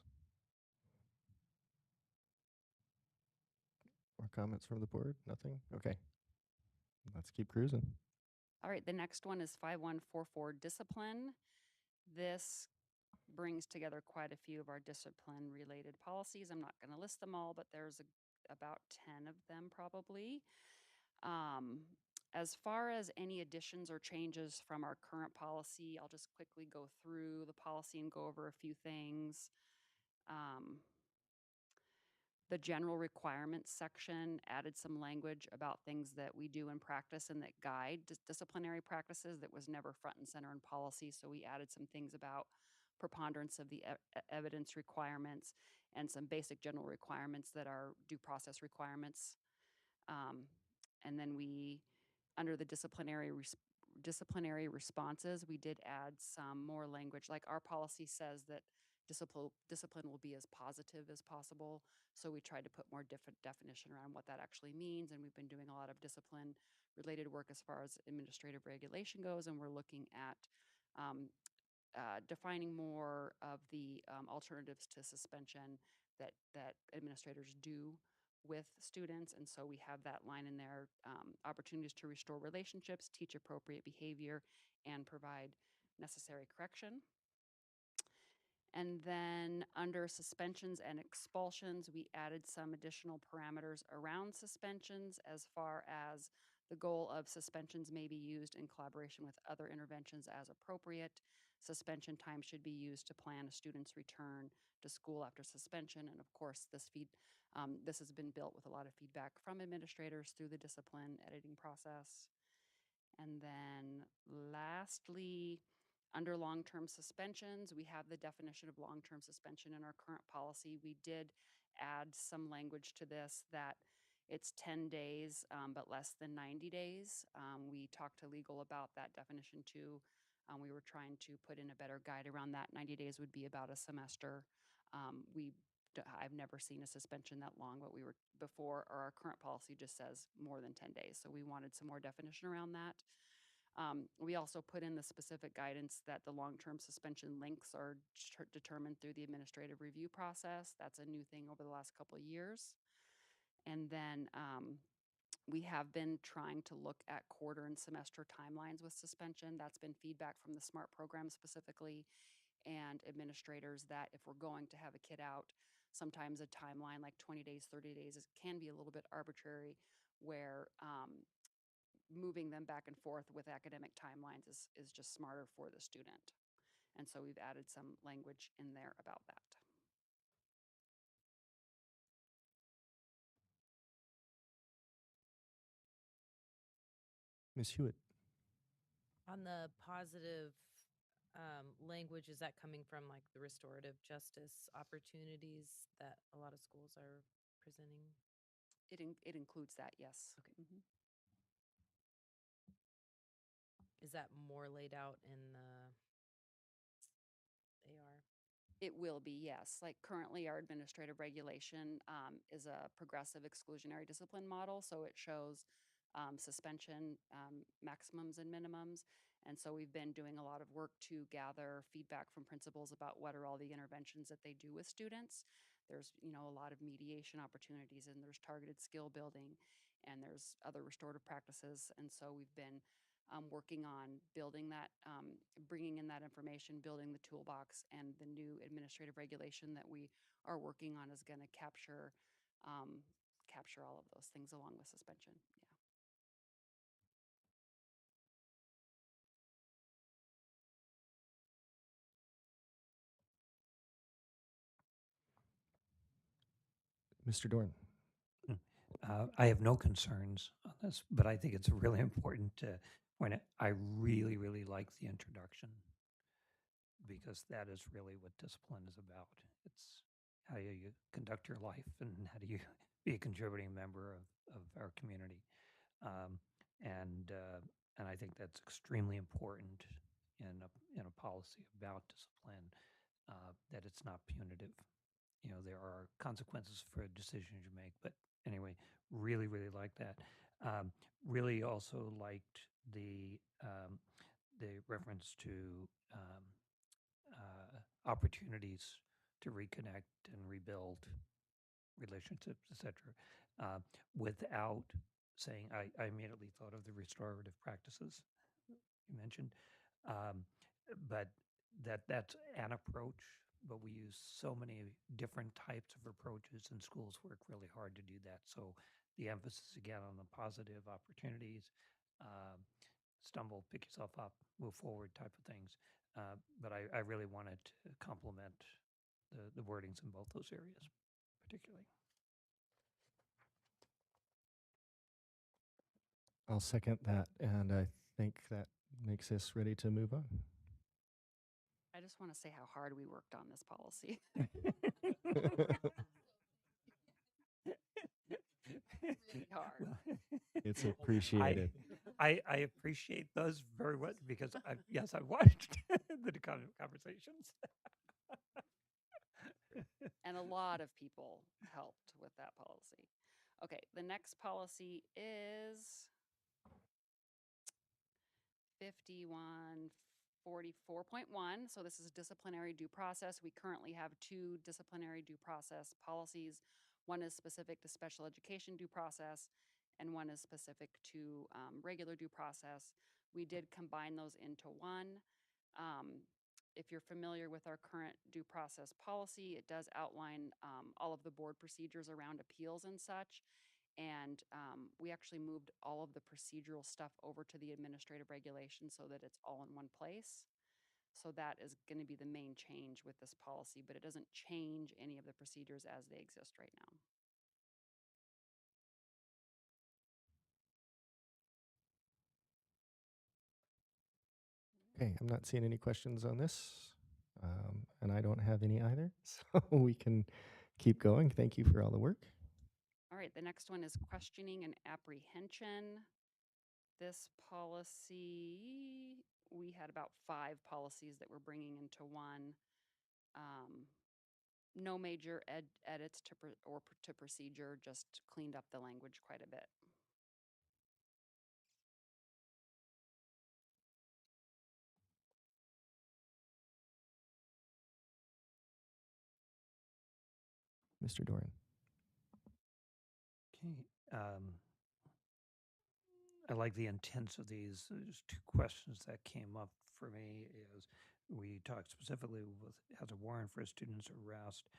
or comments from the board. Nothing. Okay. Let's keep cruising. All right, the next one is 5144 discipline. This brings together quite a few of our discipline related policies. I'm not going to list them all, but there's about 10 of them probably. As far as any additions or changes from our current policy, I'll just quickly go through the policy and go over a few things. The general requirements section added some language about things that we do in practice and that guide disciplinary practices that was never front and center in policy. So we added some things about preponderance of the evidence requirements and some basic general requirements that are due process requirements. And then we, under the disciplinary responses, we did add some more language. Like our policy says that discipline will be as positive as possible. So we tried to put more different definition around what that actually means. And we've been doing a lot of discipline related work as far as administrative regulation goes. And we're looking at defining more of the alternatives to suspension that administrators do with students. And so we have that line in there, opportunities to restore relationships, teach appropriate behavior, and provide necessary correction. And then under suspensions and expulsions, we added some additional parameters around suspensions as far as the goal of suspensions may be used in collaboration with other interventions as appropriate. Suspension time should be used to plan a student's return to school after suspension. And of course, this has been built with a lot of feedback from administrators through the discipline editing process. And then lastly, under long-term suspensions, we have the definition of long-term suspension in our current policy. We did add some language to this that it's 10 days, but less than 90 days. We talked to legal about that definition too. We were trying to put in a better guide around that. 90 days would be about a semester. I've never seen a suspension that long, but we were before, or our current policy just says more than 10 days. So we wanted some more definition around that. We also put in the specific guidance that the long-term suspension lengths are determined through the administrative review process. That's a new thing over the last couple of years. And then we have been trying to look at quarter and semester timelines with suspension. That's been feedback from the SMART program specifically, and administrators, that if we're going to have a kid out, sometimes a timeline like 20 days, 30 days can be a little bit arbitrary, where moving them back and forth with academic timelines is just smarter for the student. And so we've added some language in there about that. Ms. Hewitt. On the positive language, is that coming from like the restorative justice opportunities that a lot of schools are presenting? It includes that, yes. Okay. Mm-hmm. Is that more laid out in the AR? It will be, yes. Like currently, our administrative regulation is a progressive exclusionary discipline model. So it shows suspension maximums and minimums. And so we've been doing a lot of work to gather feedback from principals about what are all the interventions that they do with students. There's, a lot of mediation opportunities, and there's targeted skill building, and there's other restorative practices. And so we've been working on building that, bringing in that information, building the toolbox, and the new administrative regulation that we are working on is going to capture all of those things along with suspension. Yeah. Mr. Dorn. I have no concerns on this, but I think it's really important to point out, I really, really like the introduction because that is really what discipline is about. It's how you conduct your life and how do you be a contributing member of our community. Um, and I think that's extremely important in a policy about discipline, that it's not punitive. There are consequences for decisions you make, but anyway, really, really like that. Really also liked the reference to um, opportunities to reconnect and rebuild relationships, etc. Without saying, I immediately thought of the restorative practices you mentioned, um, but that's an approach. But we use so many different types of approaches, and schools work really hard to do that. So the emphasis again on the positive opportunities, um, stumble, pick yourself up, move forward type of things. But I really wanted to complement the wordings in both those areas, particularly. I'll second that, and I think that makes us ready to move on. I just want to say how hard we worked on this policy. Really hard. It's appreciated. I appreciate those very much because I watched the conversations. And a lot of people helped with that policy. Okay, the next policy is 5144.1. So this is disciplinary due process. We currently have 2 disciplinary due process policies. One is specific to special education due process, and one is specific to regular due process. We did combine those into one. If you're familiar with our current due process policy, it does outline all of the board procedures around appeals and such. And we actually moved all of the procedural stuff over to the administrative regulation so that it's all in one place. So that is going to be the main change with this policy, but it doesn't change any of the procedures as they exist right now. Okay, I'm not seeing any questions on this, and I don't have any either, so we can keep going. Thank you for all the work. All right, the next one is questioning and apprehension. This policy, we had about 5 policies that we're bringing into one. No major edits to procedure, just cleaned up the language quite a bit. Mr. Doran. Okay. I like the intents of these. There's 2 questions that came up for me is we talked specifically with as a warrant for a student's arrest.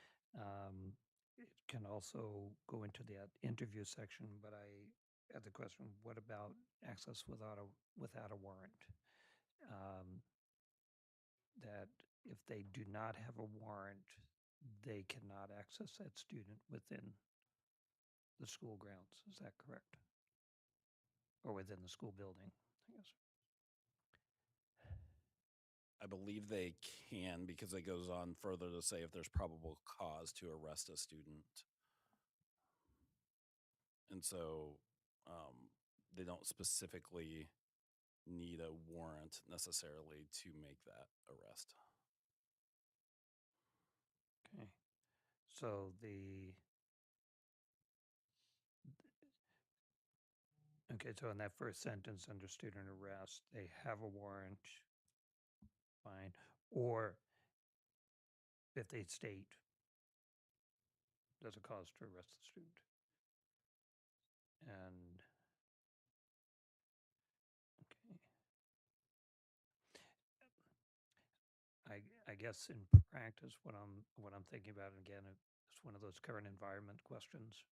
It can also go into that interview section, but I had the question, what about access without a warrant? That if they do not have a warrant, they cannot access that student within the school grounds. Is that correct? Or within the school building, I guess. I believe they can because it goes on further to say if there's probable cause to arrest a student. And so they don't specifically need a warrant necessarily to make that arrest. Okay. So so in that first sentence under student arrest, they have a warrant, fine. Or if they state there's a cause to arrest the student. And okay. I guess in practice, what I'm thinking about, and again, it's one of those current environment questions.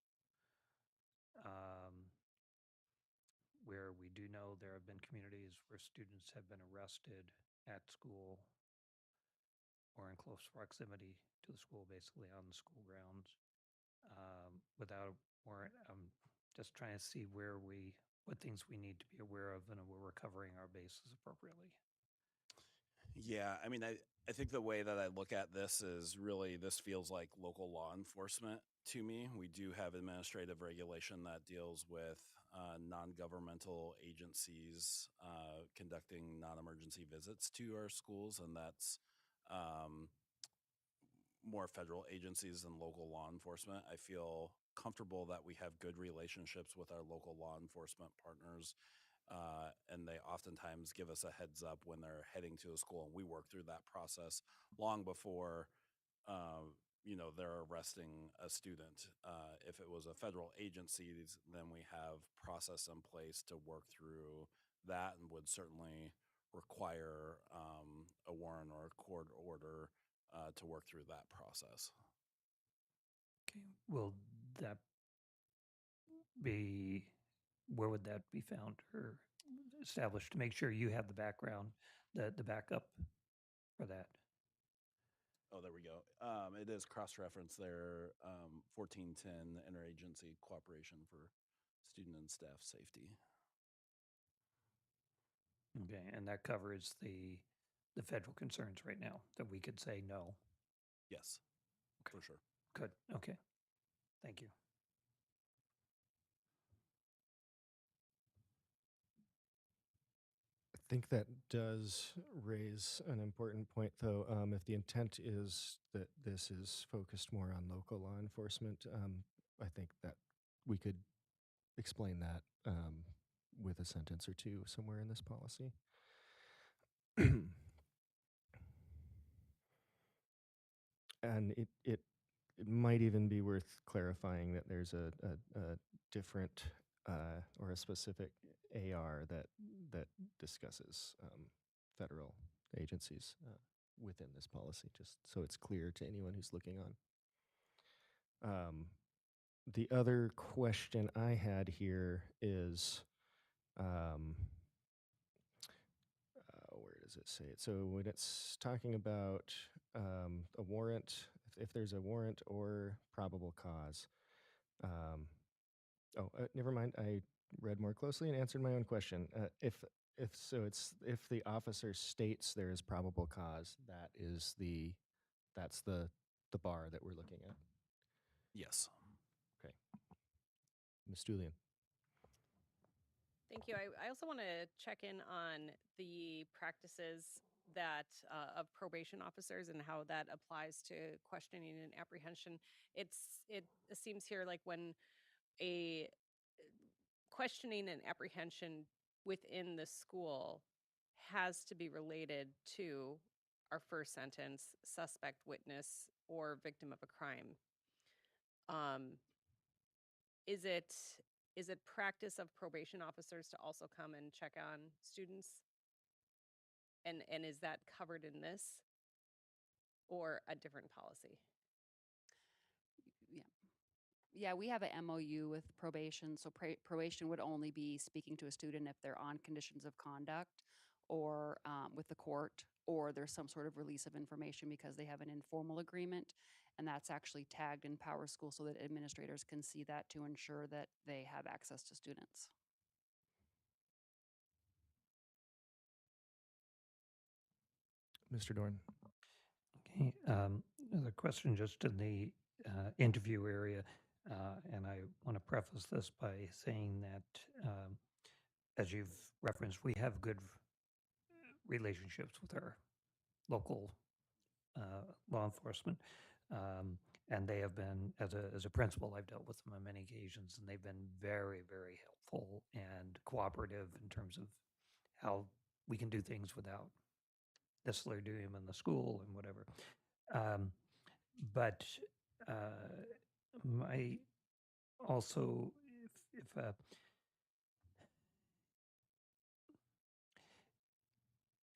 Where we do know there have been communities where students have been arrested at school or in close proximity to the school, basically on the school grounds, without a warrant. Just trying to see what things we need to be aware of and where we're covering our bases appropriately. Yeah, I mean, I think the way that I look at this is really this feels like local law enforcement to me. We do have administrative regulation that deals with non-governmental agencies conducting non-emergency visits to our schools, and that's um, more federal agencies than local law enforcement. I feel comfortable that we have good relationships with our local law enforcement partners. And they oftentimes give us a heads up when they're heading to a school, and we work through that process long before they're arresting a student. If it was a federal agency, then we have process in place to work through that, and would certainly require a warrant or a court order to work through that process. Okay. Will that be, where would that be found or established to make sure you have the background, the backup for that? Oh, there we go. It is cross-referenced there, 1410 Interagency Cooperation for Student and Staff Safety. Okay, and that covers the federal concerns right now that we could say no. Yes, Okay. for sure. Good. Okay. Thank you. I think that does raise an important point, though. If the intent is that this is focused more on local law enforcement, I think that we could explain that with a sentence or two somewhere in this policy. And it might even be worth clarifying that there's a different or a specific AR that discusses federal agencies within this policy, just so it's clear to anyone who's looking on. The other question I had here is, where does it say it? So when it's talking about a warrant, if there's a warrant or probable cause, never mind. I read more closely and answered my own question. If the officer states there is probable cause, that's the bar that we're looking at. Yes. Okay, Ms. Julian. Thank you. I also want to check in on the practices that of probation officers and how that applies to questioning and apprehension. It seems here like when a questioning and apprehension within the school has to be related to our first sentence, suspect, witness, or victim of a crime. Is it practice of probation officers to also come and check on students? And is that covered in this or a different policy? Yeah. Yeah, we have a MOU with probation. So probation would only be speaking to a student if they're on conditions of conduct or with the court, or there's some sort of release of information because they have an informal agreement. And that's actually tagged in Power School so that administrators can see that to ensure that they have access to students. Mr. Dorn. Okay. Another question just in the interview area. And I want to preface this by saying that, as you've referenced, we have good relationships with our local law enforcement. And they have been, as a principal, I've dealt with them on many occasions, and they've been very, very helpful and cooperative in terms of how we can do things without necessarily doing them in the school and whatever. But my also, if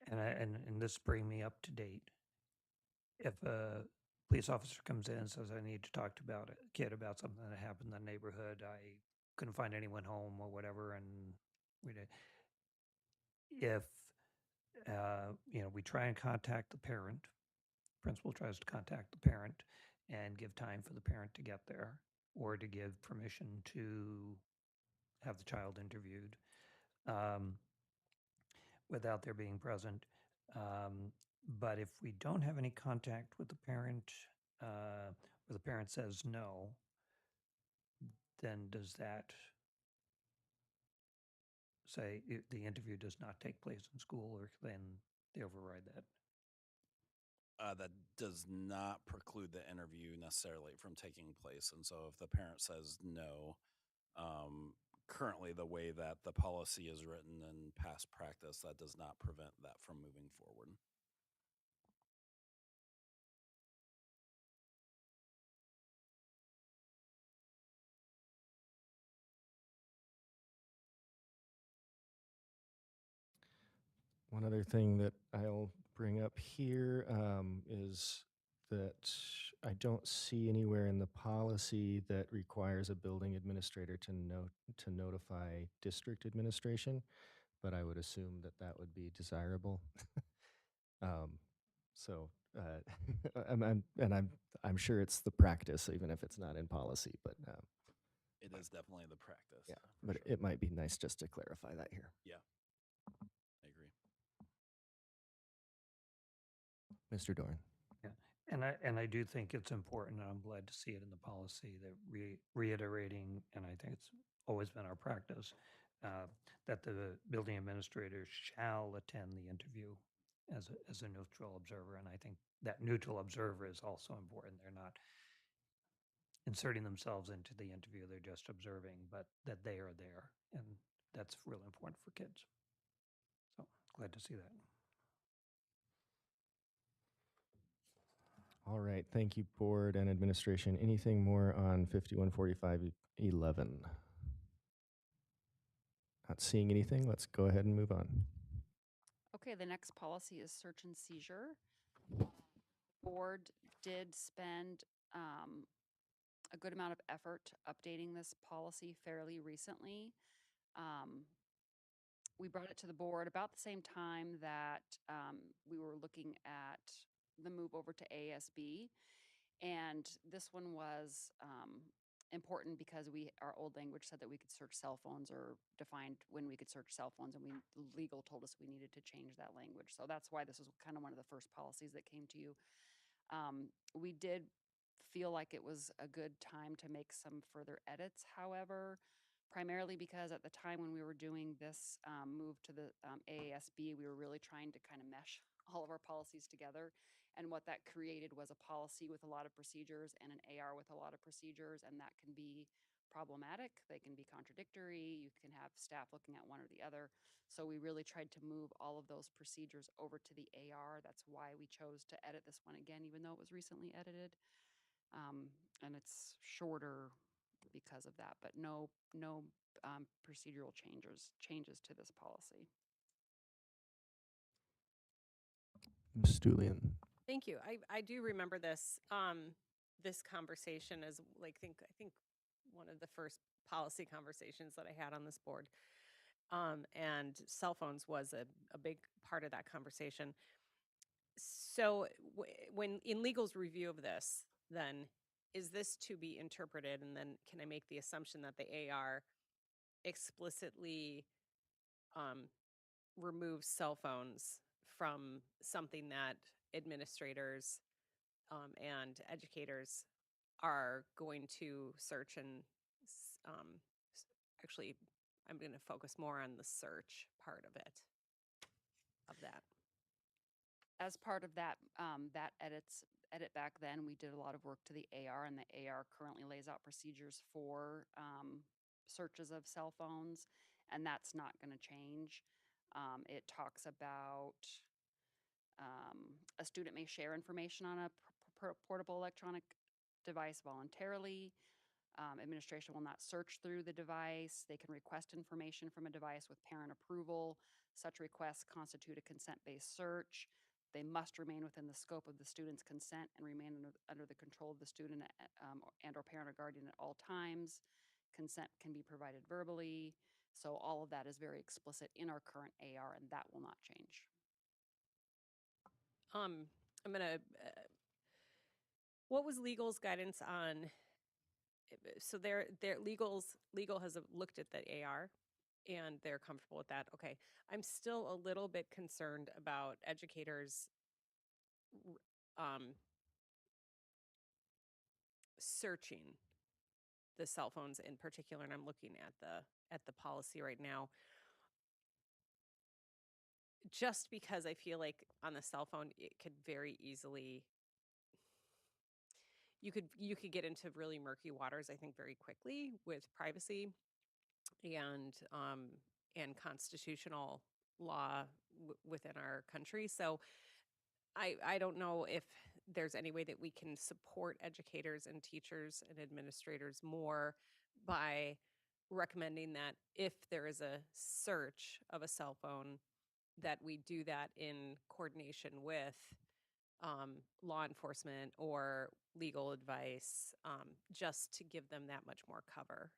and this bring me up to date. if a police officer comes in and says, I need to talk to about a kid about something that happened in the neighborhood, I couldn't find anyone home or whatever, and we did. If we try and contact the parent, principal tries to contact the parent and give time for the parent to get there or to give permission to have the child interviewed without their being present. But if we don't have any contact with the parent, or the parent says no, then does that say the interview does not take place in school, or then they override that? That does not preclude the interview necessarily from taking place. And so if the parent says no, currently the way that the policy is written in past practice, that does not prevent that from moving forward. One other thing that I'll bring up here is that I don't see anywhere in the policy that requires a building administrator to notify district administration, but I would assume that that would be desirable. um, so I'm sure it's the practice, even if it's not in policy. But It is definitely the practice. yeah, for but sure. it might be nice just to clarify that here. Yeah, I agree. Mr. Dorn. Yeah, and I do think it's important, and I'm glad to see it in the policy that reiterating, and I think it's always been our practice, that the building administrator shall attend the interview as a neutral observer, and I think that neutral observer is also important. They're not inserting themselves into the interview; they're just observing, but that they are there, and that's really important for kids. So glad to see that. All right, thank you, board and administration. Anything more on 514511? Not seeing anything. Let's go ahead and move on. Okay, the next policy is search and seizure. Board did spend a good amount of effort updating this policy fairly recently. We brought it to the board about the same time that we were looking at the move over to ASB. And this one was important because our old language said that we could search cell phones or defined when we could search cell phones, and legal told us we needed to change that language. So that's why this was kind of one of the first policies that came to you. We did feel like it was a good time to make some further edits, however, primarily because at the time when we were doing this move to the AASB, we were really trying to kind of mesh all of our policies together. And what that created was a policy with a lot of procedures and an AR with a lot of procedures, and that can be problematic. They can be contradictory. You can have staff looking at one or the other. So we really tried to move all of those procedures over to the AR. That's why we chose to edit this one again, even though it was recently edited. And it's shorter because of that, but no procedural changes to this policy. Ms. Stulian. Thank you. I do remember this this conversation as I think one of the first policy conversations that I had on this board. And cell phones was a big part of that conversation. So when in legal's review of this, then is this to be interpreted, and then can I make the assumption that the AR explicitly removes cell phones from something that administrators and educators are going to search and actually I'm going to focus more on the search part of it, of that. As part of that, that edit back then, we did a lot of work to the AR, and the AR currently lays out procedures for searches of cell phones, and that's not going to change. It talks about a student may share information on a portable electronic device voluntarily. Administration will not search through the device. They can request information from a device with parent approval. Such requests constitute a consent-based search. They must remain within the scope of the student's consent and remain under the control of the student and or parent or guardian at all times. Consent can be provided verbally. So all of that is very explicit in our current AR, and that will not change. I'm gonna. What was legal's guidance on? So legal has looked at the AR, and they're comfortable with that. Okay, I'm still a little bit concerned about educators searching the cell phones in particular, and I'm looking at the policy right now. Just because I feel like on the cell phone it could very easily you could get into really murky waters, I think, very quickly with privacy and constitutional law within our country. So I don't know if there's any way that we can support educators and teachers and administrators more by recommending that if there is a search of a cell phone, that we do that in coordination with law enforcement or legal advice, just to give them that much more cover.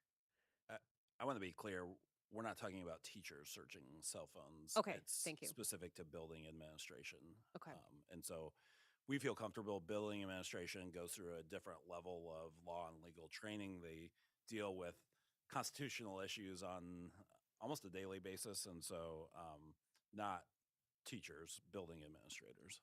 I want to be clear. We're not talking about teachers searching cell phones. Okay, It's thank you. specific to building administration. Okay. And so we feel comfortable building administration goes through a different level of law and legal training. They deal with constitutional issues on almost a daily basis. And so not teachers, building administrators.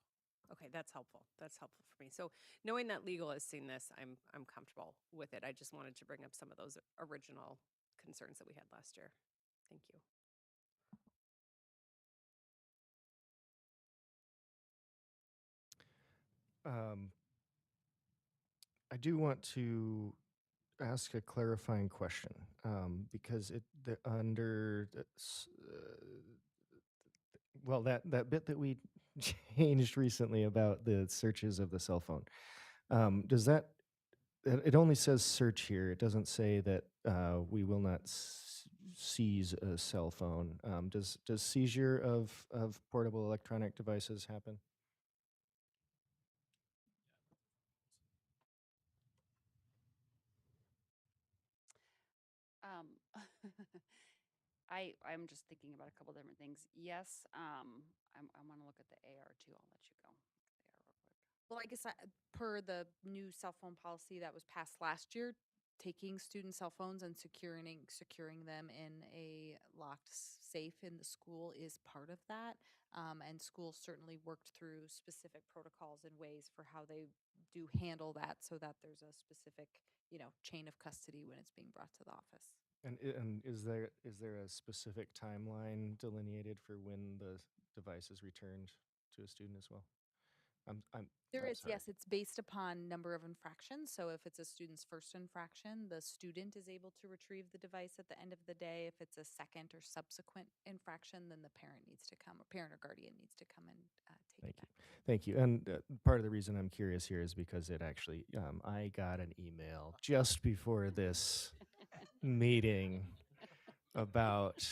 Okay, that's helpful. That's helpful for me. So knowing that legal has seen this, I'm comfortable with it. I just wanted to bring up some of those original concerns that we had last year. Thank you. I do want to ask a clarifying question, because well, that bit that we changed recently about the searches of the cell phone, does that it only says search here. It doesn't say that we will not seize a cell phone. Does seizure of portable electronic devices happen? I'm just thinking about a couple different things. Yes, I want to look at the AR too. I'll let you go. Look at the AR real quick. Well, I guess per the new cell phone policy that was passed last year, taking student cell phones and securing them in a locked safe in the school is part of that. And schools certainly worked through specific protocols and ways for how they do handle that, so that there's a specific, chain of custody when it's being brought to the office. And is there a specific timeline delineated for when the device is returned to a student as well? There I'm is, sorry. yes, it's based upon number of infractions. So if it's a student's first infraction, the student is able to retrieve the device at the end of the day. If it's a second or subsequent infraction, then the parent needs to come, or parent or guardian needs to come and take it back. Thank you. And part of the reason I'm curious here is because it actually, I got an email just before this meeting about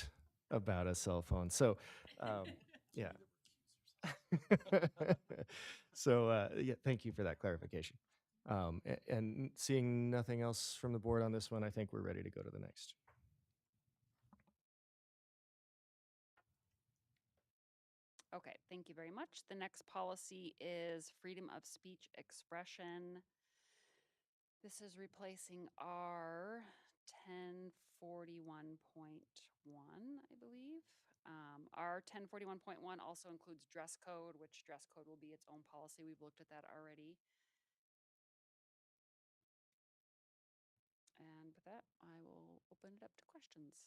a cell phone. So, yeah. So, yeah, thank you for that clarification. And seeing nothing else from the board on this one, I think we're ready to go to the next. Okay, thank you very much. The next policy is freedom of speech expression. This is replacing our 1041.1, I believe. Our 1041.1 also includes dress code, which dress code will be its own policy. We've looked at that already. And with that, I will open it up to questions.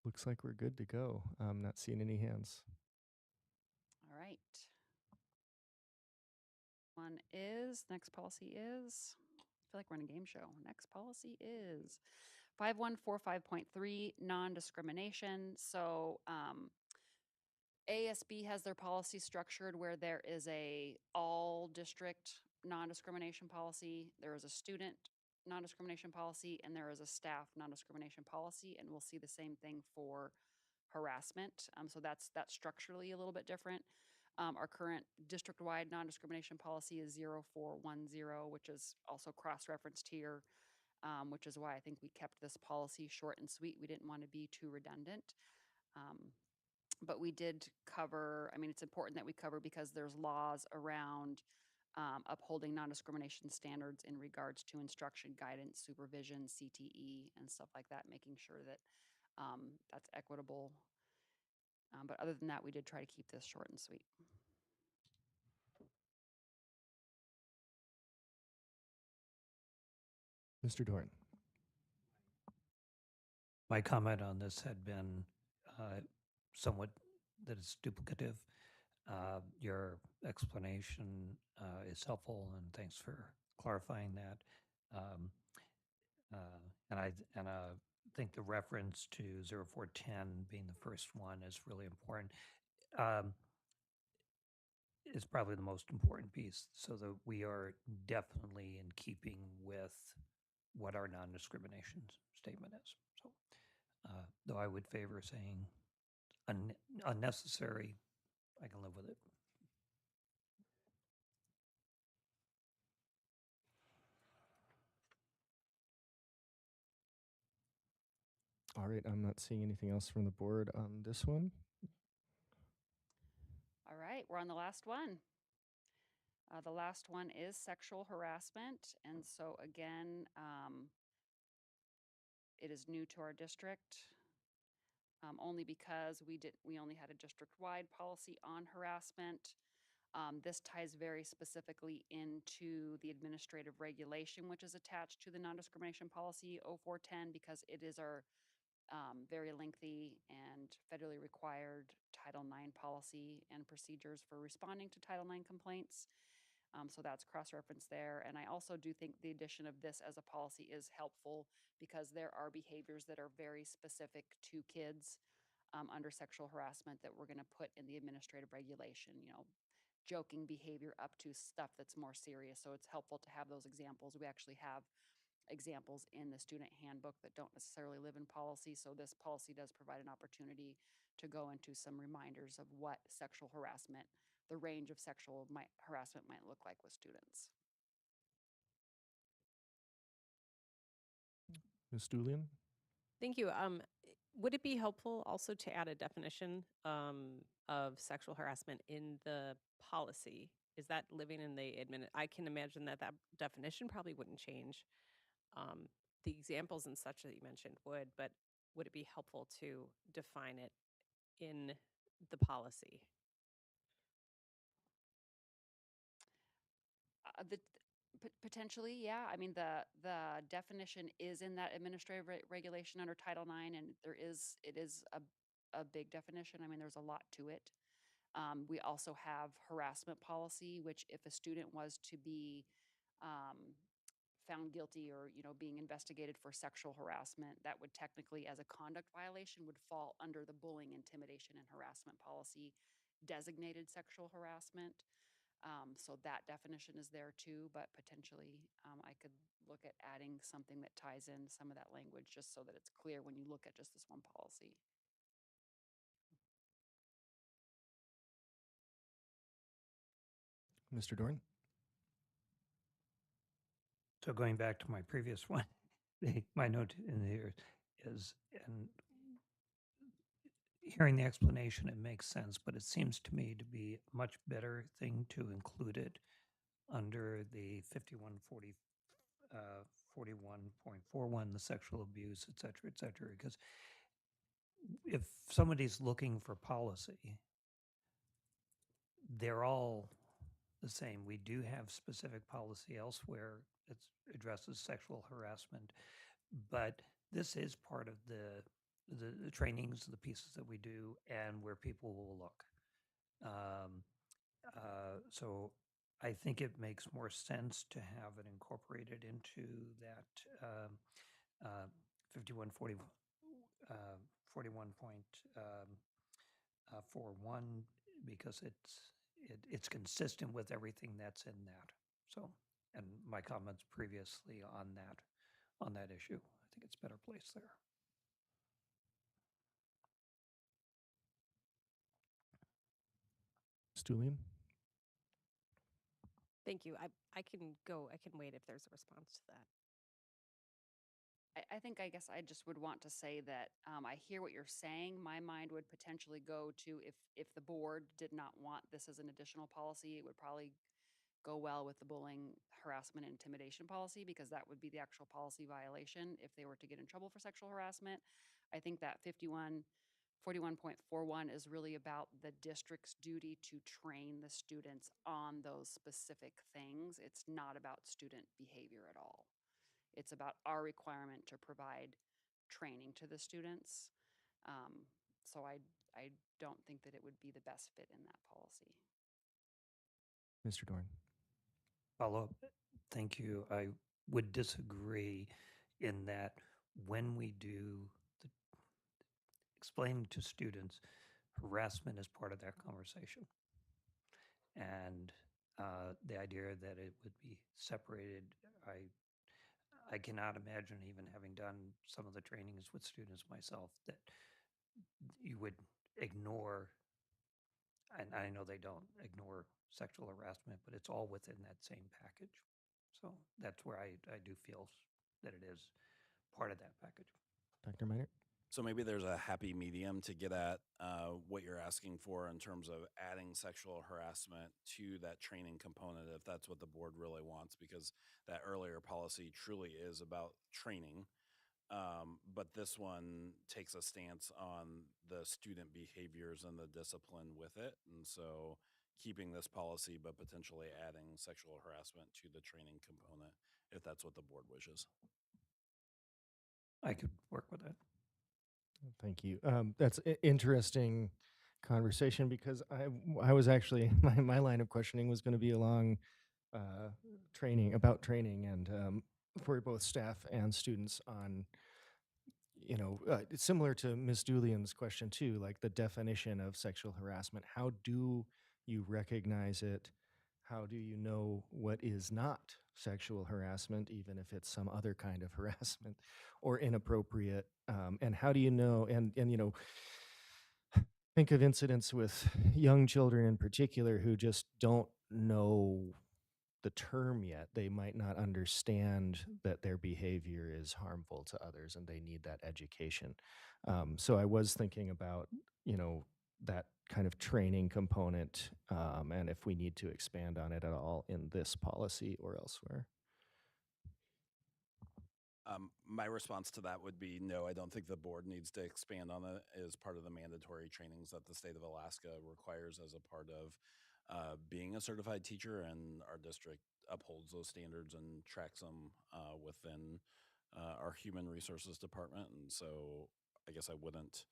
Looks like we're good to go. I'm not seeing any hands. All right. Next policy is, I feel like we're in a game show. Next policy is 5145.3, non-discrimination. So ASB has their policy structured where there is a all district non-discrimination policy, there is a student non-discrimination policy, and there is a staff non-discrimination policy, and we'll see the same thing for harassment. So that's structurally a little bit different. Our current district-wide non-discrimination policy is 0410, which is also cross-referenced here, which is why I think we kept this policy short and sweet. We didn't want to be too redundant. But we did cover, I mean, it's important that we cover because there's laws around upholding non-discrimination standards in regards to instruction, guidance, supervision, CTE, and stuff like that, making sure that that's equitable. But other than that, we did try to keep this short and sweet. Mr. Dorn. My comment on this had been somewhat that it's duplicative. Your explanation is helpful, and thanks for clarifying that. And I think the reference to 0410 being the first one is really important. Is probably the most important piece, so that we are definitely in keeping with what our non-discrimination statement is. So, though I would favor saying unnecessary, I can live with it. All right, I'm not seeing anything else from the board on this one. All right, we're on the last one. The last one is sexual harassment. And so again, it is new to our district. Only because we only had a district-wide policy on harassment. This ties very specifically into the administrative regulation, which is attached to the non-discrimination policy 0410, because it is our very lengthy and federally required Title IX policy and procedures for responding to Title IX complaints. So that's cross-referenced there. And I also do think the addition of this as a policy is helpful because there are behaviors that are very specific to kids under sexual harassment that we're going to put in the administrative regulation, joking behavior up to stuff that's more serious. So it's helpful to have those examples. We actually have examples in the student handbook that don't necessarily live in policy. So this policy does provide an opportunity to go into some reminders of what sexual harassment, the range of sexual harassment might look like with students. Ms. Julian? Thank you. Would it be helpful also to add a definition of sexual harassment in the policy? Is that living in the I can imagine that definition probably wouldn't change. The examples and such that you mentioned would, but would it be helpful to define it in the policy? Potentially, yeah. I mean, the definition is in that administrative regulation under Title IX, and it is a big definition. I mean, there's a lot to it. We also have harassment policy, which if a student was to be found guilty or being investigated for sexual harassment, that would technically, as a conduct violation, would fall under the bullying, intimidation, and harassment policy, designated sexual harassment. So that definition is there too, but potentially I could look at adding something that ties in some of that language just so that it's clear when you look at just this one policy. Mr. Dorn? So going back to my previous one, my note in here is, and hearing the explanation, it makes sense, but it seems to me to be a much better thing to include it under the 5140, 41.41, the sexual abuse, et cetera, because if somebody's looking for policy, they're all the same. We do have specific policy elsewhere that addresses sexual harassment, but this is part of the trainings, the pieces that we do, and where people will look. So I think it makes more sense to have it incorporated into that 5140, 41.41 because it's consistent with everything that's in that. So, and my comments previously on that issue, I think it's better placed there. Julian? Thank you. I can go, I can wait if there's a response to that. I think, I guess I just would want to say that I hear what you're saying. My mind would potentially go to if the board did not want this as an additional policy, it would probably go well with the bullying, harassment, and intimidation policy, because that would be the actual policy violation if they were to get in trouble for sexual harassment. I think that 41.41 is really about the district's duty to train the students on those specific things. It's not about student behavior at all. It's about our requirement to provide training to the students. So I don't think that it would be the best fit in that policy. Mr. Dorn? Follow up. Thank you. I would disagree in that when we do the explaining to students, harassment is part of that conversation. And the idea that it would be separated, I cannot imagine, even having done some of the trainings with students myself, that you would ignore, and I know they don't ignore sexual harassment, but it's all within that same package. So that's where I do feel that it is part of that package. Dr. Miner? So maybe there's a happy medium to get at what you're asking for in terms of adding sexual harassment to that training component, if that's what the board really wants, because that earlier policy truly is about training. But this one takes a stance on the student behaviors and the discipline with it. And so keeping this policy, but potentially adding sexual harassment to the training component, if that's what the board wishes. I could work with that. Thank you. That's interesting conversation, because I was actually, my line of questioning was going to be along training, about training, and for both staff and students on, it's similar to Ms. Julian's question too, like the definition of sexual harassment. How do you recognize it? How do you know what is not sexual harassment, even if it's some other kind of harassment or inappropriate? And how do you know, and think of incidents with young children in particular who just don't know the term yet. They might not understand that their behavior is harmful to others, and they need that education. So I was thinking about, that kind of training component, and if we need to expand on it at all in this policy or elsewhere. My response to that would be no, I don't think the board needs to expand on it as part of the mandatory trainings that the state of Alaska requires as a part of being a certified teacher, and our district upholds those standards and tracks them within our human resources department. And so I guess I wouldn't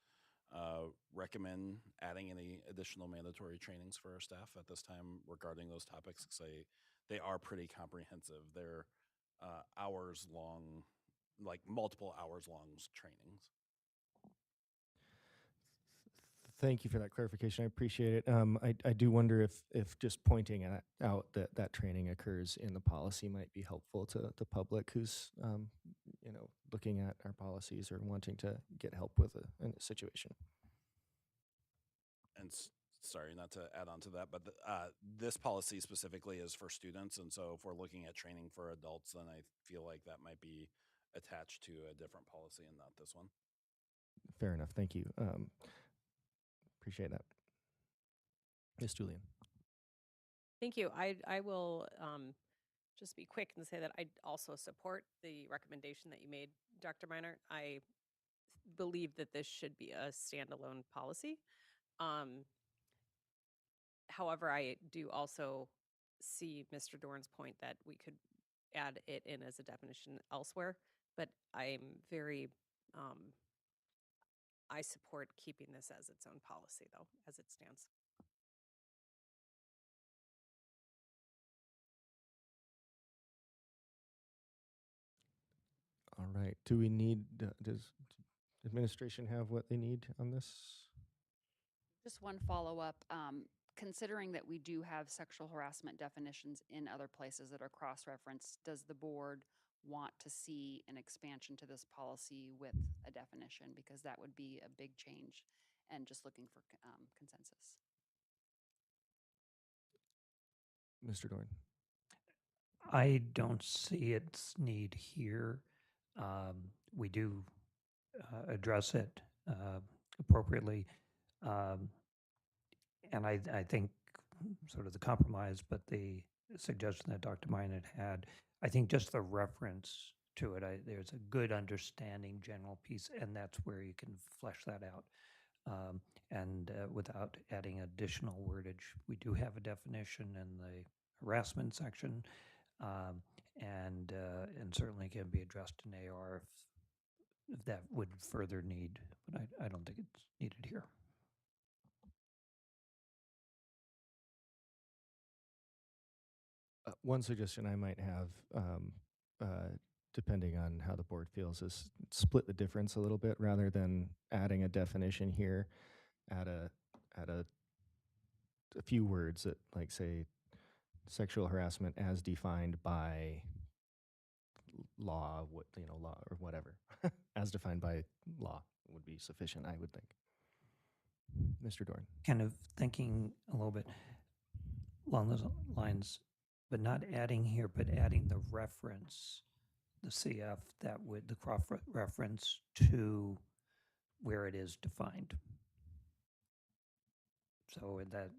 recommend adding any additional mandatory trainings for our staff at this time regarding those topics, because they are pretty comprehensive. They're hours long, like multiple hours long trainings. Thank you for that clarification. I appreciate it. I do wonder if just pointing out that training occurs in the policy might be helpful to the public who's looking at our policies or wanting to get help with a situation. And sorry, not to add on to that, but this policy specifically is for students. And so if we're looking at training for adults, then I feel like that might be attached to a different policy and not this one. Fair enough. Thank you. Appreciate that. Ms. Julian. Thank you. I will just be quick and say that I also support the recommendation that you made, Dr. Miner. I believe that this should be a standalone policy. However, I do also see Mr. Dorn's point that we could add it in as a definition elsewhere, but I'm very, I support keeping this as its own policy, though, as it stands. All right. Do we need, does administration have what they need on this? Just one follow-up. considering that we do have sexual harassment definitions in other places that are cross-referenced, does the board want to see an expansion to this policy with a definition? Because that would be a big change, and just looking for consensus. Mr. Dorn. I don't see its need here. We do address it appropriately. And I think sort of the compromise, but the suggestion that Dr. Minot had, I think just the reference to it, there's a good understanding general piece, and that's where you can flesh that out. And without adding additional wordage, we do have a definition in the harassment section, and certainly can be addressed in AR if that would further need, but I don't think it's needed here. One suggestion I might have, depending on how the board feels, is split the difference a little bit rather than adding a definition here. Add a few words that, like, say, sexual harassment as defined by law, law or whatever, as defined by law would be sufficient, I would think. Mr. Dorn. Kind of thinking a little bit along those lines, but not adding here, but adding the reference, the CF, that would, the cross reference to where it is defined. So that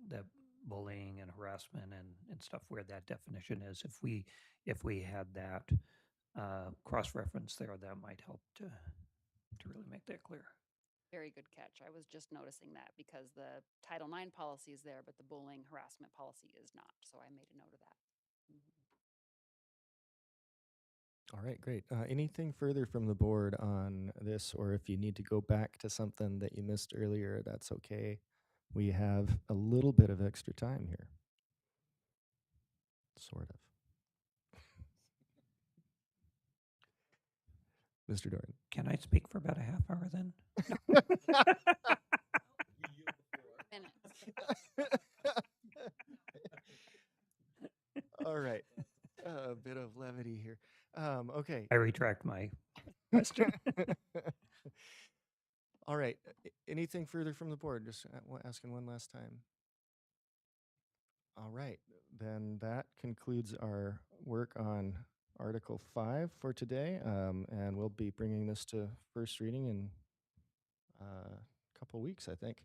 bullying and harassment and stuff where that definition is, if we had that cross reference there, that might help to really make that clear. Very good catch. I was just noticing that because the Title IX policy is there, but the bullying harassment policy is not. So I made a note of that. All right, great. Anything further from the board on this, or if you need to go back to something that you missed earlier, that's okay. We have a little bit of extra time here. Sort of. Mr. Dorn. Can I speak for about a half hour then? All right. A bit of levity here. Okay. I retract my question. All right. Anything further from the board? Just asking one last time. All right. Then that concludes our work on Article 5 for today. And we'll be bringing this to first reading in a couple weeks, I think.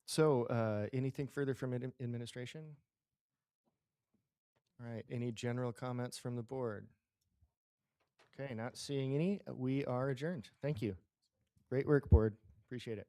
So anything further from administration? All right. Any general comments from the board? Okay, not seeing any. We are adjourned. Thank you. Great work, board. Appreciate it.